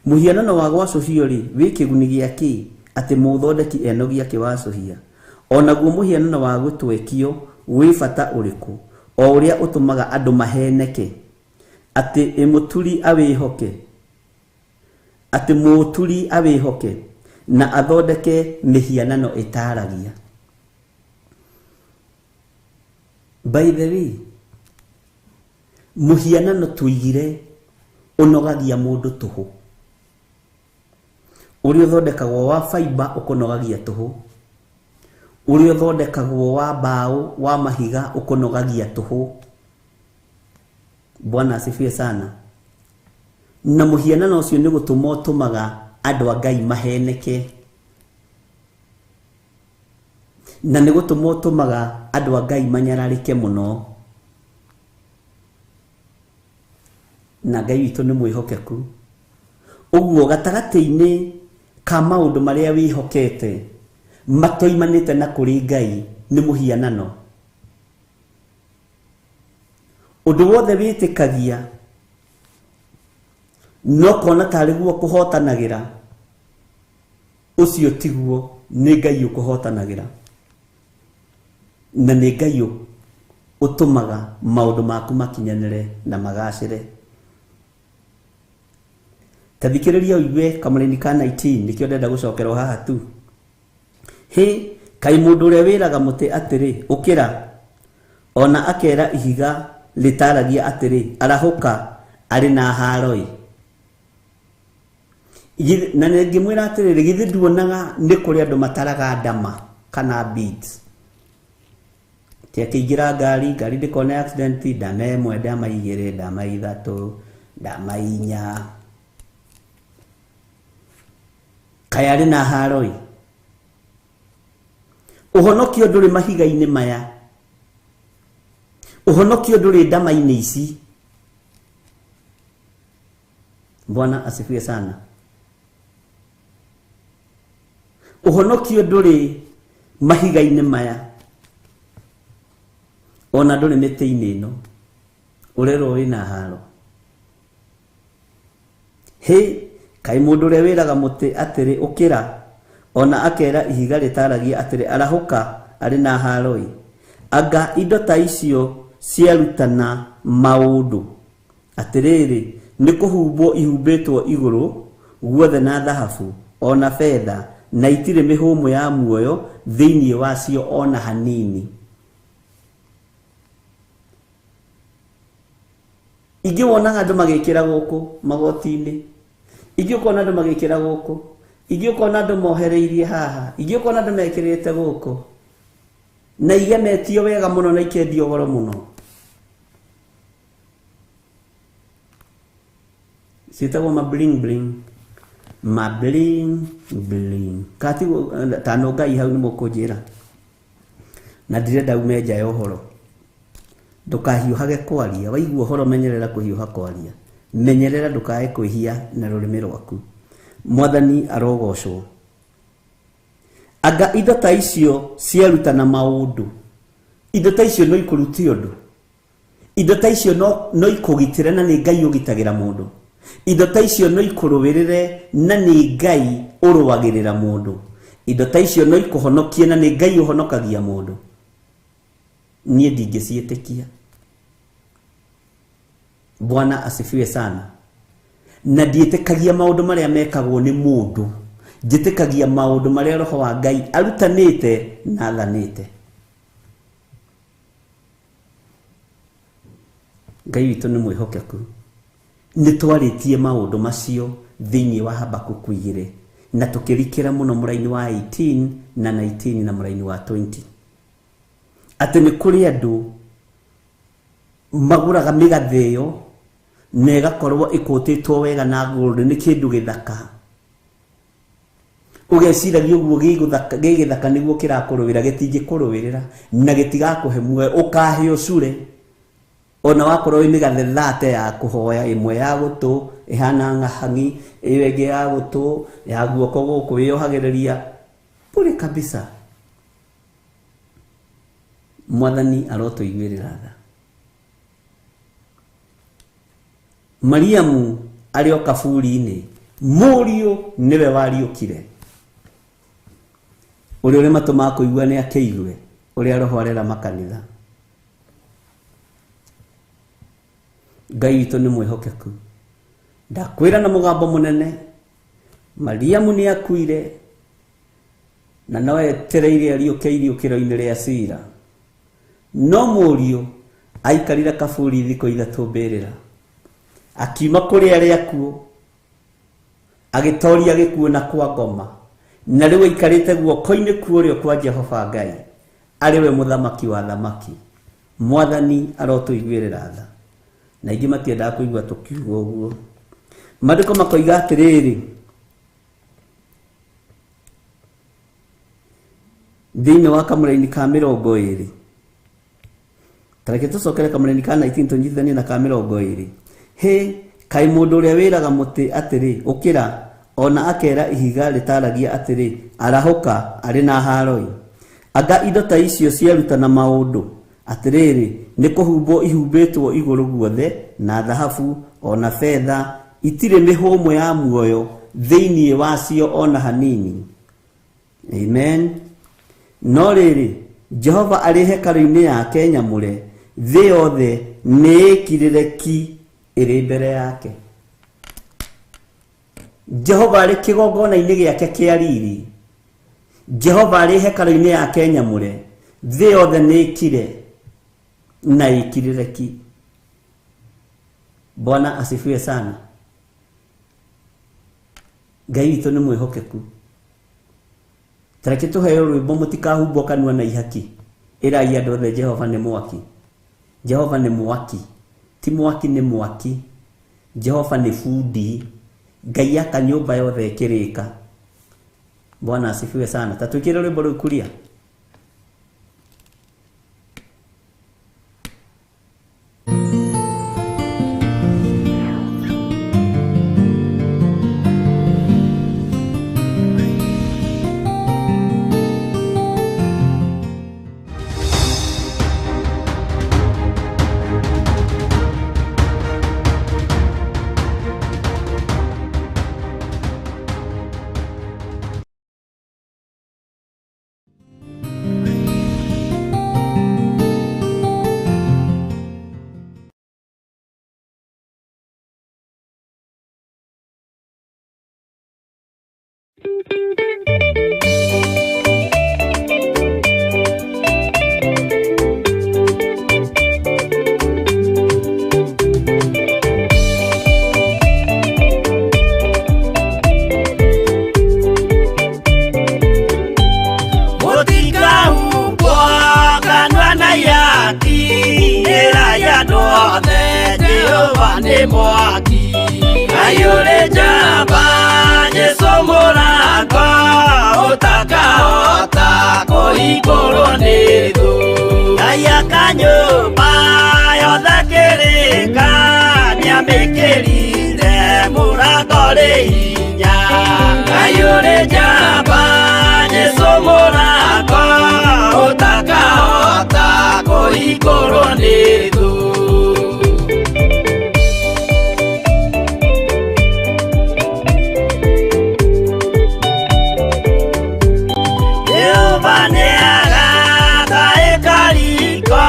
Mũhianano wa gwacũhio rĩ wĩ kĩguni gĩakĩ atĩ mũthondeki enogia akĩwacũhia. Onaguo mũhianano wa gũtwekio wĩ bata ũrĩkũ o ũrĩa ũtũmaga andũ maheneke atĩ mũturi awĩhoke na athondeke mĩhianano ĩtaragia. By the way, mũhianano tuigire ũnogagia mũndũ tũhũ. Ũrĩa ũthondekagwo wa fiber ũkũnogagia tũhũ. Ũrĩa ũthondekagwo wa mbaũ wa mahiga ũkũnogagia tũhũ. Bwana asifiwe sana. Na mũhianano ũcio nĩ gũtũma ũtũmaga andũ a Ngai maheneke. Na nĩ gũtũma ũtũmaga andũ a Ngai manyararĩke mũno. Na Ngai witũ nĩ mwĩhokeku. Ũguo gatagatĩ-inĩ ka maũndũ marĩa wĩhokete matoimanĩte na kũrĩ Ngai nĩ mũhianano. Ũndũ wothe wĩtĩkagia no kona tarĩ guo kũhotanagĩra ũcio tiguo nĩ Ngai ũkũhotanagĩra. Na nĩ Ngai ũtũmaga maũndũ maku makinyanĩre na magacĩre. Tathikĩrĩria ũigue kamũraini ka 19 nĩkĩo ndenda gũcokerwo haha tu. Kaĩ mũndũ ũrĩa wĩraga mũtĩ atĩrĩ ũkĩra ona akera ihiga rĩtaragia atĩrĩ arahũka arĩ na haroi. Na ngĩmwĩra atĩrĩrĩ githĩ nduonaga nĩ kũrĩ andũ mataraga ndama kana beads. Akĩingĩra ngari ndĩkona accident ndama ĩmwe ndama igĩrĩ ndama ithatũ ndama inya. Kaĩ arĩ na haroi. Ũhonokio ndũrĩ mahiga-inĩ maya. Ũhonokio ndũrĩ ndama-inĩ ici. Bwana asifiwe sana. Ũhonokio ndũrĩ mahiga-inĩ maya. Ona ndũrĩ mĩtĩ-inĩ ĩno. Ũrerwo wĩna haro. Kaĩ mũndũ ũrĩa wĩraga mũtĩ atĩrĩ ũkĩra ona akera ihiga rĩtaragia atĩrĩ arahũka arĩ na haroi. Anga indo ta icio ciarutana maũndũ atĩrĩrĩ nĩ kũhumbwo ihumbĩtwo igũrũ guothe na thahabu ona fedha na itirĩ mĩhũmũ ya muoyo thĩinĩ wacio ona hanini. Ingĩ wonaga andũ magĩkĩra gũkũ magoti-inĩ. Ingĩ ũkona andũ magĩkĩra gũkũ. Ingĩ ũkona andũ mohereirie haha. Ingĩ ũkona andũ mekĩrĩte gũkũ. Na igemetio wega mũno na ikendio goro mũno. Ciĩtagwo ma bling bling. Ma bling bling. Kati tano Ngai hau nĩ mũkũnjĩra. Na ndirenda ume nja ya ũhoro. ndukahiuhage kwaria. Waigua horo menyerera kuhiuha kwaria. Menyerera ndukae kwihia na rurimi rwaku. Mwathani arogocwo. Anga indo ta icio ciaruta na maundu. Indo ta icio no ikuruti undu. Indo ta icio no ikugitira na ni Ngai ugitagira mundu. Indo ta icio no ikurubirire na ni Ngai uruwagirira mundu. Indo ta icio no ikuhonokie na ni Ngai uhonokagia mundu. Nie ndingicietikia. Bwana asifiwe sana. Na ndietekagia maundu maria mekagwo ni mundu. Njitekagia maundu maria Roho wa Ngai arutanite na athanite. Ngai witu ni mwihokeku. Nitwaritie maundu macio thiini wa Habakuku 2 na tukirikira muno muraini wa 18 na 19 na muraini wa 20. Ati ni kuri andu maguraga migatheyo na igakorwo ikutitwo wega na gold ni kindu githaka. Ugeciragia uguo gigithaka niguo kirakurubira gitingikuruvirira na gitigakuhe muoyo ukahe ucure. Ona wakorwo imigathe thate ya kuhoya, imwe ya gutu ihana ng'ahangi, iwege ya gutu ya guoko guku wiyohagiriria pure kabisa. Mwathani arotuiguirira tha. Mariamu ario kaburi-ini, Muriu niwe wariukire. Uri matuma kuigua ni akeigue, uri Roho arera makanitha. Ngai witu ni mwihokeku. Ndakwira na mugambo munene, Mariamu ni akuire na noe tereire ariukiro-ini ria cira. No Muriu aikarire kaburi thikũ 3 mbirira. Akiuma kuri aria kuo, agitoria gikuo na kwa ngoma, na riu aikarite guoko-ini kuorio kwa Jehova Ngai, ariwe muthamaki wa thamaki. Mwathani arotuiguirira tha. Na ingi matiendaga kuigua tukiuga uguo. Maandiko makoiga atiriri, thiini wa kamuraini ka 20, tareke tucokere kamuraini ka 19 tunyithanie na ka 20. He kai mundu uria wiraga muti atiri ukira, ona akera ihiga ritaragia atiri arahuka ari na haroi. Anga indo ta icio ciaruta na maundu atiriri ni kuhumbo ihumbitwo iguru guothe na dhahabu ona fedha, itire mihumo ya muoyo thiini wacio ona hanini. Amen. No riri Jehova ari hekalu-ini yake nyamure, thi yothe ni kirireki iri mbere yake. Jehova ari kigongona-ini giake kia riri. Jehova ari hekalu-ini yake nyamure, thi yothe ni kire na ikirireki. Bwana asifiwe sana. Ngai witu ni mwihokeku. Tareke tuheo rwimbo mutikahumbo kanua na ihaki. Irai andu othe Jehova ni mwaki. Jehova ni mwaki. Ti mwaki ni mwaki. Jehova ni fundi. Ngai aka nyumba yothe ikirika. Bwana asifiwe sana. Tatuikire rwimbo rukuria. Mwaki ayure jaba Yesu murangwa utakaota kuhingũrwo nĩ thũ. Ngai akanyũmba rinya ayure jamba Jesu mũrango ũtakahota kũhingũrwo nĩ thũ. Jehova nĩagatha ĩkariko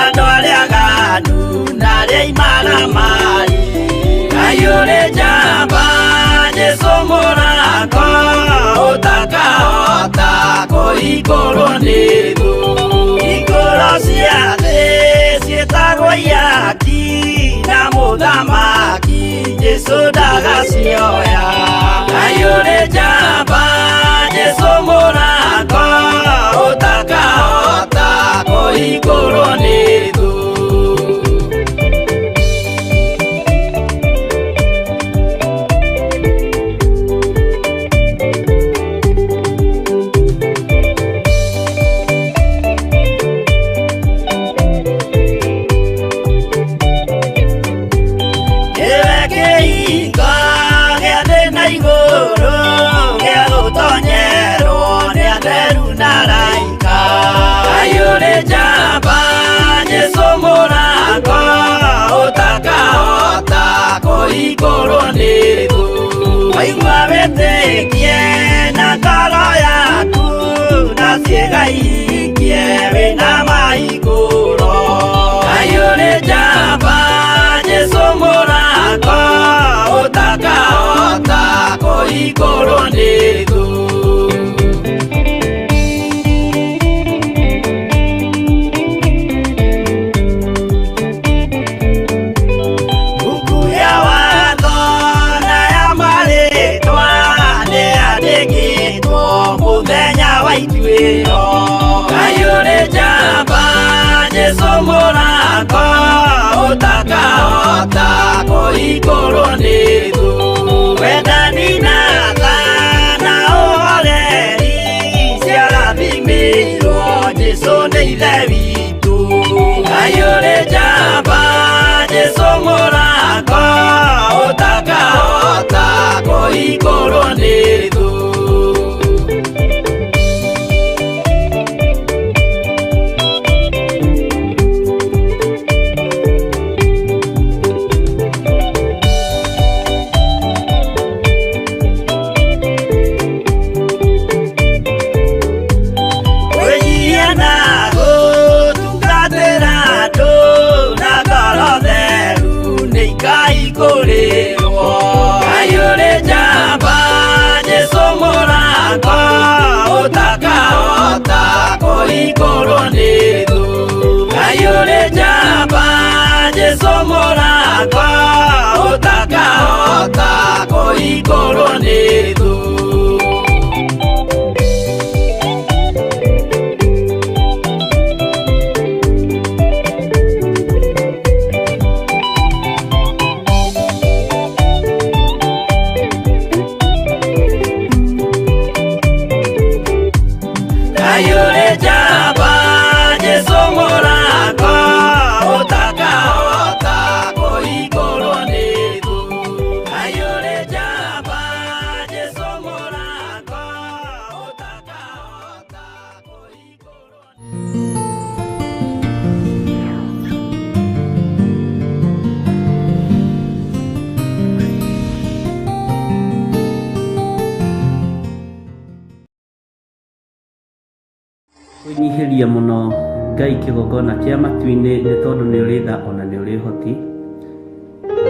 andũ arĩa aganu na arĩa imaramari ayure jamba Jesu mũrango ũtakahota kũhingũrwo nĩ thũ. Hingũro cia thĩ ciĩtagwo ihaki na mũthamaki Jesu ndagacioya ayure jamba Jesu mũrango ũtakahota kũhingũrwo nĩ thũ. Ayure jamba Jesu mũrango ũtakahota kũhingũrwo nĩ thũ. Waigua wĩtĩkie na ngoro yaku na ciĩga ihingie wĩna mahingũro. Ayure jamba Jesu mũrango ũtakahota kũhingũrwo nĩ thũ. Ayure jamba Jesu mũrango ũtakahota kũhingũrwo nĩ thũ. Wendani na tha na ũhoreri ciarathimĩirwo Jesu nĩ ithe witũ. Ayure jamba Jesu mũrango ũtakahota kũhingũrwo nĩ thũ. Ayure jamba Jesu mũrango ũtakahota kũhingũrwo nĩ thũ. Ayure jamba Jesu mũrango ũtakahota kũhingũrwo nĩ thũ. Ayure jamba Jesu mũrango ũtakahota kũhingũrwo nĩ thũ. Ayure jamba Jesu mũrango ũtakahota kũhingũrwo nĩ thũ. Kwĩnyihĩria mũno Ngai kĩgongona kĩa matu-inĩ nĩ tondũ nĩ ũrĩ tha ona nĩ ũrĩ ũhoti.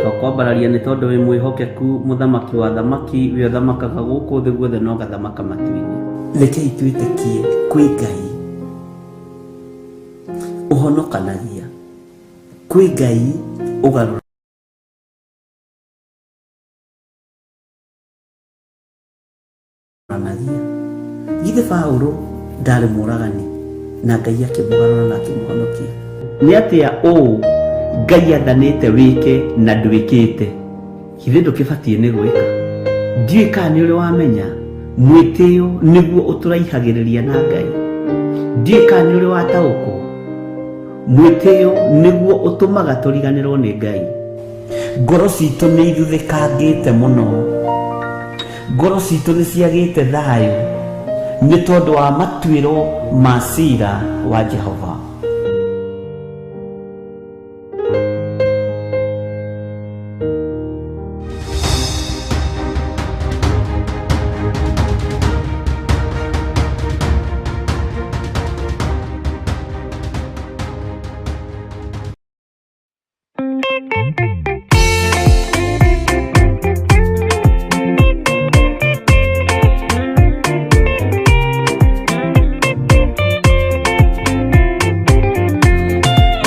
Twakwambararia nĩ tondũ wĩ mwĩhokeku mũthamaki wa thamaki, we ũthamakaga gũkũ thĩ guothe na ũgathamaka matu-inĩ. Rekei twĩtĩkie kwĩ Ngai ũhonokanagia, kwĩ Ngai ũgarũranagia. Githĩ Paũlũ ndarĩ mũragani na Ngai akĩmũgarũra na akĩmũhonokia? Nĩ atĩa ũũ Ngai athanĩte wĩke na ndwĩkĩte? Githĩ ndũkĩbatiĩ nĩ gwĩka? Ndiũĩ kana nĩ ũrĩ wamenya mwĩtĩo nĩguo ũtũraihagĩrĩria na Ngai. Ndiũĩ kana nĩ ũrĩ wataũkwo mwĩtĩo nĩguo ũtũmaga tũriganĩrwo nĩ Ngai. ngoro citũ nĩ ithuthĩkangĩte mũno, ngoro citũ nĩ ciagĩte thayũ nĩ tondũ wa matuĩro ma ciira wa Jehova.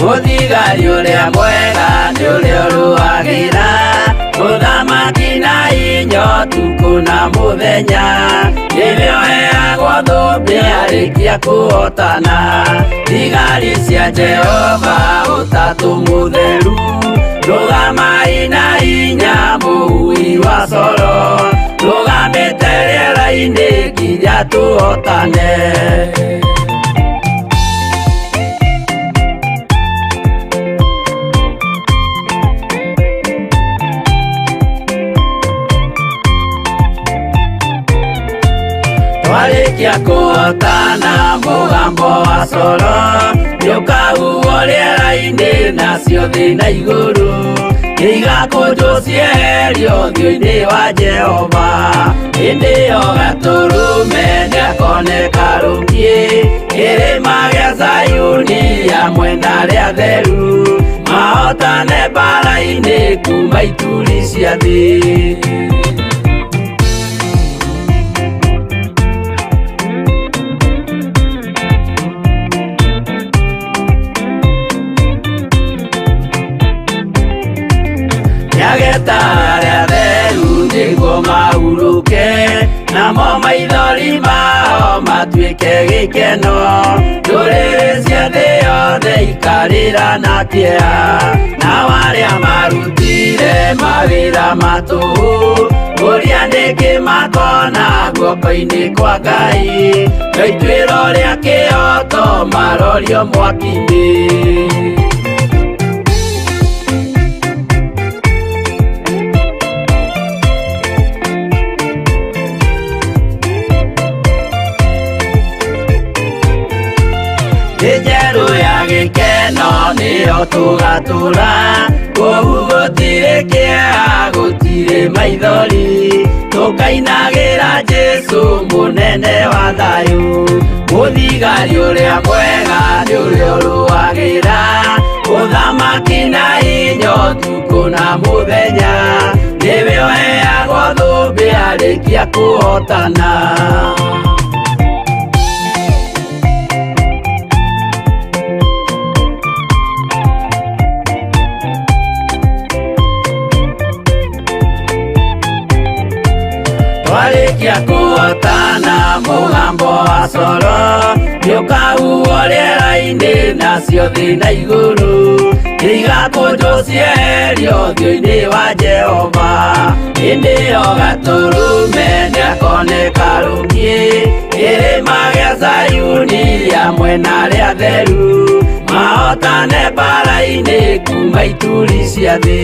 Mũthigari ũrĩa mwega nĩ ũrĩa ũrũagĩra ũthamaki na hinya ũtukũ na mũthenya, nĩwe ũheagwo thũmbĩ arĩkia kũhotana. Thigari cia Jehova ũtatũ mũtheru, rũgamai na hinya mũhui wa coro, rũgamĩte rĩera-inĩ nginya tũhotane. Twarĩkia kũhotana mũgambo wa coro nĩũkahuhwo rĩera-inĩ nacio thĩ na igũrũ, igakũnjwo cieherio ũthiũ-inĩ wa Jehova. Hĩndĩ ĩyo Gatũrũme nĩakoneka rũngiĩ kĩrĩma gĩa Zayuni hamwe na arĩa atheru, mahotane mbara-inĩ kuma ituri cia thĩ. Nĩageta arĩa atheru nĩguo mahurũke, namo maithori mao matuĩke gĩkeno. Ndũrĩrĩ cia thĩ yothe ikarĩra na kĩeha, nao arĩa marutire mawĩra matũhũ, ũrĩa nĩkĩ makona guoko-inĩ kwa Ngai, na ituĩro rĩa kĩhoto marorio mwaki-inĩ. Njerũ ya gĩkeno nĩyo tũgatũra, kũu gũtirĩ kĩeha gũtirĩ maithori, tũkainagĩra Jesũ mũnene wa thayũ. Mũthigari ũrĩa mwega nĩ ũrĩa ũrũagĩra ũthamaki na hinya ũtukũ na mũthenya, nĩwe ũheagwo thũmbĩ arĩkia kũhotana. Twarĩkia kũhotana mũgambo wa coro nĩũkahuhwo rĩera-inĩ nacio thĩ na igũrũ, igakũnjwo cieherio ũthiũ-inĩ wa Jehova. Hĩndĩ ĩyo Gatũrũme nĩakoneka rũngiĩ kĩrĩma gĩa Zayuni hamwe na arĩa atheru, mahotane mbara-inĩ kuma ituri cia thĩ.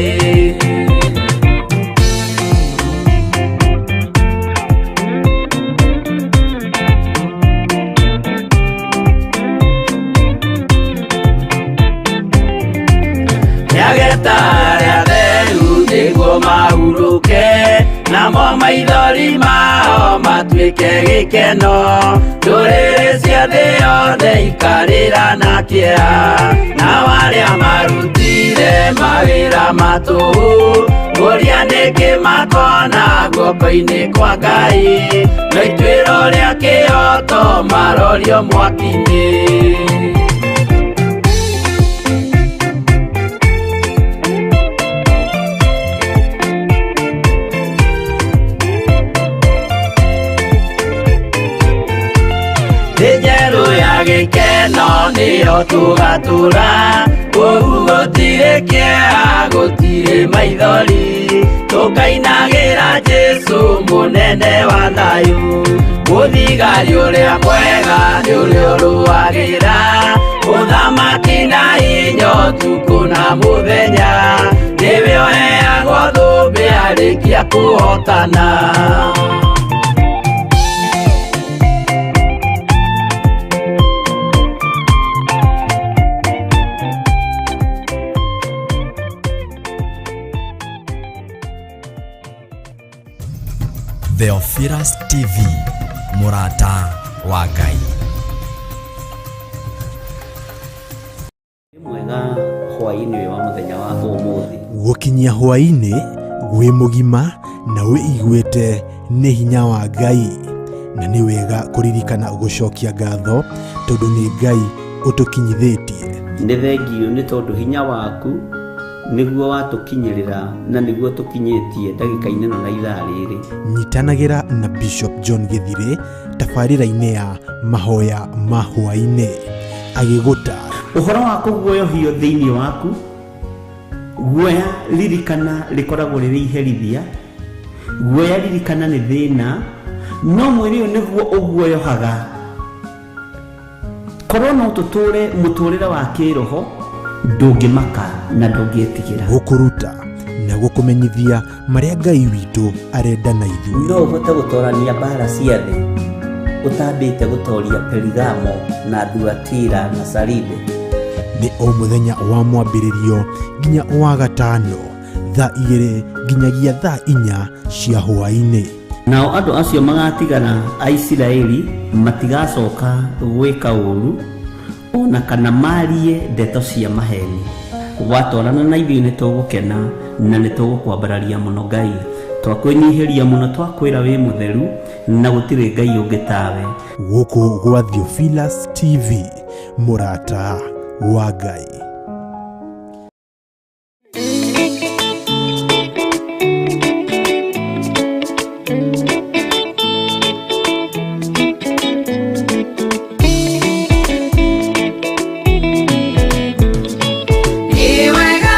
Nĩageta arĩa atheru nĩguo mahurũke, namo maithori mao matuĩke gĩkeno. Ndũrĩrĩ cia thĩ yothe ikarĩra na kĩeha, nao arĩa marutire mawĩra matũhũ, ũrĩa nĩkĩ makona guoko-inĩ kwa Ngai, na ituĩro rĩa kĩhoto marorio mwaki-inĩ. Njerũ ya gĩkeno nĩyo tũgatũra, kũu gũtirĩ kĩeha gũtirĩ maithori, tũkainagĩra Jesũ mũnene wa thayũ. Mũthigari ũrĩa mwega nĩ ũrĩa ũrũagĩra ũthamaki na hinya ũtukũ na mũthenya, nĩwe warĩkia kũhotana. Theophilus TV, mũrata wa Ngai. Mwega hwaĩ-inĩ wa mũthenya wa ũmũthĩ. Gũkinyia hwaĩ-inĩ gwĩ mũgima na wĩiguĩte nĩ hinya wa Ngai, na nĩ wega kũririkana gũcokia ngatho tondũ nĩ Ngai ũtũkinyithĩtie. Nĩ thengio nĩ tondũ hinya waku nĩguo watũkinyĩrĩra na nĩguo tũkinyĩtie ndagĩka-inĩ na ithaa rĩrĩ. Nyitanagĩra na Bishop John Gĩthirĩ tabarĩra-inĩ ya mahoya ma hwaĩ-inĩ agĩgũtaara. Ũhoro wa kũguoyohio thĩinĩ waku, guoya ririkana rĩkoragwo rĩrĩ iherithia, guoya ririkana nĩ thĩna, no mwĩrĩ ũyũ nĩguo ũguoyohaga. Korwo no tũtũre mũtũrĩre wa kĩroho, ndũngĩmaka na ndũngĩetigĩra. Gũkũruta na gũkũmenyithia marĩa Ngai witũ arenda na ithuĩ. No ũhote gũtorania mbara cia thĩ ũtambĩte gũtoria Perigamo na Thuatira na Saride. Nĩ o mũthenya wa mwambĩrĩrio nginya wa gatano thaa 2 nginyagia thaa 4 cia hwaĩ-inĩ. Nao andũ acio magatigana a Isiraeli matigacoka gwĩka ũru ona kana marie ndeto cia maheni. Watwarana na ithuĩ nĩ tũgũkena na nĩ tũgũkwambararia mũno Ngai. Twakwĩnyihĩria mũno, twakwĩra wĩ mũtheru na gũtirĩ Ngai ũngĩ tawe. Gũkũ gwa Theophilus TV, mũrata wa Ngai. Ni wega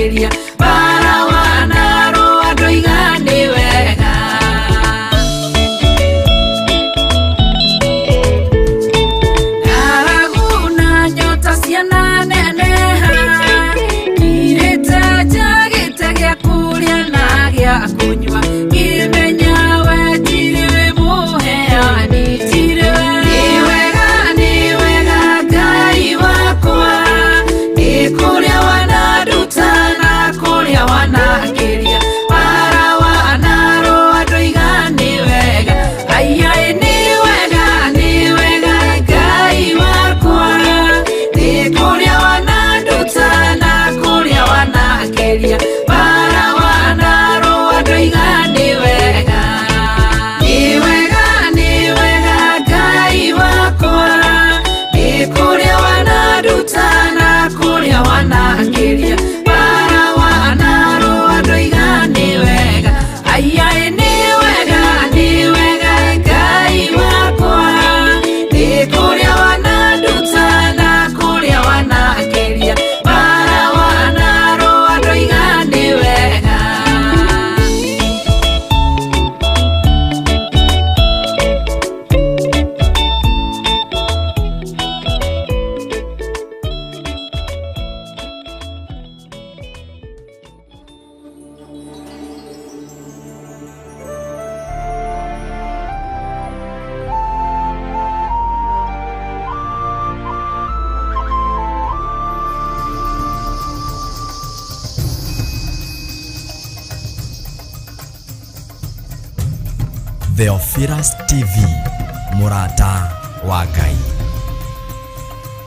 wanangeria bara wanaro andũ igani wega ng'aragu na nyota ciana neneha irĩte njagĩte gĩa kũrĩa na gĩa kũnyua ngĩmenya we tirĩ wĩ mũheani tirĩ nĩ wega Ngai wakwa nĩ kũrĩa wanaruta na kũrĩa wanangeria bara wanaro andũ igani wega aiai nĩ wega Ngai wakwa nĩ kũrĩa wanaruta na kũrĩa wanangeria bara wanaro andũ igani wega nĩ wega Ngai wakwa nĩ kũrĩa wanaruta na kũrĩa wanangeria bara wanaro andũ igani wega aiai nĩ wega Ngai wakwa nĩ kũrĩa wanaruta na kũrĩa wanangeria bara wanaro andũ igani wega Theophilus TV, mũrata wa Ngai.